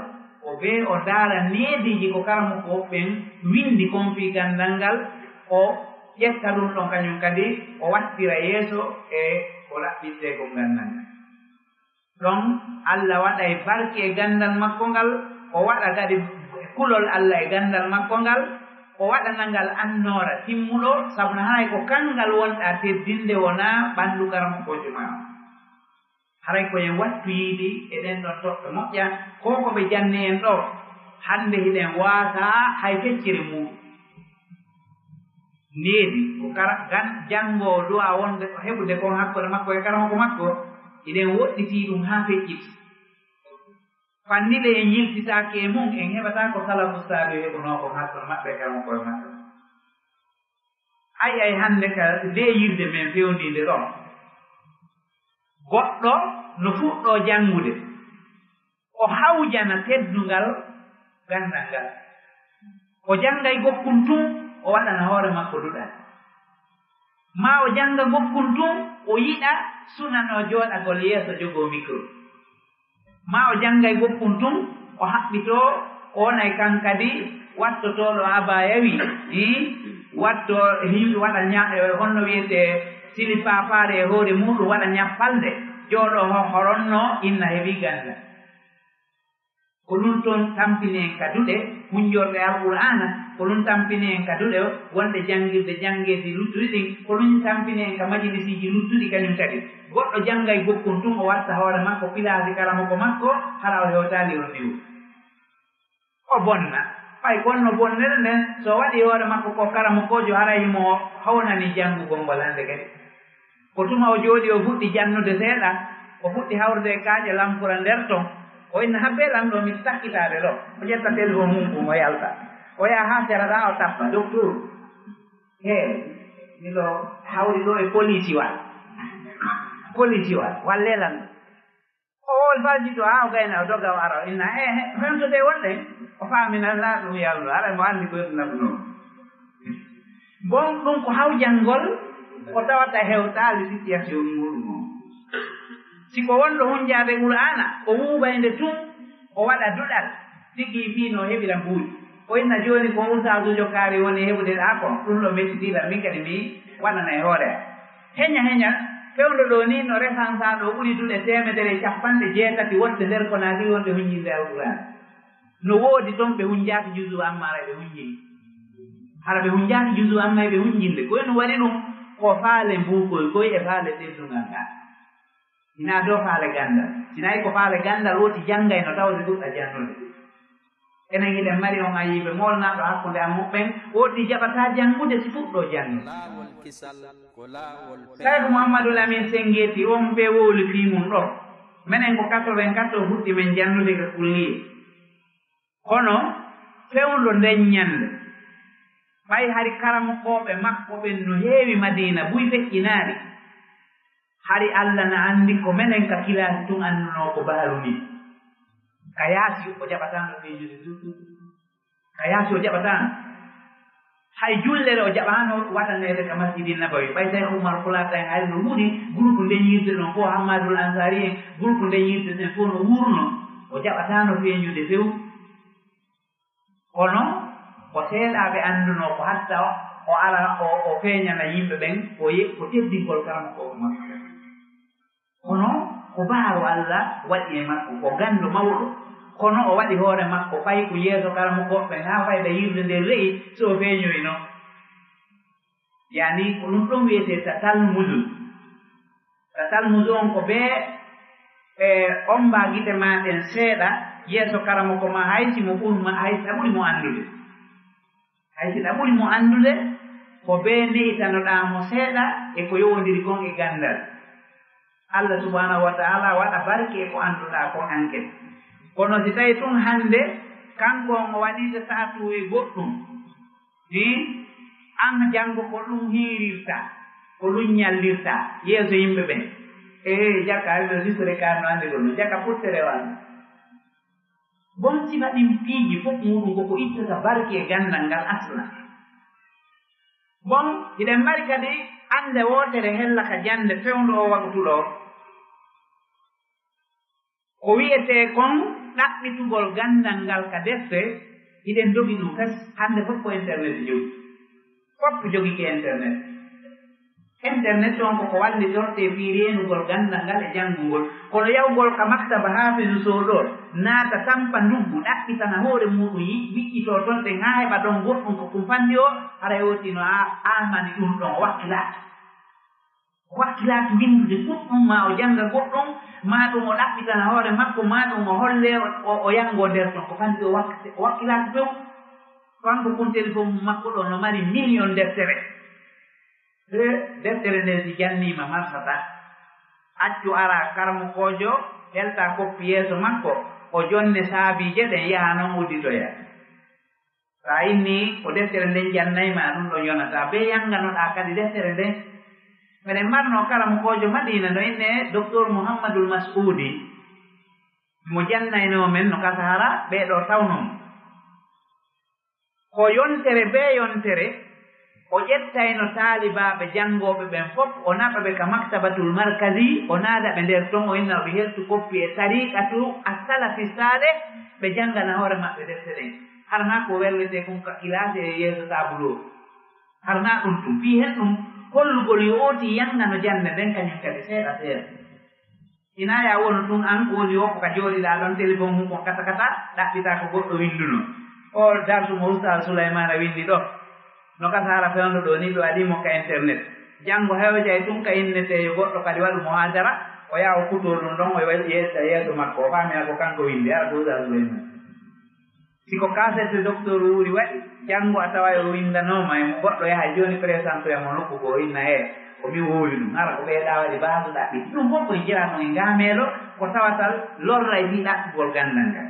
o bee o daara neediiji ko karamo ko ɓen windi kon fii ganndal ngal o ƴetta ɗum ɗon kañum kadi o wattira yeeso e ko laɓɓittee ko ganndal ngal ɗon Allah waɗa e barke e ganndal makko ngal o waɗa kadi kulol Allah e ganndal makko ngal o o waɗana ngal annoora timmuɗo sabu no haray ko kanngal wonɗa teddinde wona ɓanndu karamokojo ma haray koyen wattu yiidi e ɗen ɗon toɓɓe moƴƴa ko ko ɓe janni en ɗo hannde hiɗen waasa hay feccere muɗum needi ko janngoo du'a wonde ko heɓude kon hakkude makko e karamoko makko eɗen woɗɗitii ɗum haa fecciti fannile en yiltitaake e mum en heɓataa ko salafu saabi heɓunoo kon hakkude maɓɓe e karamoko e maɓɓe ay hannde ka nde yirde men fewndiinde ɗo goɗɗo no fuɗɗoo janngude o hawjana teddungal gandal ngal o janngay gokkum tun o waɗana hoore makko duɗal ma o jannga gokkum tun o yiɗa sunanoo jooɗagol yeeso jogoo micro ma o janngay gokkum tun o haɓɓitoo o wonay kan kadi wattotooɗo abayawi watto himɓe waɗa honno wiyetee sili paapaare e hoore muɗum waɗa ñappalde jooɗo horonno inna heɓi ganda ko ɗum toon tampini en kaduɗe hunjorɓe alqur'ana ko ɗum tampini en kaduɗe wonde janngirde janngeeji luttuɗi ɗin ko ɗum tampini en ka majlisiji luttuɗi kañum kadi goɗɗo janngay gokkum tun o watta hoore makko pilaasi karamoko makko hara o hewtaali on niwu o bonna ɓay gonno bonnere nden so waɗi hoore makko ko karamokojo harayimo hawnani janngugol ngol hannde kadi ko tuma o jooɗi o fuɗɗi jannude seeɗa o fuɗɗi hawrude e kaaƴe lampura nder ton o inna habbe lamɗo mi takkitaade ɗo o ƴetta téléphone mum o yalta o yaha haa seraɗa o tappa docteur miɗo hawri ɗo e police wal wallelan o faljiɗo haa o gayna o dogga o ara inna femtode wonɗen o faaminanlaa ɗum yallu ara mo anndi koyɗum naɓnoo bon ɗum ko hawjangol ko tawata hewtaali situation muɗum o siko wonɗo hunjaade qur'ana o wuuɓaynde tun o waɗa duɗal tigi fiino heɓira mbuuɗi o inna jooni ko usaadujo kaari woni heɓude ɗaa ko ɗum ɗo mettitiiɗa min kadi mi waɗana e hoore heña fewndo ɗo ni no refansaa ɗo ɓuri duɗe 170 wonde nder ko naati wonde hunjinde alqur'ana no woodi toon ɓe hunjaaki jusu ammara ɓe hunjinde hara ɓe hunjaaki jusu amma ɓe hunjinde koye no waɗi ɗum ko faale mbuukoy koye e faale teddungal ngal ina dow faale gandal sinayi ko faale gandal woti janngay no tawde ɗuɗɗa jannude enen hiɗen mari on ayiɓe molnaɗo hakkunde am muɓɓen woɗɗi jaɓataa janngude si fuɗɗo jannude Cheikh Mouhamadoul Amine Sengheti on ɓe wowli fimum ɗo minen ko 84 o fuɗɗi men jannude ko kulliye kono fewndo nden ñannde ɓay hari karamokooɓe makko ɓen no heewi madina buy feƴƴinaari hari Allah na anndi ko menen ka kilaasi tun annduno ko baaru ni ka yaasi o jaɓataano feejude ka yaasi o jaɓataano hay jullere o jaɓaano wataneede ka masjidi nabawi ɓay tawi Oumar Foulata en hari no wuuri groupe ndeñirde ɗon fof Hammadoul Ansari en groupe ndeñirde ɗen fof no wuurno o jaɓataano feeñude few kono ko seeɗaaɓe annduno ko hatta o ala o feeñana yimɓe ɓen ko teddingol karamoko makko kono ko baaru Allah waɗi e makko ko ganndo mawɗo kono o waɗi hoore makko ɓay ko yeeso karamoko ɓen haa fayda yirde nde reyi so o feeñoyi noon yani ko ɗum ɗon wiyetee tatalmusu on ko bee e ombaa gite maaɗen seeɗa yeeso karamoko ma hay si mo ɓurma hay si a ɓuri mo anndude hay si a ɓuri mo anndude ko bee neyitanoɗaa mo seeɗa e ko yowondiri kon e ganndal Allah subhanahu wa ta'ala waɗa barke e ko annduɗaa kon enquête kono si tawi tun hannde kanko on o waɗiide saatu e goɗɗum an janngo ko ɗum hiirirta ko ɗum ñallirta yeeso yimɓe ɓen jakka ariɗo risore kaarno annde goɗɗum jakka puttere wanno bon sifa ɗin piiji fof muɗum koko ittata barke e ganndal ngal asla bon hiɗen mari kadi annde wootere hella ka jannde fewndu o waktuɗo ko wiyetee kon ɗaɓɓitugol ganndal ngal ka defte hiɗen jogi ɗum kas hannde fof ko internet jogi fof jogi ke internet on koko walli torte fii reenugol ganndal ngal e janngugol kono yawgol ka maktaba haafisu sow ɗo naata tampa nduggu ɗaɓɓitana hoore muɗum wiƴƴito toon ɗe haa heɓa ɗon goɗɗum ko kumpanndi o hara yewtino amani ɗum ɗon wakkilaaki windude goɗɗum ma o jannga goɗɗum ma ɗum o ɗaɓɓitana hoore makko ma ɗum o holle o yango nder ton ko fanndi o wakkilaaki few kanko kunteli fof makko ɗo no mari million deftere nde si jannima marsata accu ara karmukojo ƴelta koppi yeeso makko o jonne saabiije ɗen yaha noon udditoya sa inni ko deftere nden jannayma ɗum ɗo yonata be yannganoɗa kadi deftere nden mbeɗen mbarno karamukojo madina no inne docteur mouhammadul mas'udi mo jannayno men no kasahara ɓeeɗo tawnon ko yontere be yontere o ƴettayno taalibaɓe janngoɓe ɓen fof o naɓa ɓe ka maktabatul markasi o naada ɓe nder ton o inna ɓe heltu koppi e tariqatu assalafi saleh ɓe janngana hoore maɓɓe defte ɗen harna ko wellete kon ka kilase e yeeso tabulo harna ɗum tum fi hen ɗum hollugol yooti yanngano jannde nden kañum kadi seeɗa seeɗa ina ya wonu ɗum an woni o ko ka jooɗiɗa ɗon téléphone mum kon kata kata ɗaɓɓita ko goɗɗo winduno o darsumo oustal souleymane windi ɗo no kasara fewndo ɗo ni ɗo waɗimo ka internet janngo hewjay tum ka innete yo goɗɗo kadi waɗu mohadara o yaha o kuto ɗum ɗon o yetta yeeso makko o faamina ko kanko windi ara ko oustal souleymane siko kasette docteur wuuri waɗi janngo a tawa o windanoma e goɗɗo yaha joni présentoyamo nokku ko inna o mi wowi ɗum ara ko ɓeeɗa waɗi baadu ɗaɓɓi ɗum fof koye jirano e ngameeɗo ko tawatal lorray fi ɗaɓɓugol gandal ngal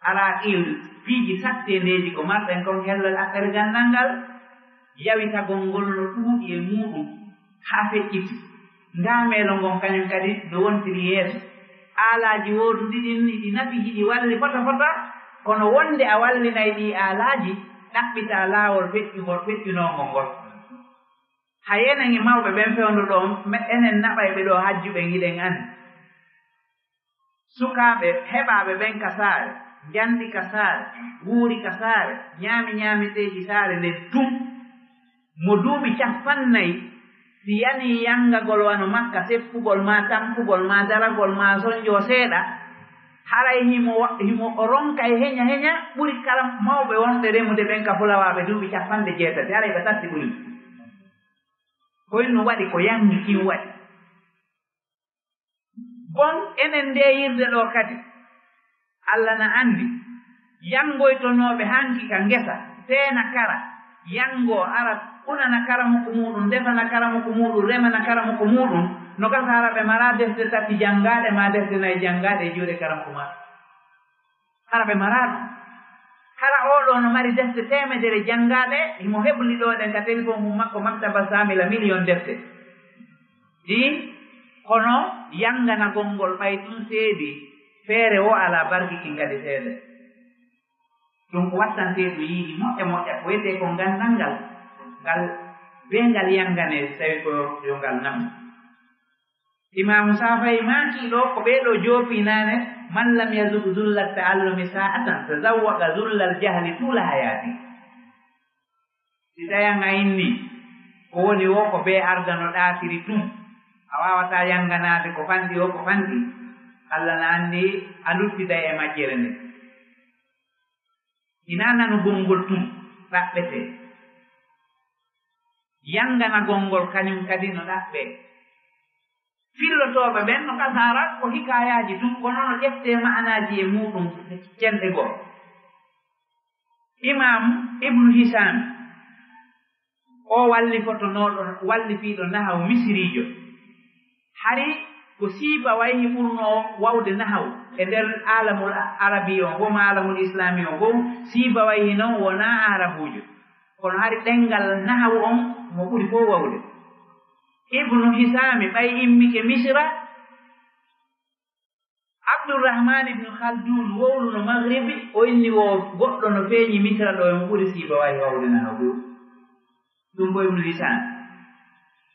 ara il piiji sattendeji ko marɗen kon hellal affaire gandal ngal yawitagol ngol no ɗuuɗi e muɗum haa feƴƴiti ngameelo ngon kañum kadi no wontiri yeeso aalaji wooduɗi ɗin ɗi nafi hiɗi walli fota fota kono wonde a wallinay ɗi aalaji ɗaɓɓita laawol feƴƴinongol ngol ha yenen e mawɓe ɓen fewndo ɗo enen naɓay ɓe ɗo hajjuɓe giɗen andi sukaaɓe heɓaaɓe ɓen ka saare njandi ka saare wuuri ka saare ñaamiteeji saare nden tum mo duuɓi 50 si yani yanngagol wano makka seppugol ma tampugol ma daragol ma soñjo seeɗa haray himo o ronka e heña ɓuri kala mawɓe wonɓe remude ɓen ka fulawaaɓe duuɓi 60 haray ɓe tatti ɓuri koyno waɗi ko yangi kin waɗi bon enen nde yirde ɗo kadi Allah na andi yangoytonooɓe hanki ka ngesa teena kara yango ara unana karamuko muɗum defana karamuko muɗum remana karamuko muɗum no gasa hara ɓe mara defte tati janngaɗe ma defte nayi janngaɗe e juuɗe karamuko ma hara ɓe mara ɗum hara oɗo no mari defte 100 janngaɗe himo heɓli ɗo ɗen ka téléphone mum makko maktaba samila million defte ɗi kono yanngana gongol ɓay ɗum seedi feere o ala barkiki kadi seeɗa ɗum ko wattanteeɗo yiiɗi moƴƴa ko wiyete ko ngandal ngal be ngal yanngane tawi ko yo ngal nam imamu safay maaki ɗo ko ɓeeɗo joopinaane man lam yazuk zulla taallumi sa'atan tazawwaqa zullal jahli tula hayati si tayan a inni ko woni o ko be ardano ɗaatiri tum a wawata yannganaade ko fanɗi o ko fanɗi Allah na anndi a luttida e majjere nde ina nanu gongol tum ɗaɓɓete yanngana gongol kañum kadi no ɗaɓɓe fillotooɓe ɓen no kasara ko hikayaaji tum kono no ƴettee ma'anaaji e muɗum cenɗe goo imam ibnu hisam o wallifiiɗo nahaw misiriijo hari ko siiba wayhi ɓurnoo wawde nahaw e nder alamul arabi o gom alamul islami o gom siiba wayhi noon wonaa arabuujo kono hari ɗenngal nahaw on mo ɓuri fof wawde ibnu hisami ɓay immike misra abdourahmane ibnu khaldun wowluno maghribi o inni wo goɗɗo no feeñi misra ɗo emo ɓuri siiba wayi wawde nahaw ɗum bo ibnu hisami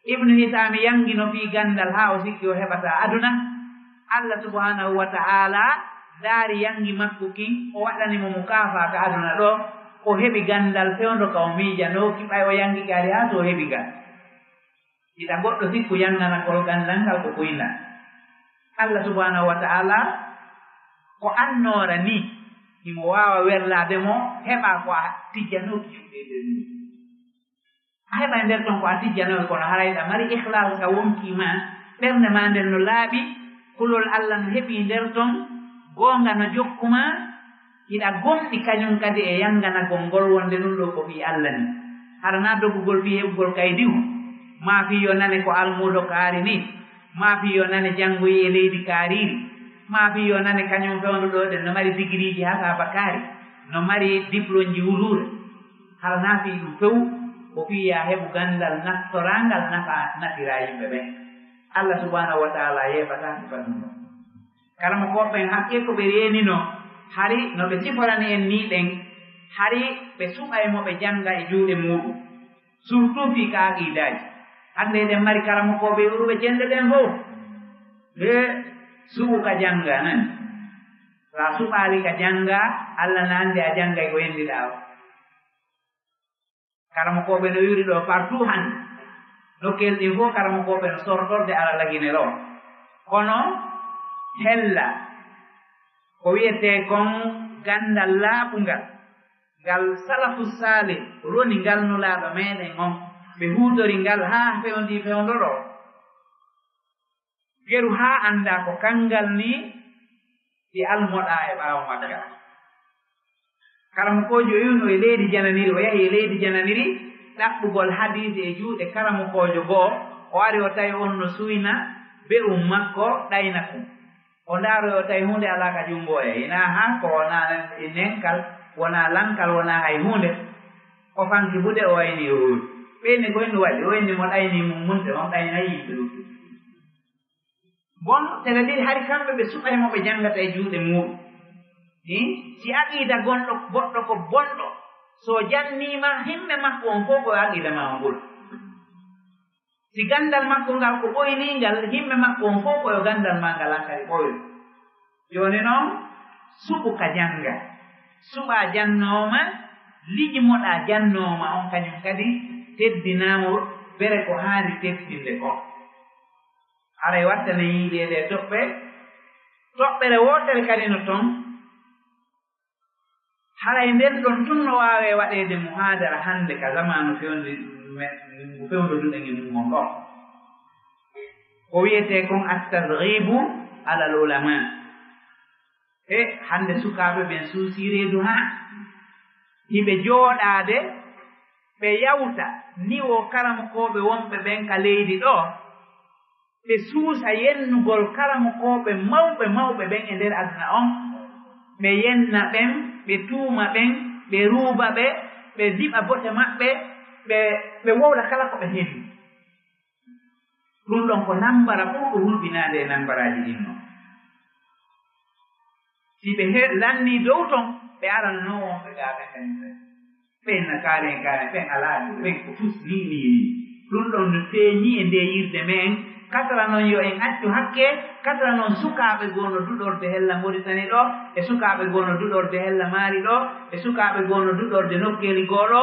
ibnu hisami yangino fi gandal ha o sikki o heɓata aduna Allah subhanahu wa ta'ala daari yangi makko kin o waɗanimo mukafa ka aduna ɗo o heɓi gandal fewndo ka o miijano kiɓay o yangi gaari ha to o heɓi gal ita goɗɗo sikku yangana kol gandal ngal ko kuyna Allah subhanahu wa ta'ala ko annoora ni imo waawa werlaade mo heɓa ko a tijjanoki cuuɗeede ni a heɓa nder ɗon ko a tijjanoki kono harayɗa mari ihlas ka wonkiima ɓernde ma nden no laaɓi kulol Allah no heɓii nder ton goonga no jokkuma hiɗa gomɗi kañum kadi e yanganagol ngol wonde ɗum ɗo ko fii Allah ni harana dogugol fii heɓugol kay diw maa fii yo nane ko almuudo kaari ni maa fii yo nane janngoyi e leydi kaariiri maa fii yo nane kañum fewnduɗo ɗen no mari digiriji ha saba kaari no mari diplôme ji wuluure harana fii ɗum few ko fii ya heɓu gandal naftorangal nafira yimɓe ɓen Allah subhanahu wa taala yeɓata sifa ɗum ɗo kala mo koɓɓen hakke ko ɓe reenino hari no ɓe siforani en ni ɗen hari ɓe suɓa e mo ɓe jannga e juuɗe muɗum surtout fii ka aqidaji hannde eɗen mari karamokoɓe ɓurɓe jende ɗen fof ɓe suɓu ka jannga nani so a suɓaali ka jannga Allah na anndi a janngay ko yendiɗa o karamokoɓe no yuri ɗo partout hannde nokkel ɗin fof karamokoɓe no sortorde ala lagine ɗo kono hella ko wiyete kon gandal laaɓungal ngal salafu sali roni ngal nulaaɗo meɗen on ɓe huudori ngal haa fewndi fewndoro geru haa annda ko kangal ni ɗi almoɗa e ɓaawo magga karamokojo yino e leydi jananiri o yahi e leydi jananiri ɗaɓɓugol hadise e juuɗe karamokojo goo o ari o tawi on no suyna be'um makko ɗayna kum o ndaaro o tawi hunde alaa ka junngo e ina haa ko wonaa nenkal wonaa lankal wonaa hay hunde o fanki buɗe o wayni e ruuri ɓeyni koyni waɗi o wenni mo ɗayni mum munde on ɗayna yimɓe ɗum bon tene ɗiɗi hari kamɓe ɓe suɓay mo ɓe janngata e juuɗe muɗum si aqiida gonɗo goɗɗo ko bonɗo so janniima himɓe makko on fof ko aqiida ma on ɓuri si gandal makko ngal ko ɓoyningal himɓe makko on fof koyo gandal ma ngal ankadi ɓoyno jooni noon suɓu ka jannga suɓa jannooma liƴmoɗa jannooma on kañum kadi teddinaamo bere ko haani teddinde ko aray wattane yiiɗeede toɓɓere wootere kadi no toon haray nden ɗon tun no waawee waɗeede muhadara hannde ka zamanu fewndoduɗen e mumon ɗo ko wiyetee kon attargibu alal ulama e hannde sukaaɓe ɓen suusii reedu haa hiɓe jooɗaade ɓe yawta ni o karamokooɓe wonɓe ɓen ka leydi ɗo ɓe suusa yennugol karamokooɓe mawɓe ɓen e nder aduna on ɓe yenna ɓen ɓe tuuma ɓen ɓe ruuba ɓe ɓe liɓa bote maɓɓe ɓe wowla kala ko ɓe henni ɗum ɗon ko nambara ɓurɗo hulɓinaade e nambaraji ɗin noon si ɓe lanni dow ton ɓe arana noon wonɓe gaaɓe kañum ɓen na kaaren ɓen alaaɗi ɓen ko fusnini ɗum ɗon no feeñi e nde yirde men katara noon yo en accu hakke katara noon sukaaɓe goono duɗorde hella Moritani ɗo e sukaaɓe goono duɗorde hella Maari ɗo e sukaaɓe goono duɗorde nokkeeli gooɗo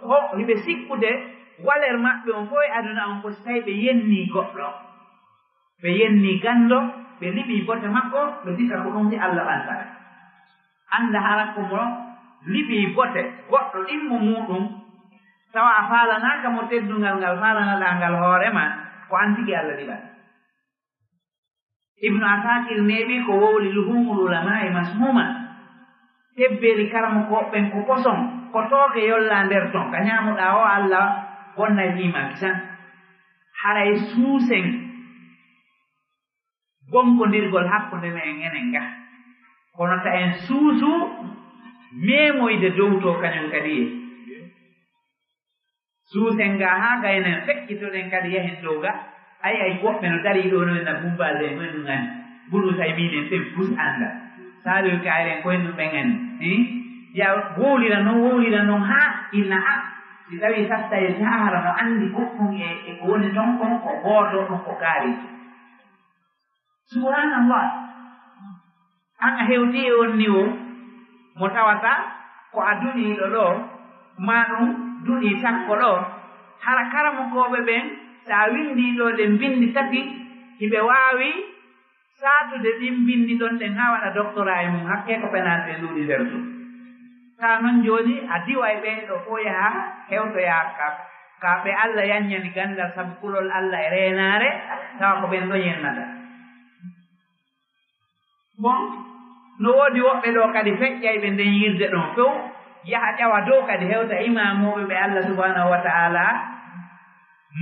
ho hiɓe sikkude waler maɓɓe on fof e aduna on ko so tawi ɓe yennii goɗɗo ɓe yennii ganndo ɓe liɓii bote makko ɓe sika ko ɗum si Allah ɓantare annda harakko mo liɓii bote goɗɗo ɗimmo muɗum tawa a faalanaaka mo teddungal ngal faalanaɗaa ngal hoorema ko an tigi Allah ɗiɓat Ibnu Asakir neeɓi ko wowli luhumul ulama'i mashuma tebbeeli karamokoɓɓen ko poson ko tooke yolla nder ton ka ñaamuɗaa o Allah wonnay limanki tan haray suusen gonkondirgol hakkunde men enen nga kono ta en suusu meemoyde dow to kañum kadi ye suusen nga haa gaynen feccitoɗen kadi yahen dow ga ay woɓɓe no darii ɗo noena bumbalde men ɗum anndi bunu tay minen fen pus annda saaɗoy kaaren koye ɗum ɓen anndi ya wowlira noon haa inna a si tawi sasta e jahara no anndi goɗɗum e ko woni ton kon ko gooto ɗum ko kaari subhanallah an a hewti e on ni o mo tawata ko a duɗiiɗo ɗo ma ɗum duɗii sakko ɗo hara karamokoɓe ɓen so a winndii ɗo ɗe mbindi tati hiɓe waawi saatude ɗin bindi ɗon ɗen ha waɗa doctorat e mum hakke ko penade ɓe nduuɗi nder ɗum ta noon jooni a diwa e ɓeeɗo fof yaha hewtoya ka ɓe Allah yanñani gandal sabu kulol Allah e reenaare tawa ko ɓen ɗo yennata bon no woodi woɓɓe ɗo kadi feƴƴay ɓe nden yirde ɗon few yaha ƴawa dow kadi hewta imamoɓe ɓe Allah subhanahu wa ta'ala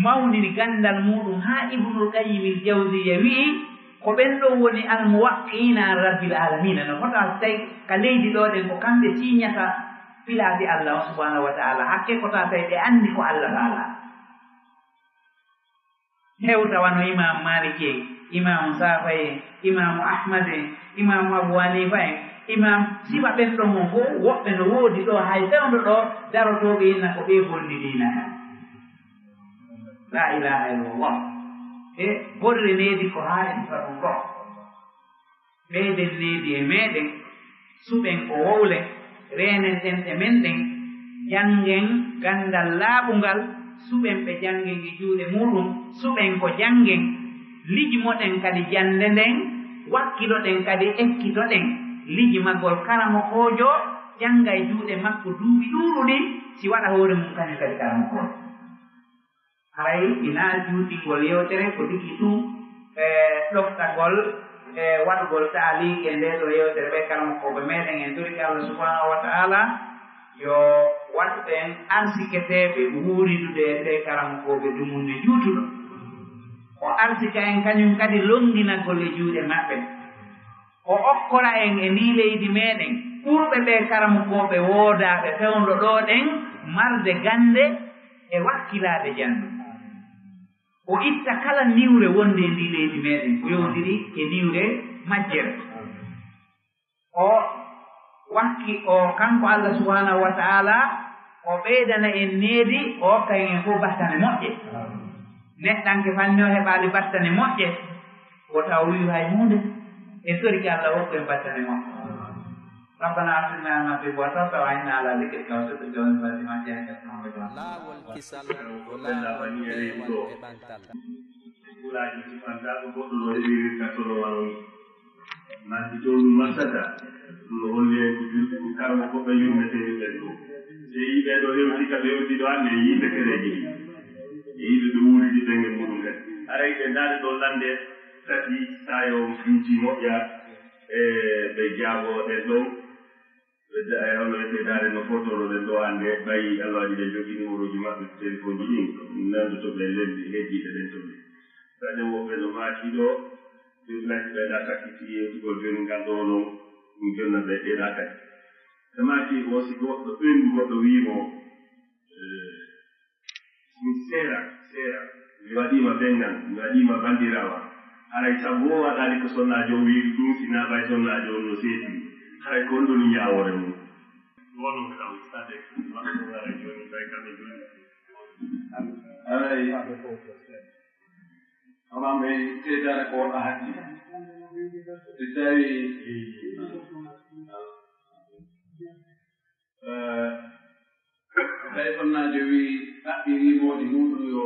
mawnini gandal muɗum ha Ibnul Qayyim al-Jawziyya wi'i ko ɓen ɗon woni almuwaqqiina rabbil alamina no fota so tawi ka leydi ɗo ɗen ko kamɓe siñata pilaadi Allah subhanahu wa ta'ala hakke ko ta tawi ɓe anndi ko Allah taala hewta wano imam Malik en imam Safai imam Ahmad en imam Abu Hanifa en imam sifa ɓen ɗon mo fof woɓɓe no woodi ɗo hay fewndo ɗo darotooɓe inna ko ɓe bonni diina kan la ilaha illallah e borre needi ko haa en fa ɗum ɗo ɓeyden needi e meeɗen suɓen ko wowle reenen ɗenɗe men ɗen janngen gandal laaɓungal suɓen ɓe janngen e juuɗe muɗum suɓen ko janngen liji moɗen kadi jannde nden wakkilo-ɗen kadi ekkito-ɗen liji maggol karamo koojo jannga e juuɗe makko duuɓi ɗuuɗuɗi si waɗa hoore mum kañum kadi karamo koojo hay ina juutingol yewtere ko digi ɗum ɗoftagol e waɗugol taaliq e nde ɗo yewtere ɓe karamo koɓe meɗen en toriki Allah subhanahu wa ta'ala yo waɗɗen arsiketeɓe wuuridude e nde karamo koɓe dumunde juutuɗo o arsika en kañum kadi longinagol e juuɗe maɓɓe o okkora en e ndi leydi meɗen ɓurɓe ɓe karamo koɓe woodaɓe fewndo ɗo ɗen marde gande e wakkilade jandu o itta kala niwre wonde e ndi leydi meɗen ko yowdiri e niwre majjere o wakki o kanko Allah subhanahu wa ta'ala o ɓeydana en needi o hokka en fof battane moƴƴe neɗɗanke fanni o heɓaali battane moƴƴe o taw wiyu hay hunde en toriki Allah hokku en battane moƴƴe ربنا آتنا ما في الوسط وعنا على ذكرك وشكرك وحسن عبادتك لا والكسل ولا والبنتل ulaji sifanta ko goɗɗo ɗo heɓiri kattoro wano nanti joni masata ɗum holle ko julɓe ko karmo koɓe yummeteɗi ɓen ɗo so yiɓe ɗo hewti ka ɓe hewti ɗo hande yimɓe kereji e yiɓe ɓe wuuridi ɓenge muɗum kadi aray ɓe ndaade ɗo lande tati tayo finti moƴƴa e ɓe jaaboɗen ɗon hono wiyete daare no fotoro ɗen ɗo hande ɓayi alwaji ɓe jogii numéroji maɓɓe téléphone ji ɗin nandotoɓe leldi heddiɓe ɗen toɓe kadi woɓɓe no maaki ɗo ɗumlaki ɓeɗa sakkiti yewtugol joni ngal ɗo noon ɗum jonna ɓe ɗeɗa kadi so maaki wosi goɗɗo ɓendu goɗɗo wiimo mi seera mi waɗima ɓengal mi waɗima bandirawa haray sabu o waɗani ko sonnajo o wiiri ɗum si naɓay sonnajo on no seedi haray kon ɗon yawore mum wono kam sade waɗo wara joni ɓay kamɓe joni haray amamɓe seedare ko waɗa hatti so tawi tawi sonnajo wi ɗaɓɓiri moɗi muɗum yo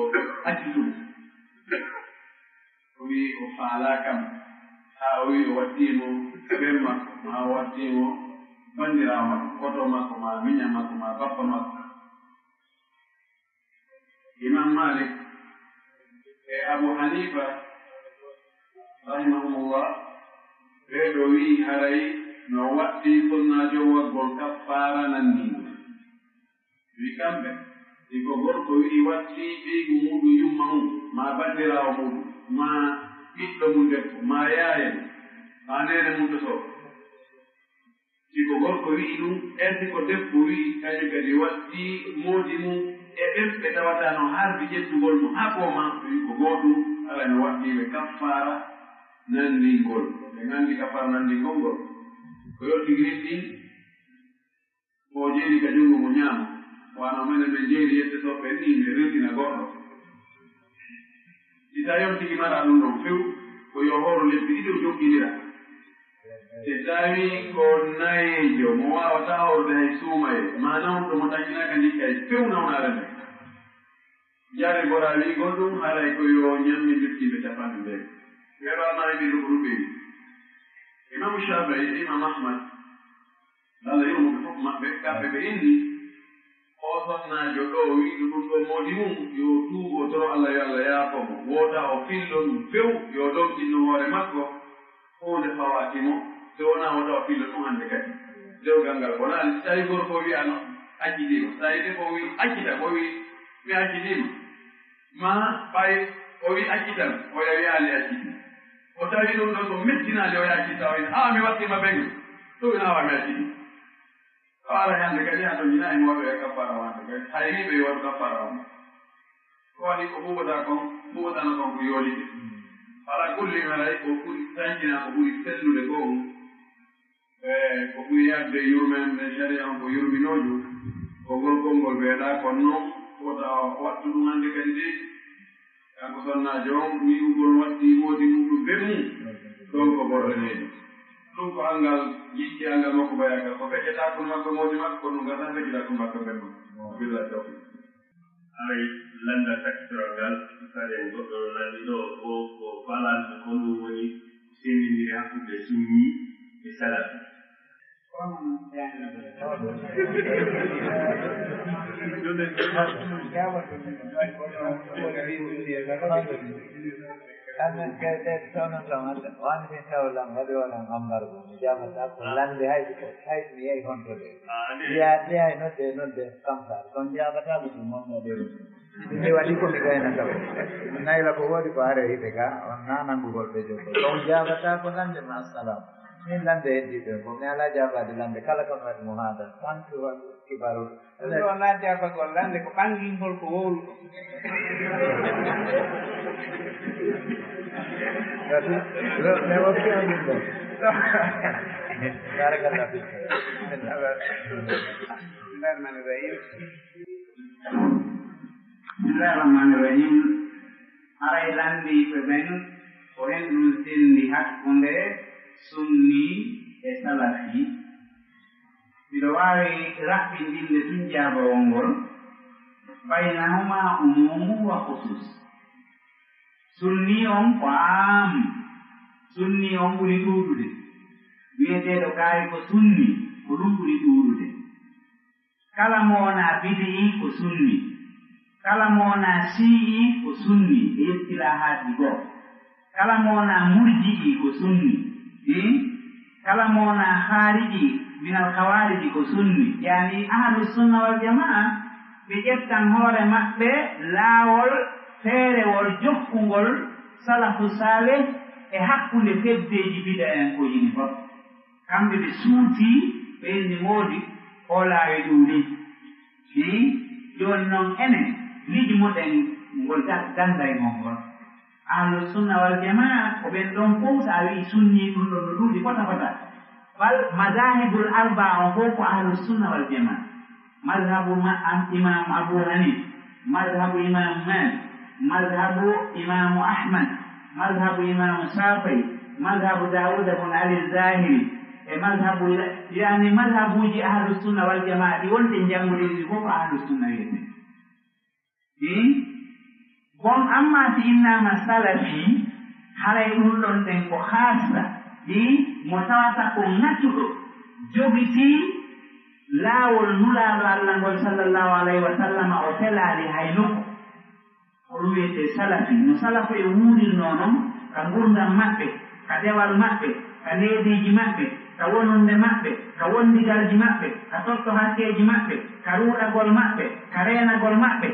acci ɗum o wi o faala kam ha o wi o wattimo ɓen makko ma o wattimo bandirawo makko koto makko ma miña makko ma bappa makko imam Malik e Abu Hanifa rahimahumullah ɓeɗo wi haray no watti sonnajo waggol kaffara nandimo wi kamɓe iko gorko wi watti ɓeygu muɗum yumma mum ma bandirawo muɗum ma ɓiɗɗo mum debbo ma yaaye ma nene mum to soo siko gorko wi'i ɗum erdi ko debbo wi'i kañum kadi watti moodi mum e ɓen ɓe tawata no harbi ƴettugol mum haa ɓooma wi ko gooɗum ala no waɗɗiɓe kaffara nanndingol ɓe nganndi kaffara nanndingol ngol ko yottigirin ɗin o jeeri ka junngo mo ñaama wano menen ɓe jeeri yettotoɓe ni ɓe resina goɗɗo si tawi on tigi mara ɗum ɗon few ko yo horo lesdi ɗiɗo jokkidira si tawi ko nayejo mo wawata horde hay suumaye ma nawɗo mo taƴinaka ndikkay few nawnaare nde jare gora wigol ɗum haray ko yo ñammi duttiɓe capanɗe ɓe يرى ما يبين قلوبهم إمام الشافعي إمام أحمد هذا يوم بحكم بكافة بإني أصلا جدوي يقول موديمو يوتيوب وترى الله يلا ياكم ودا أفيلون فيو يودون إنه هو رمكو هو الفواتيمو تونا ودا أفيلون عندك جو غانغال كنا سايبور كوي أنا أجديم سايبور كوي أجدا كوي مي أجديم ما باي كوي أجدام ويا يالي أجديم وتاري لون لون متنا لو يأجدا وين مي وقت ما بين تونا وامي قال عندك يا دنيا إن وضع كفارة وانك حيني بيور كفارة واني كبوة داكم كبوة داكم بيولي على كل ملاك وكل تانجنا وكل سلو لكم وكل يبدأ يرمن شريعا ويرمي نوجو وكل كونغول بيدا كنو وقت عندك كندي aku sonna jom mi ugol watti modi mudum bemu don ko borone ɗum ko angal yiɗɗi angal makko bayaka ko feƴƴata kon makko mawdi makko ko ɗum gatan feƴƴita kon makko benno billa tawfi ay landa takkitoral sare goɗɗo nandi ɗo ko falanɓe ko ɗum woni sendindiri hakkude sunni e salafi Anak kita sono sama, wan kita ulang kali orang ambar bu, jangan tak ulang deh hai ni kontrol. Dia no de kamsar, konja kata bu mana deh. Ini wali ko migay na kau. Nai la ko wali ko are ite ka, na Google pe jo. Konja kata ko nan de masalah. Ini lande di tu, ko mela jaba di lande kala ko mat muhada. Santu ki baru. Kalau na jaba ko lande ko panging ko wol. Tapi lewat ke gitu. Cara kata itu. Bismillahirrahmanirrahim. Arai landi peben oren nusin lihat konde sunni e salafi. Bidawari rapi dinde tunjaba wongol. Bainahuma umumu wa khusus. Sunni on pam sunni on buri dudude wiete do kay ko sunni ko dum buri dudude kala mona bidi ko sunni kala mona si ko sunni istilahat go kala mona murji ko sunni kala mona khariji min al khawarij ko sunni yani ahlus sunna wal jamaa be jettan hore mabbe lawol feerewol jokkungol salafu saleh e hakkunde feddeji bida en ko yini fof kamɓe ɓe suuti ɓe indi moodi o laawi ɗum ni joni noon enen liji moɗen ngol ganda e mon ngol ahlu sunna wal jamaa ko ɓen ɗon fof so a wii sunni ɗum ɗon no ɗuuɗi fota fota bal madahibul arba on fof ko ahlu sunna wal jamaa madhabu imam abou hanif madhabu imam malik مذهب إمام أحمد مذهب إمام الشافعي مذهب داود بن علي الظاهري مذهب يعني مذهب أهل السنة والجماعة وانت جمهور الكفر أهل السنة bon amma ti innama salafi haray ɗum ɗon ɗen ko haasa mo tawata ko ŋattuɗo jogiti laawol nulaaɗo Allah ngol sallallahu alayhi wa sallam o telaali haynoko ko ɗum wiyete salafi no salafu e wuurirno noon ka gurdam maɓɓe ka dewal maɓɓe ka leedeji maɓɓe ka wonunde maɓɓe ka wondigalji maɓɓe ka totto hakkeji maɓɓe ka ruuɗagol maɓɓe ka reenagol maɓɓe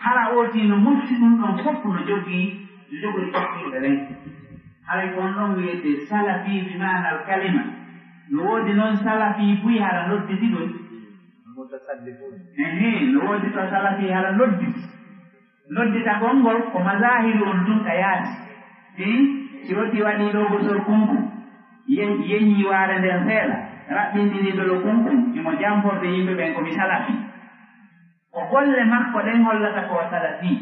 hala ooti no mofti ɗum ɗon fof no jogii jogori tokkiɓe ren haray kon ɗon wiyete salafi bi mana al kalima no woodi noon salafi buyi haɗa nodditi ɗum no woodi to salafi haɗa nodditi noddita gongol ko mazahiru on tun ka yaati si woti waɗi ɗo gosol kunkum yeñi waare nder seeɗa raɓɓindiniɗolo kunkum imo jamporde yimɓe ɓen komi salafi ko golle makko ɗen hollata ko salafi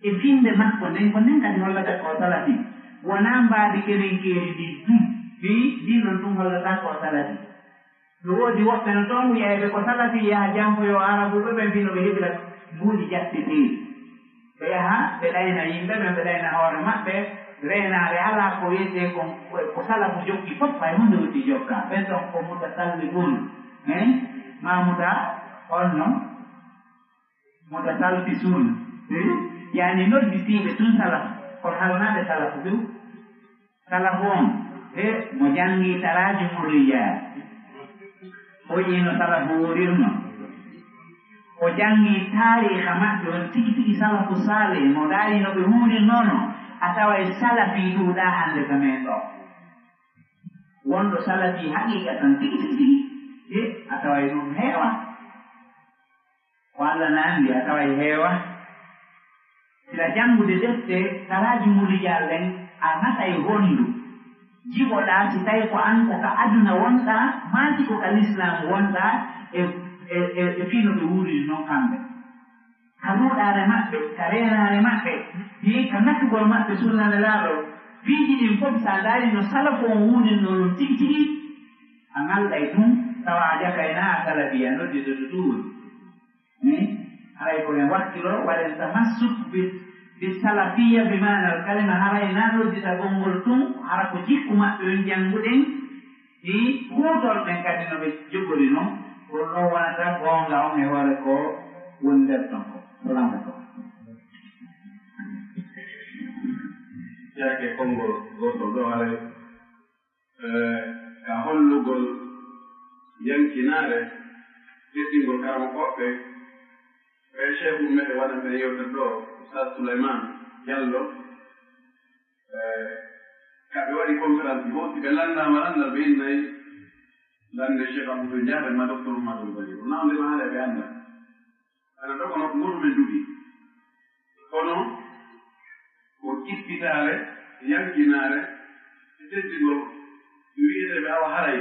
e finde makko nden ko nden kadi hollata ko salafi wona mbaadi kerenkeeri ndi dum ndi non ɗum hollata ko salafi no woodi woɓɓe no toon wiyeɓe ko salafi yaha jankoyo arabuɓe ɓe mbino ɓe heɓira mbuuɗi jaɓɓeteeri ɓe yaha ɓe ɗayna yimɓe ɓe ɓe ɗayna hoore maɓɓe reenaare alaa ko wiyetee ko sala ko jokki fof hay hunde woti jokka ɓen ɗon ko muta salli gol ma muta holno muta salfi suuna yani nodditiiɓe tun salafu kono halnaaɓe salafu ɓew salafu on mo janngii taraaji muriyaat o yiino salafu worirno o janngii taariha maɓɓe on tigi tigi salafu saale mo ɗaari no ɓe huurirnono a tawa e salafii ɗuuɗaa hannde ka men ɗo wonɗo salafii haqiiqa tan tigi tigi tigi a tawa e ɗum heewa ko Allah na anndi a tawa e heewa sila janngude defte taraaji muriyaat ɗen a nata e honndu jiɓoɗaa si tawi ko an ko ka aduna wonɗaa maati ko ka l'islam wonɗaa e fiino ɓe wuuriri noon kamɓe ka ruuɗaare maɓɓe ka reenaare maɓɓe ka nattugol maɓɓe sunnane laaɗo fiiji ɗin fof so a ndaari no salafo on wuurirno non tigi tigi a ngalɗa e ɗum tawa a jakaynaa a salafiya noddido to ɗuuri haray ko en wakkilo waɗen tamassuk bisalafiya bimana alkalima haray na noddita gonngol tun hara ko jikku maɓɓe on jannguɗen huutorɓen kadi no ɓe jogori noon ko ɗon wonata goonga on e hoore ko woni nder ton ko salamu ko yaake konngol gotol ɗo haray ka hollugol yankinaare ɗeɗɗingol karama koɓɓe ɓe cheikh ummede waɗanɓe yewtere ɗo Oustaz Souleymane Diallo kamɓe waɗi conférence ɗi hoosi ɓe lanndama lanndal ɓe innayi lande cheikh Abdoul Diaɓe ma docteur Oumadou Bali o nawndema haala ɓe annda ana ɗo kono ko goɗumen dugi kono ko kippitaare yankinaare e teddingol wiyeteɓe awa haray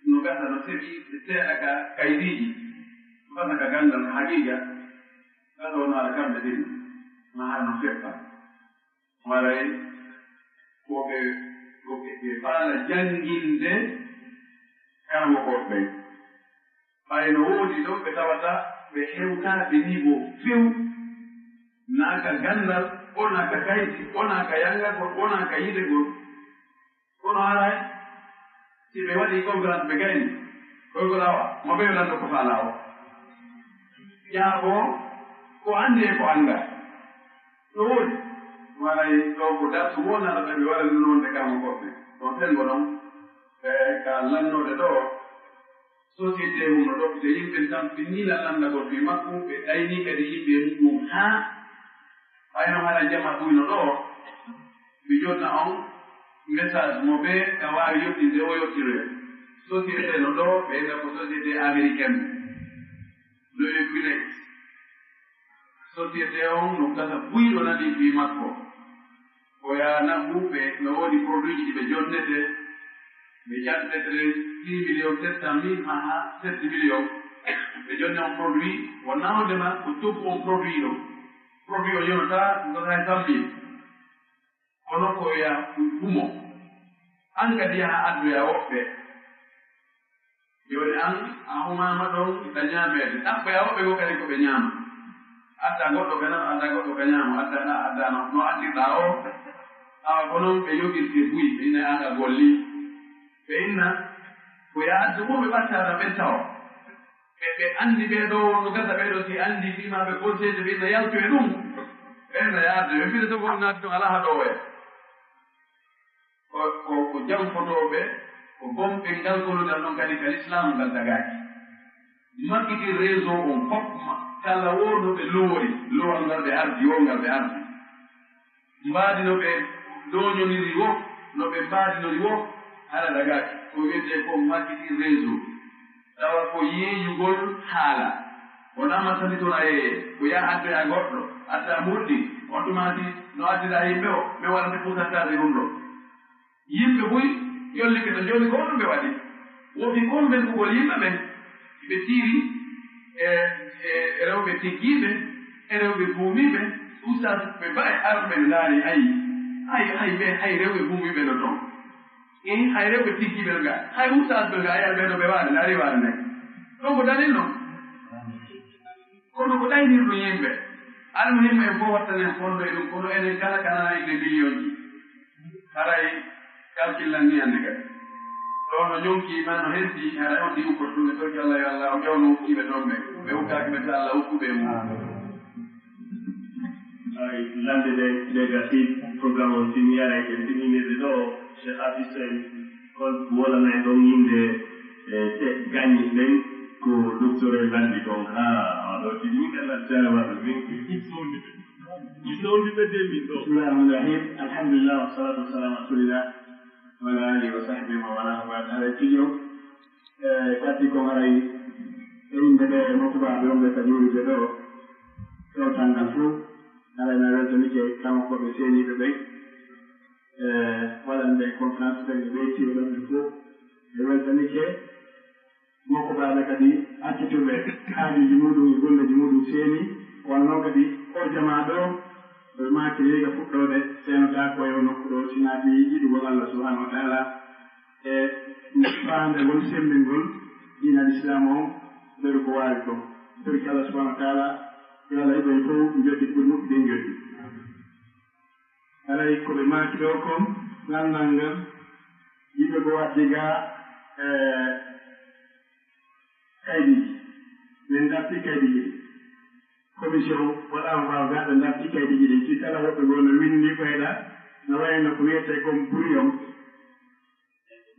no gasa no seɓi seeɗa ka kaydiiji gasa ka ganndal haqiiqa gasa wono ala kamɓe ɗiɗi ma har no feppa waray koɓe faala jannginde karamo koɓe ɓen ɓay no woodi ɗo ɓe tawata ɓe hewtaaɓe niveau few naa ka ganndal wonaa ka kaydi wonaa ka yanngagol wonaa ka yidegol kono haray si ɓe waɗi conférence ɓe gayni koygol awa mo ɓe lando ko faala o ƴaaboo ko anndi e ko annda no woodi waray ɗo ko darsu wonata ɓe ɓe waɗa nonde kama koɓɓe ɗon fengo noon ka lannode ɗo société mum no ɗo te yimɓe tampinila lanndagol fi makku ɓe ɗayni kadi yimɓe mum haa ɓayno haɗa jama ɓuyno ɗo ɓe jonna on message mo ɓe ka waawi yottinde o yottiroyo société no ɗo ɓe nga ko société américaine no e Guinex société on no gasa ɓuyɗo nani fi makko o yana ɓuuɓe no woodi produit ji ɓe jonnete ɓe ƴattetre 6,700,000 haa 7 millions ɓe jonne on produit o nawdema ko toppu on produit ɗo produit o yonata gota 100,000 kono ko ya humo an kadi yaha addoya woɓɓe joni an a humama ɗon ɗa ñaameede ɗaɓɓoya woɓɓe go kadi ko ɓe ñaama adda goɗɗo ka nam adda goɗɗo ka ñaamo adda no addirɗa o awa ko noon ɓe yogirte buyi ɓe inna anga golli ɓe inna ko ya addu mo ɓe ɓattata ɓen taw ɓe anndi ɓeeɗo no gasa ɓeeɗo si anndi fimaɓe conseillé ɓe inna yaltu e ɗum ɓenna yaadde ɓe mbiyata fof naati ɗum ala haɗowoya ko jamfotooɓe ko gomɓe ngalgoludal ɗon kadi ka l'islam ngal dagaaki makkiti réseau on fof kala woonoɓe loori lowal ngal ɓe ardi wongal ɓe ardi mbaadi no ɓe dooñoniri wo no ɓe mbaadinori wo haɗa dagaaki ko wiyete ko makkiti réseau tawa ko yeeyugol haala wonama tani toon a yeeye ko yaha addoya goɗɗo adda murɗi on tumati no addira yimɓe o ɓe waɗate pourcentage ɗum ɗo yimɓe boyi yollike to joni ko ɗum ɓe waɗi wofi convaincugol yimɓe ɓen ɓe tiiri e rewɓe tiggiiɓe e rewɓe buumiiɓe ustas ɓe mbaɗe arɓe ndaari hay ɓe hay rewɓe buumiiɓe no toon hay rewɓe tiggiiɓe no ngaa hay ustas ɓe ngaa yal ɓeɗo ɓe waade ndaari waade nde ɗon ko danil noon kono ko ɗaynirɗo yimɓe almuhim e fof wattanen fonɗo e ɗum kono enen kala kanayde million ji haray calcule ni ande kadi ɗo no ñonki man no heddi haray on ɗi ukkoto ɗum e torki allah yo allah o ƴewno hukkiɓe ɗon ɓe ɓe hukkaki ɓe ta allah hukkuɓe e mum ay lande de gasi programme on tini yaray en timinede ɗo cheikh afis en kon wolana ɗon yimde te gañi ɗen ko docteur e landi ɗon ha aɗo tini kala jarawaɗo min gisowndi ɓe demin ɗo bismillahirrahmanirrahim alhamdulillah wassalatu wassalamu rasulillah wa ala alihi wa sahbihi wa wala ba'd haray tijo katti ko haray e yimɓe ɓe mokkubaɓe on ɓe ka juuride ɗo tangal fof haray mi weltanike kama koɓe seeniɓe ɓen waɗanɓe conférence ɓen ɓe ɓeytiɓe ɗon ɓe fof ɓe weltanike mokkubaɓe kadi accituɓe haaliji muɗum e golleji muɗum seeni won noon kadi o jama ɗo ɓe maaki yiga fuɗɗode senoɗa koye o nokku ɗo sinaaɓe yiɗugol allah subahanahu wa taala e faandegol sembingol diinal islam on ɓeɗo ko waawi ɗo torki allah subahanahu wa taala yo allah yiɓoye fof joddi ɓuri moƴƴi ɗen joddi alay koɓe maaki ɗo kon gandal ngal yiɓe ko wadde ga kaydiji min darti kaydiji ɗi commission waɗama mbawa gaɗa darti kaydiji ɗi si kala woɓɓe goo no windi ɓeyɗa no wayno ko wiyete comme brouillon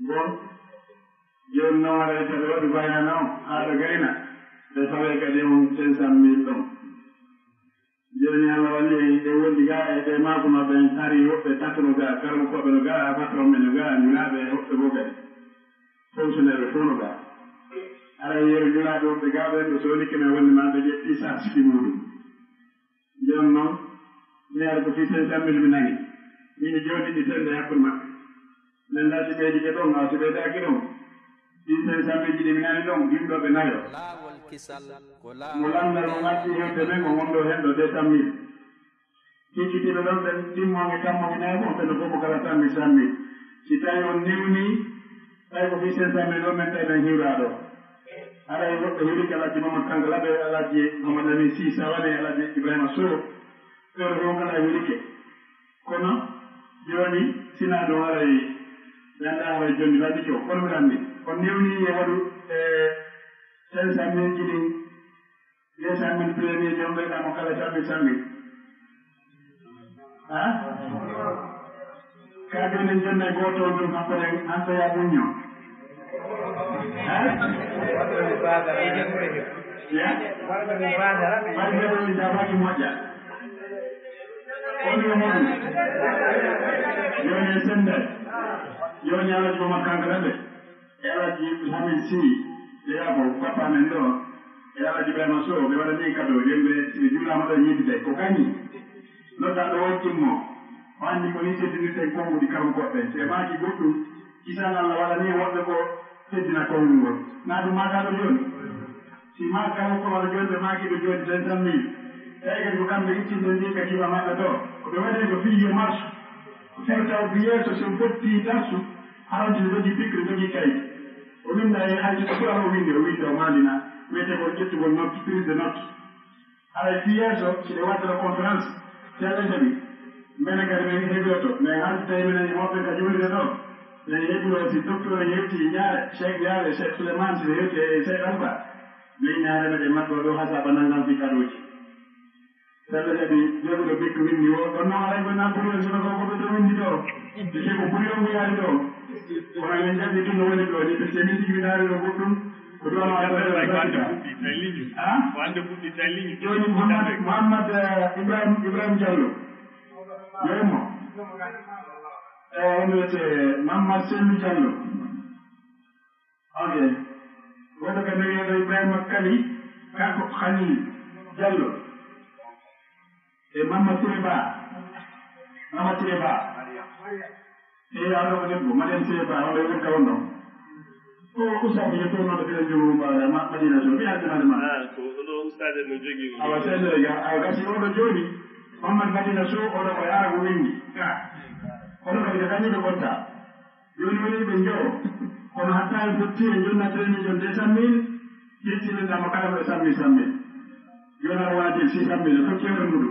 bon joni noon waɗa taɓe waɗi bayana o haɗa gayna ɓe fawe kadi on 500 000 ɗon joni allah walli ɗe wondi ga e ɓe makuno ɓen ari woɓɓe tatano ga karmo koɓe no ga patron ɓe no ga ñulaɓe woɓɓe goo kadi fonctionnaire fof no ga ara yeru ñulaɓe woɓɓe ga ɓen ɓe sohlike men wonde ma ɓe ƴetti sarsiɗi muɗum joni noon maire ko fi 500 000 mi nangi mini jooɗiɗi tende hakkude maɓɓe min darti ɓeydi ke ɗon aw so ɓeydaki ɗon ɗin 500 000 ɗi mi nani ɗon yimɗoɓe nayo mo landal mo ngatti hewde men o wonɗo hen ɗo 200 000 kikkitiɓe ɗon ɓen timmoɓe tammoɓe nayi on ɓeno fof ko kala 100 000 si tawi on newni tawi ko fi 500 000 ɗon men tawi men hiwɗa ɗo aray woɓɓe hiwriki alaji mamadou kankala ɓe alaji mamadou amin sisa waɗe alaji ibrahima sow ɓeɗo fof kala hiwrike kono joni sina ɗum aray mi anda haray joni waɗi ko kono mi andi on newni e waɗu 500 000 jiɗi 200 000 premier jom ɓeyɗamo kala 100 000 ha ka joni jonna e goto on ɗum hakkode hantoya muño ɓayɓeɗoni jabaki moƴƴa on yo moɗum yoni e sendal yoni alaji momad kankala ɓe e alaji hamin si ƴeyako papa men ɗo e alaji ibrahima sow ɓe waɗani kado yemɓe ɓe julama ɗo yiidide ko gañi nodda ɗo wontimmo o anndi ko ni seddinirten konngudi karam goɗɗe e maaki goɗɗum kisan allah waɗani woɓɓe ko seddina konngol ngol naa ɗum maakaɗo jooni si maakamo ko wala jooni ɓe maakiɓe jooni 500 000 tawi kadi ko kamɓe ittinde ndi ka kiɓa maɓɓe ɗo ko ɓe waɗani ko fiye marche few taw ko yeeso so fotti darsu haronti ne jogii pikre jogii kayit o winda e hayso ko ɓuran o winde o maandina wiyete ko ƴettugol note prise de note haray fi yeeso si ɓe waddata conférence seeɗa jaɓi mbene kadi min heɓoto mais hanti tawi minen moɓɓe ka juulide ɗo min heɓiro si docteur yewti ñaare cheikh yaare cheikh souleymane si hewti e cheikh alba min ñaarema ɗe maɗɗo ɗo ha saba nanngam fi kaɗoji seeɗa jaɓi joguɗo bikko windi o ɗon noon alay gona bouillon sino ko koɓe ɗo windi ɗo ike ko bouillon mo yaari ɗo kono min jaɓɓi ɗum no woni ɗo ni par ce que min tigi minaari ɗo goɗɗum ko ɗon joni mouhammad ibrahima diallo yoymo on wiyete Mammad Sellou Diallo ok woto kadi wiyeɗo Ibrahima Kali kanko Khalil Diallo e Mammad Touré Ba e aɗo ko debbo Mariame Touré Ba oɗo wonka won ɗon ko usaɓe je tournoɗo ɓiɗen jogu madina so mbi aljanade ma awa sendere ga awa gasi oɗo joni Mammad Madina Sow oɗo koye arago windi kono kadi ko kañuɓe gonta joni woni ɓe njowo kono hatta e fotti e jonna 3 millions 200 000 ƴettinendama kala ɓe 100 000 yona waji 600 million ko kewre mudu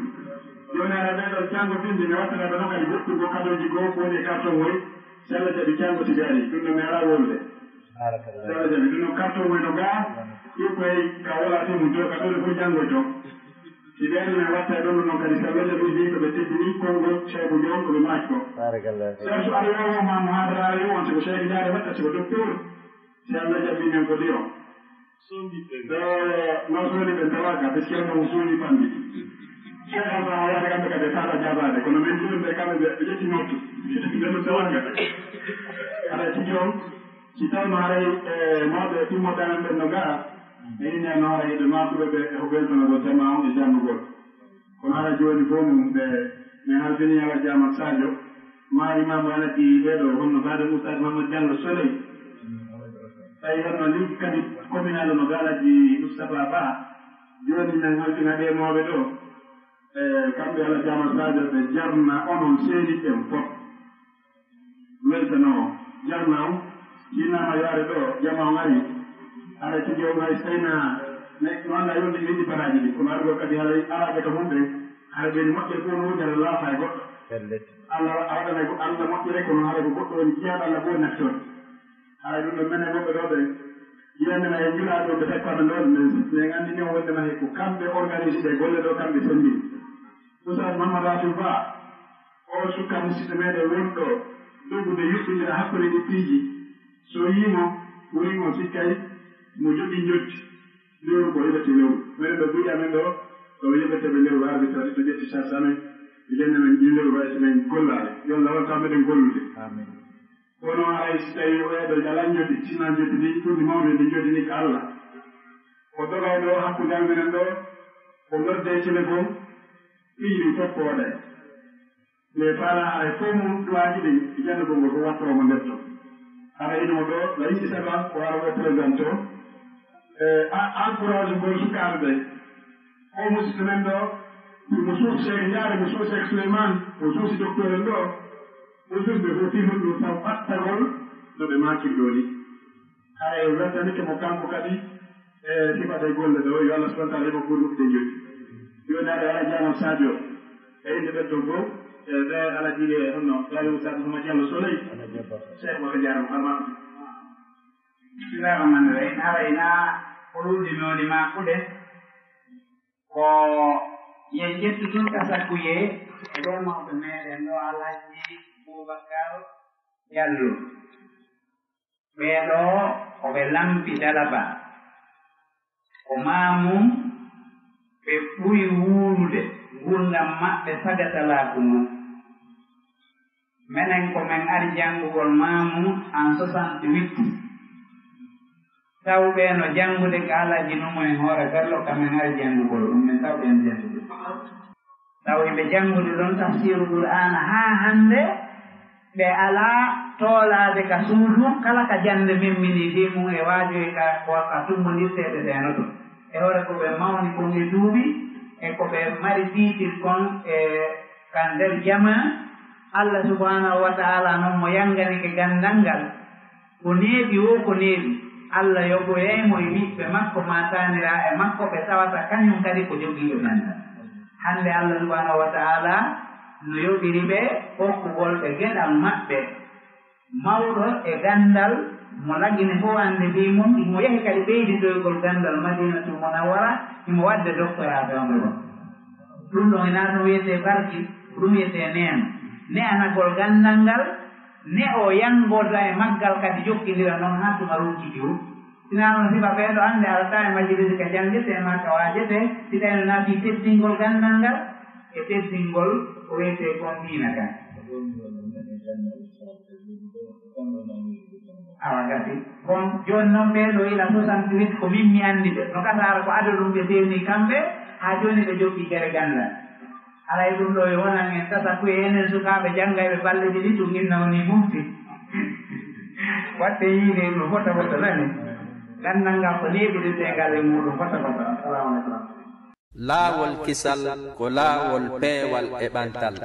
yona rabe do jango bindi mi watta rabe no kay bokku go kadoji go ko ne carton moy sala jabi jango ti gari dum no mera wolde sala jabi dum no carton moy no ga ko koy ka wala ti mu do ka do ko jango to ti ben me watta do no kadi sala jabi bi ko be teddi ko go chebu jon ko be mako barakallahu sa su ariyo ma muhadara yo on ko cheikh jaare watta ko docteur sala jabi men ko dio masoni ɓe tawaka ɓe ceerno mo suuni fambi ceerno wayata kamɓe kadi tata jabade kono min joni ɓe kamɓe ɓe ƴetti nottu ndeno tawanga aɗa tigi on si tawno haray mawɓe timmoɗamen ɓen no gara e inneno haray ɓe matuɓe ɓe ko weltono go jama on e jannugol kono hara joni fo mum ɓe min halfini ala jama sadio ma imamu alati ɓeɗo honno bade oustad mamadou diallo soleil tawi honno liggi kadi communal no galaji moustapha ba joni min halfina ɗemoɓe ɗo kamɓe ala jama sadio ɓe jarna onon seeniɗen fof weltano jarna o sinama yaare ɗo jama o ari haɗa tigi on hay sayna no anda yonde wiɗi baraji ɗi kono aɗa go kadi haɗa araɓe to mumɓe haɗa ɓeni moƴƴere fof no wujere laafa e goɗɗo allah awaɗana allah moƴƴere kono haɗa ko goɗɗo woni jiyaɗo allah fof naftore haɗa ɗum ɗo mene woɓɓe ɗo ɓe yiyandena e julaɗo ɓe tekkoɓe ɗon min anndi ni o wondema he ko kamɓe organise ɗe golle ɗo kamɓe sendi oustad mamadou rasul ba o sukka musidɗo meɗen wonɗo doggude yuɓɓindira hakkude ɗi piiji so yimo wurimo sikkay mo joɗɗi jotti lewru ko yoɓete lewru minen ɗo buuɗi amen ɗo ko yoɓeteɓe lewru arde tawde to ƴetti charge amen jenne men ɗi lewru way so men gollade yo allah watta meɗen gollude kono hay so tawi oyaɗo jalan jodi sina jodi ni ɓurdi mawde ndi jodi ni ko allah ko dogayɗo hakkude aminen ɗo ko nodde téléphone ɓiiri fof ko waɗay mais faala haray fof mum duwaji ɗi jannugol ngol ko wattomo ndetto hara ino ɗo laysi saba ko wara o présente o encourage ngol sukaɓe ɓe o musidɗo men ɗo mo suusi cheikh ndiare mo suusi cheikh souleymane o suusi docteur en ɗo o suusɓe fof timon ɗum taw ɓattagol no ɓe makiri ɗo ni hay weltanike mo kanko kadi sifaɗe golle ɗo yo allah subahana taala heɓa ɓurɗuɓe joni joni aɗa ala jamal sadio e inde ɓeddo fof ɓe ala jiɗe honno ɗawi oustad mamadou diallo soleil cheikh waka jarama harmama bismillahi rahmani rahim arayna ɓolulɗi mewni makkude ko yen ƴettu tun ka sakkuye e ɗo mawɓe meɗen ɗo alhaji boubacar diallo ɓeeɗo koɓe lampi dalaba ko mamum ɓe ɓuri wuurude gurdam maɓɓe sagatalaku mum menen ko men ari janngugol mamum en 68 tawɓe no janngude ko alaji numoye hoore bello kamen ari janngugol ɗum min tawɓe en jangude tawiɓe janngude ɗon tafsiru qur'ana haa hannde ɓe alaa toolaade ka suudu kala ka jannde mimmini fi mum e waajoy ka tummondirteeɗe ɗeeno ɗum e hoore ko ɓe mawni kon e duuɓi e ko ɓe mari tiitir kon e kan nder jama allah subhanahu wa taala noon mo yannganike ganndal ngal ko neeɓi wo ko neeɓi allah yoɓoyaymo e ɓiɓɓe makko matanira e makko ɓe tawata kañum kadi ko jogiiɓe ganndal hannde allah subhanahu wa taala no yoɓiri ɓe hokkugol ɓe geɗal maɓɓe mawɗo e ganndal mo lagine fof annde mbi mum imo yahi kadi ɓeydidoygol ganndal madinatu munawwara imo wadde doctorat onɗo ɗon ɗum ɗon ena ɗum wiyete barki ɗum wiyete neeno ne anagol ganndal ngal ne o yanngorda e maggal kadi jokkindira noon haa tuma runkiti hu sina noon sifa ɓeeɗo annde alata e majjirisi ka janngete ma ka waajete si tawi no naati teddingol ganndal ngal e teddingol ko wiyete kon diina kan awa gati bon jooni noon ɓeeɗo ila 68 ko min mi anndi ɓe no kasara ko ado ɗum ɓe sewni kamɓe haa jooni ɓe jogii gere ganndal alay ɗum ɗo e wonan en tata kuye enen sukaaɓe janngayɓe balle ɗiɗi ɗum inna woni mumti watte yiide ɗum fota fota nani ganndal ngal ko neeɓiɗirtengal e muɗum fota fota assalamu aleykum laawol kisal ko laawol peewal e ɓantal